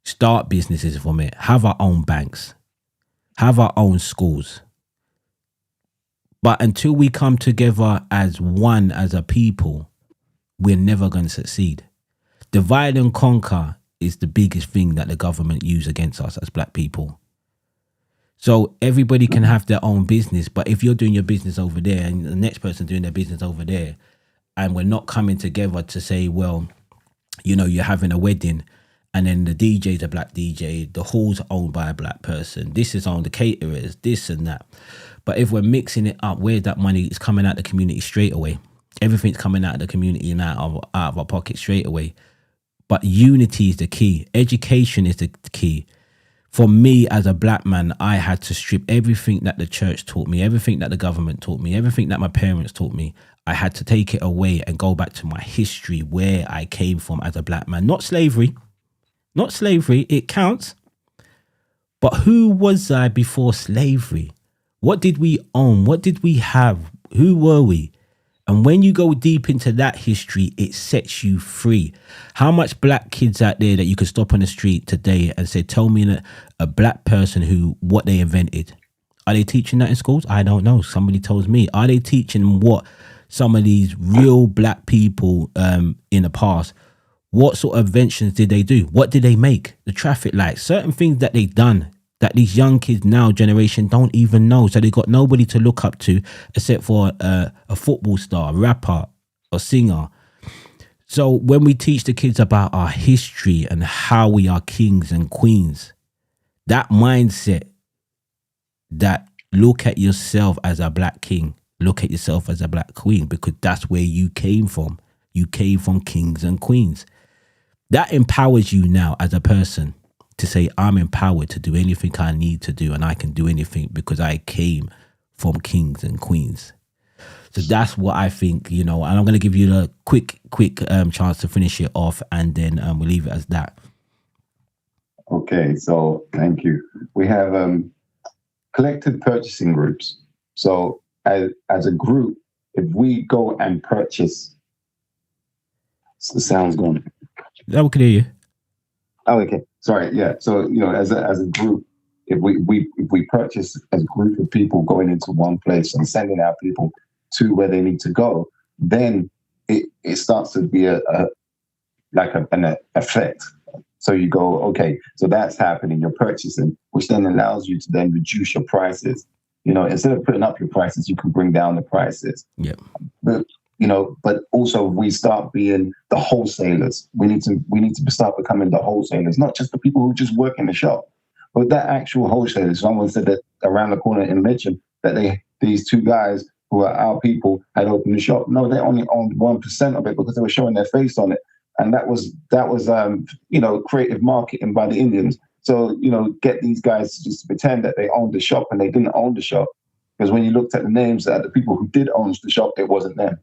Start businesses from it. Have our own banks. Have our own schools. But until we come together as one, as a people, we're never going to succeed. Divide and conquer is the biggest thing that the government use against us as Black people. So everybody can have their own business, but if you're doing your business over there and the next person doing their business over there, and we're not coming together to say, well, you're having a wedding and then the DJ's a Black DJ, the hall's owned by a Black person, this is on the caterers, this and that. But if we're mixing it up, where that money is coming out of the community straight away. Everything's coming out of the community and out of our pocket straight away. But unity is the key. Education is the key. For me as a Black man, I had to strip everything that the church taught me, everything that the government taught me, everything that my parents taught me. I had to take it away and go back to my history, where I came from as a Black man. Not slavery. Not slavery. It counts. But who was I before slavery? What did we own? What did we have? Who were we? And when you go deep into that history, it sets you free. How much Black kids out there that you could stop on the street today and say, tell me a Black person what they invented? Are they teaching that in schools? I don't know. Somebody tells me. Are they teaching what some of these real Black people in the past, what sort of inventions did they do? What did they make? The traffic lights, certain things that they done that these young kids now generation don't even know. So they got nobody to look up to except for a football star, rapper or singer. So when we teach the kids about our history and how we are kings and queens, that mindset that look at yourself as a black king, look at yourself as a black queen, because that's where you came from. You came from kings and queens. That empowers you now as a person to say, I'm empowered to do anything I need to do, and I can do anything because I came from kings and queens. So that's what I think, and I'm going to give you a quick chance to finish it off, and then we'll leave it as that. Okay, so thank you. We have collective purchasing groups. So as a group, if we go and purchase, the sound's gone. Yeah, we can hear you. Oh, okay. Sorry. Yeah. So as a group, if we purchase as a group of people going into one place and sending out people to where they need to go, then it starts to be an effect. So you go, okay, so that's happening. You're purchasing, which then allows you to then reduce your prices. Instead of putting up your prices, you can bring down the prices. Yeah. But also we start being the wholesalers. We need to start becoming the wholesalers, not just the people who just work in the shop, but that actual wholesalers. Someone said that around the corner in Mitcham that these two guys who are our people had opened the shop. No, they only owned 1% of it because they were showing their face on it. And that was creative marketing by the Indians. So, get these guys just to pretend that they owned the shop, and they didn't own the shop. Because when you looked at the names of the people who did own the shop, it wasn't them.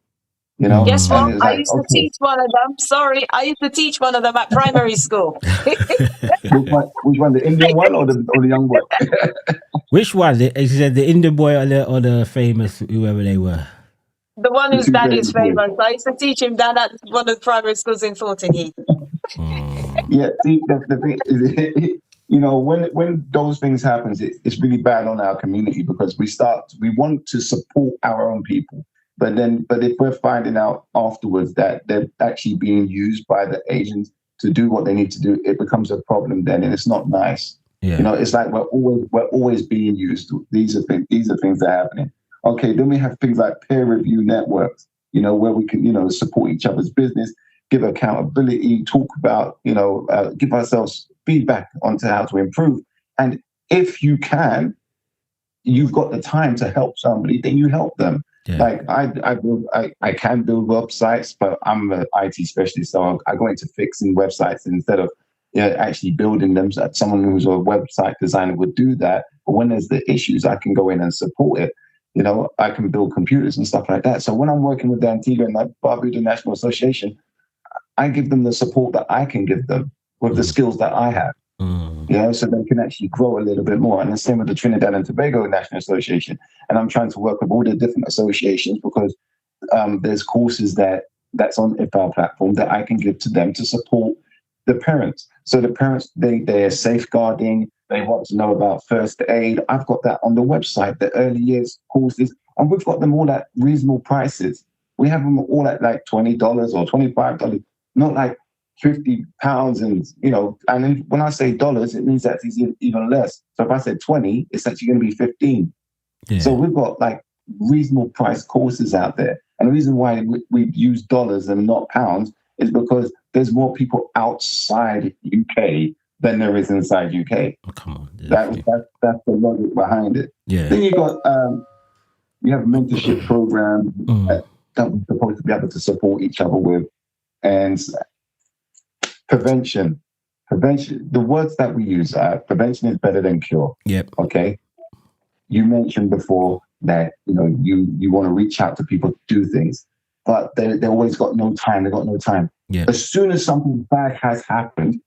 Guess what? And I used to teach one of them. Sorry, I used to teach one of them at primary school. Which one, the Indian one or the young boy? Which one? Is it the Indian boy or the famous, whoever they were? The one whose dad is famous. I used to teach him down at one of the primary schools in Thornton Heath. Yeah, see, the thing is, when those things happen, it's really bad on our community because we want to support our own people. But if we're finding out afterwards that they're actually being used by the Asians to do what they need to do, it becomes a problem then, and it's not nice. Yeah. It's like we're always being used. These are things that are happening. Okay, then we have things like peer review networks, where we can, support each other's business, give accountability, talk about, give ourselves feedback onto how to improve. And if you can, you've got the time to help somebody, then you help them. Yeah. Like I can build websites, but I'm an IT specialist, so I go into fixing websites instead of actually building them. So someone who's a website designer would do that. But when there's the issues, I can go in and support it. I can build computers and stuff like that. So when I'm working with the Antigua and Barbuda National Association, I give them the support that I can give them with the skills that I have. So they can actually grow a little bit more. And the same with the Trinidad and Tobago National Association. And I'm trying to work with all the different associations because there's courses that's on IFAL platform that I can give to them to support the parents. So the parents, they're safeguarding, they want to know about first aid. I've got that on the website, the early years courses, and we've got them all at reasonable prices. We have them all at like $20 or $25, not like £50 and then when I say dollars, it means that it's even less. So if I said 20, it's actually going to be 15. Yeah. So we've got like reasonable price courses out there. And the reason why we use dollars and not pounds is because there's more people outside UK than there is inside UK. Oh, come on. That's the logic behind it. Yeah. Then you got we have mentorship programs that we're supposed to be able to support each other with. And prevention. The words that we use are prevention is better than cure. Yep. Okay. You mentioned before that you want to reach out to people to do things, but they always got no time. They got no time. Yep. As soon as something bad has happened,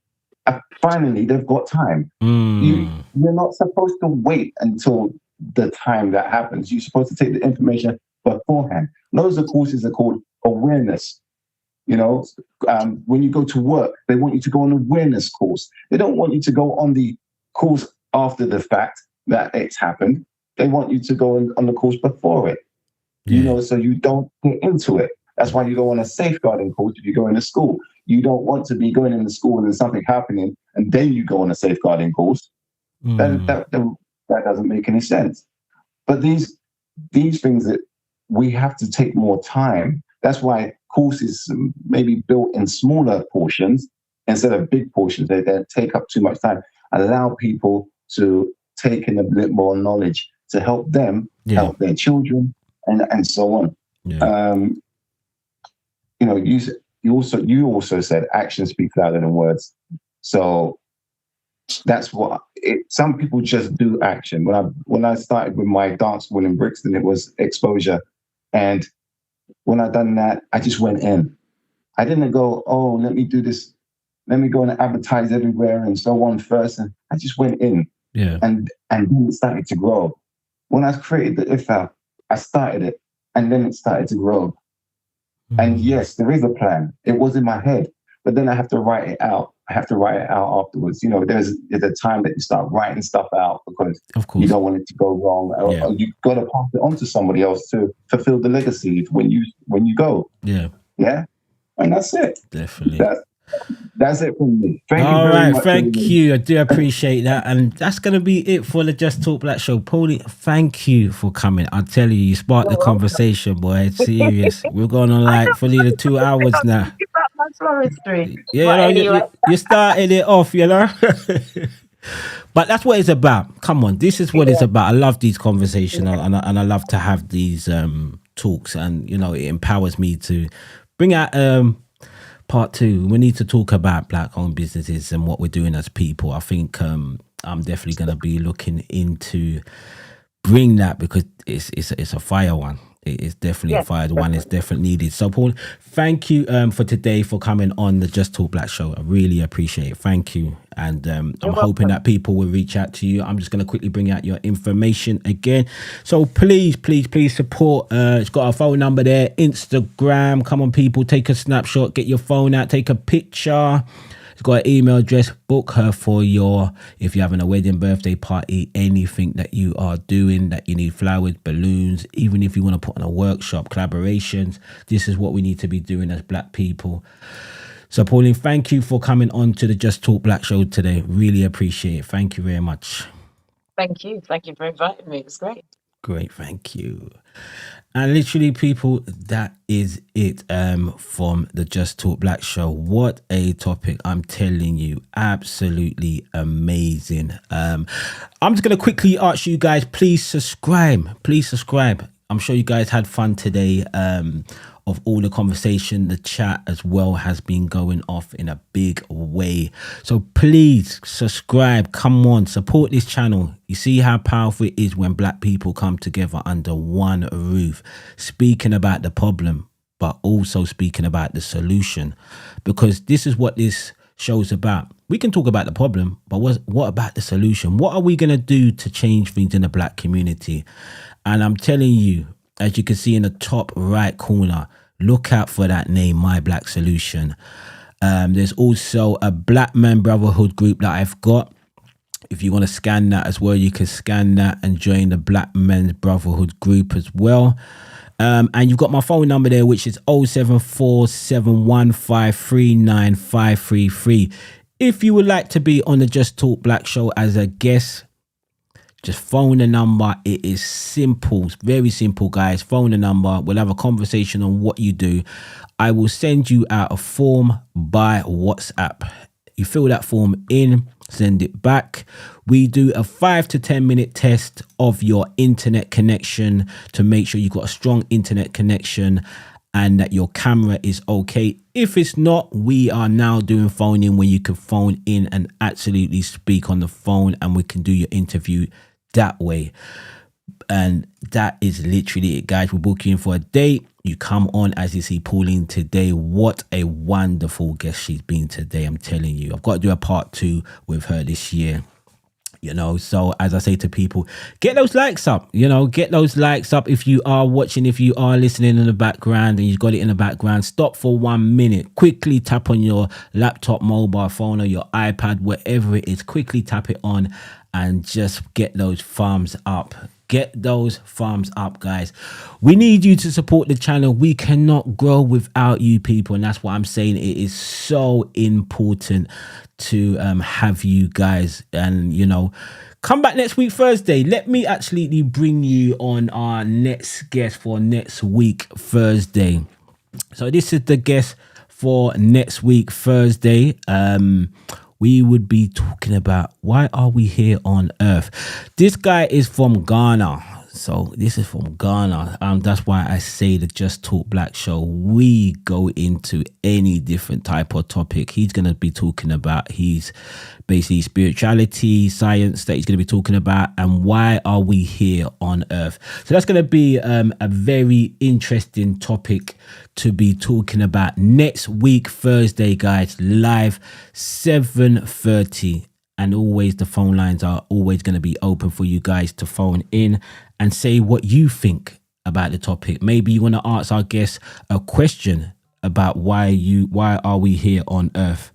finally they've got time. You're not supposed to wait until the time that happens. You're supposed to take the information beforehand. Those courses are called awareness. When you go to work, they want you to go on an awareness course. They don't want you to go on the course after the fact that it's happened. They want you to go on the course before it, so you don't get into it. That's why you go on a safeguarding course if you go into school. You don't want to be going into school and there's something happening and then you go on a safeguarding course. That doesn't make any sense. But these things that we have to take more time. That's why courses maybe built in smaller portions instead of big portions. They take up too much time. Allow people to take in a bit more knowledge to help them help their children and so on. You know, you also said actions speak louder than words. So that's what some people just do action. When I started with my dance school in Brixton, it was exposure. And when I done that, I just went in. I didn't go, oh, let me do this. Let me go and advertise everywhere and so on first. And I just went in. Yeah. And then it started to grow. When I created the IFA, I started it and then it started to grow. And yes, there is a plan. It was in my head, but then I have to write it out. I have to write it out afterwards. You know, there's a time that you start writing stuff out because you don't want it to go wrong. Or you've got to pass it on to somebody else to fulfill the legacy when you go. Yeah. Yeah. And that's it. Definitely. That's it from me. Thank you All very right, much. thank you. I do appreciate that. And that's going to be it for the Just Talk Black show. Pauline, thank you for coming. I'll tell you, you sparked the conversation, boy. It's serious. We're going on like for nearly 2 hours now. About my floristry. Yeah, But you know, anyway. you started it off, you know. But that's what it's about. Come on, this is what it's about. I love these conversations and I love to have these talks, and you know, it empowers me to bring out part 2. We need to talk about black-owned businesses and what we're doing as people. I think I'm definitely going to be looking into bring that because it's a fire one. It's definitely a fire one. It's definitely needed. So, Paul, thank you for today for coming on the Just Talk Black show. I really appreciate it. Thank you. And I'm hoping that people will reach out to you. I'm just going to quickly bring out your information again. So please support. It's got our phone number there. Instagram. Come on, people. Take a snapshot. Get your phone out. Take a picture. It's got an email address. Book her for if you're having a wedding, birthday party, anything that you are doing that you need flowers, balloons, even if you want to put on a workshop, collaborations. This is what we need to be doing as black people. So, Pauline, thank you for coming on to the Just Talk Black show today. Really appreciate it. Thank you very much. Thank you. Thank you for inviting me. It was great. Great, thank you. And literally, people, that is it from the Just Talk Black show. What a topic, I'm telling you. Absolutely amazing. I'm just going to quickly ask you guys, please subscribe. I'm sure you guys had fun today. Of all the conversation, the chat as well has been going off in a big way. So please subscribe. Come on, support this channel. You see how powerful it is when black people come together under one roof, speaking about the problem, but also speaking about the solution. Because this is what this show's about. We can talk about the problem, but what about the solution? What are we going to do to change things in the black community? And I'm telling you, as you can see in the top right corner, look out for that name, My Black Solution. There's also a Black Men Brotherhood group that I've got. If you want to scan that as well, you can scan that and join the Black Men's Brotherhood group as well. And you've got my phone number there, which is 07471539533. If you would like to be on the Just Talk Black show as a guest, just phone the number. It is simple, very simple, guys. Phone the number. We'll have a conversation on what you do. I will send you out a form by WhatsApp. You fill that form in, send it back. We do a 5 to 10 minute test of your internet connection to make sure you've got a strong internet connection and that your camera is okay. If it's not, we are now doing phone in where you can phone in and absolutely speak on the phone and we can do your interview that way. And that is literally it, guys. We'll book you in for a date. You come on, as you see Pauline today. What a wonderful guest she's been today. I'm telling you, I've got to do a part 2 with her this year. You know, so as I say to people, get those likes up, get those likes up. If you are watching, if you are listening in the background and you've got it in the background, stop for 1 minute, quickly tap on your laptop, mobile phone or your iPad, whatever it is, quickly tap it on and just get those thumbs up. Get those thumbs up, guys. We need you to support the channel. We cannot grow without you people. And that's what I'm saying. It is so important to have you guys. And, come back next week, Thursday. Let me actually bring you on our next guest for next week, Thursday. So this is the guest for next week, Thursday. We would be talking about why are we here on earth. This guy is from Ghana. So this is from Ghana. That's why I say the Just Talk Black show, we go into any different type of topic. He's going to be talking about his basically spirituality, science that he's going to be talking about, and why are we here on earth. So that's going to be a very interesting topic to be talking about next week, Thursday, guys, live 7:30. And always the phone lines are always going to be open for you guys to phone in and say what you think about the topic. Maybe you want to ask our guests a question about why are we here on earth,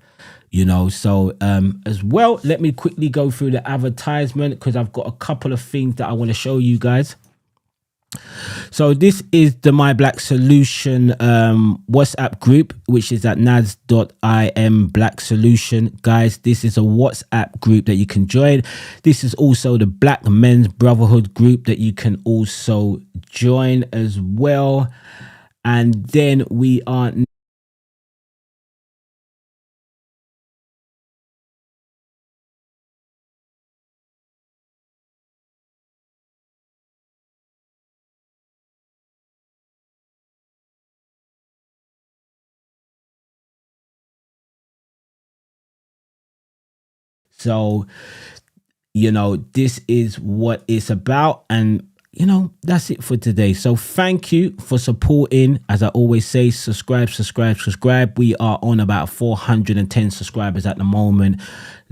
you know. So as well, let me quickly go through the advertisement because I've got a couple of things that I want to show you guys. So this is the My Black Solution WhatsApp group, which is at nas.im Black Solution. Guys, this is a WhatsApp group that you can join. This is also the Black Men's Brotherhood group that you can also join as well. And then we are... So, you know, this is what it's about. And, you know, that's it for today. So thank you for supporting. As I always say, subscribe. We are on about 410 subscribers at the moment.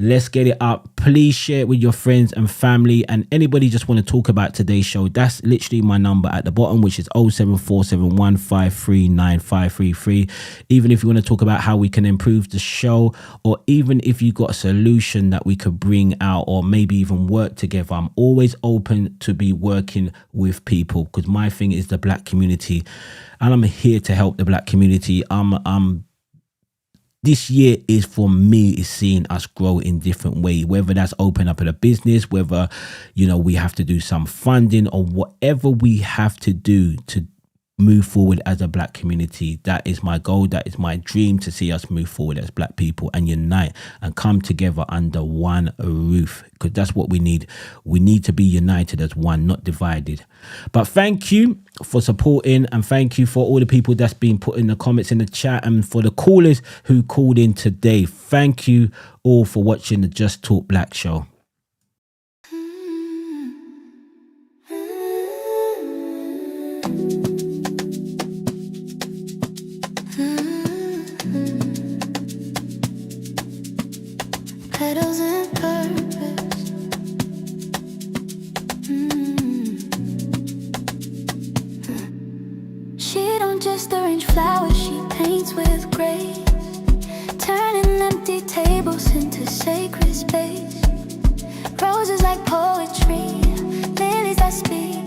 Let's get it up. Please share it with your friends and family, and anybody just want to talk about today's show. That's literally my number at the bottom, which is 07471539533. Even if you want to talk about how we can improve the show, or even if you got a solution that we could bring out, or maybe even work together, I'm always open to be working with people, because my thing is the black community, and I'm here to help the black community. This year is, for me, is seeing us grow in different ways, whether that's open up a business, whether, you know, we have to do some funding, or whatever we have to do to move forward as a black community. That is my goal. That is my dream, to see us move forward as black people and unite and come together under one roof, because that's what we need. We need to be united as one, not divided. But thank you for supporting, and thank you for all the people that's been putting the comments in the chat, and for the callers who called in today. Thank you all for watching the Just Talk Black show. Petals and purpose. She don't just arrange flowers, she paints with grace, turning empty tables into sacred space. Roses like poetry, lilies that speak,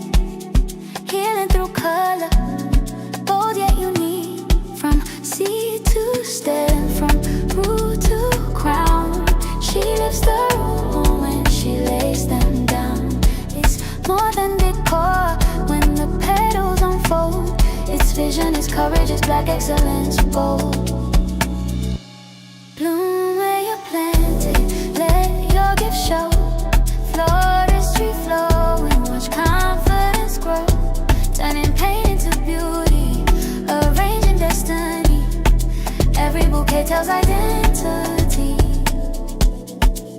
healing through color, bold yet unique. From seed to stem, from root to crown, she lifts the room when she lays them down. It's more than decor when the petals unfold. It's vision, it's courage, it's black excellence, bold. Bloom where you're planted, let your gift show. Floristry flowing, watch confidence grow. Turning pain into beauty, arranging destiny. Every bouquet tells identity.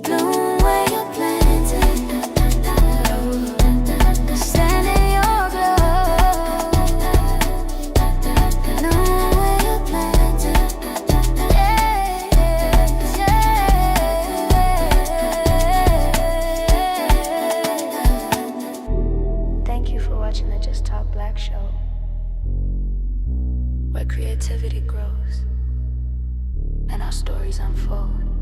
Bloom where you're planted, stand in your glow. Bloom where you're planted, Thank you for watching the Just Talk Black show, where creativity grows and our stories unfold.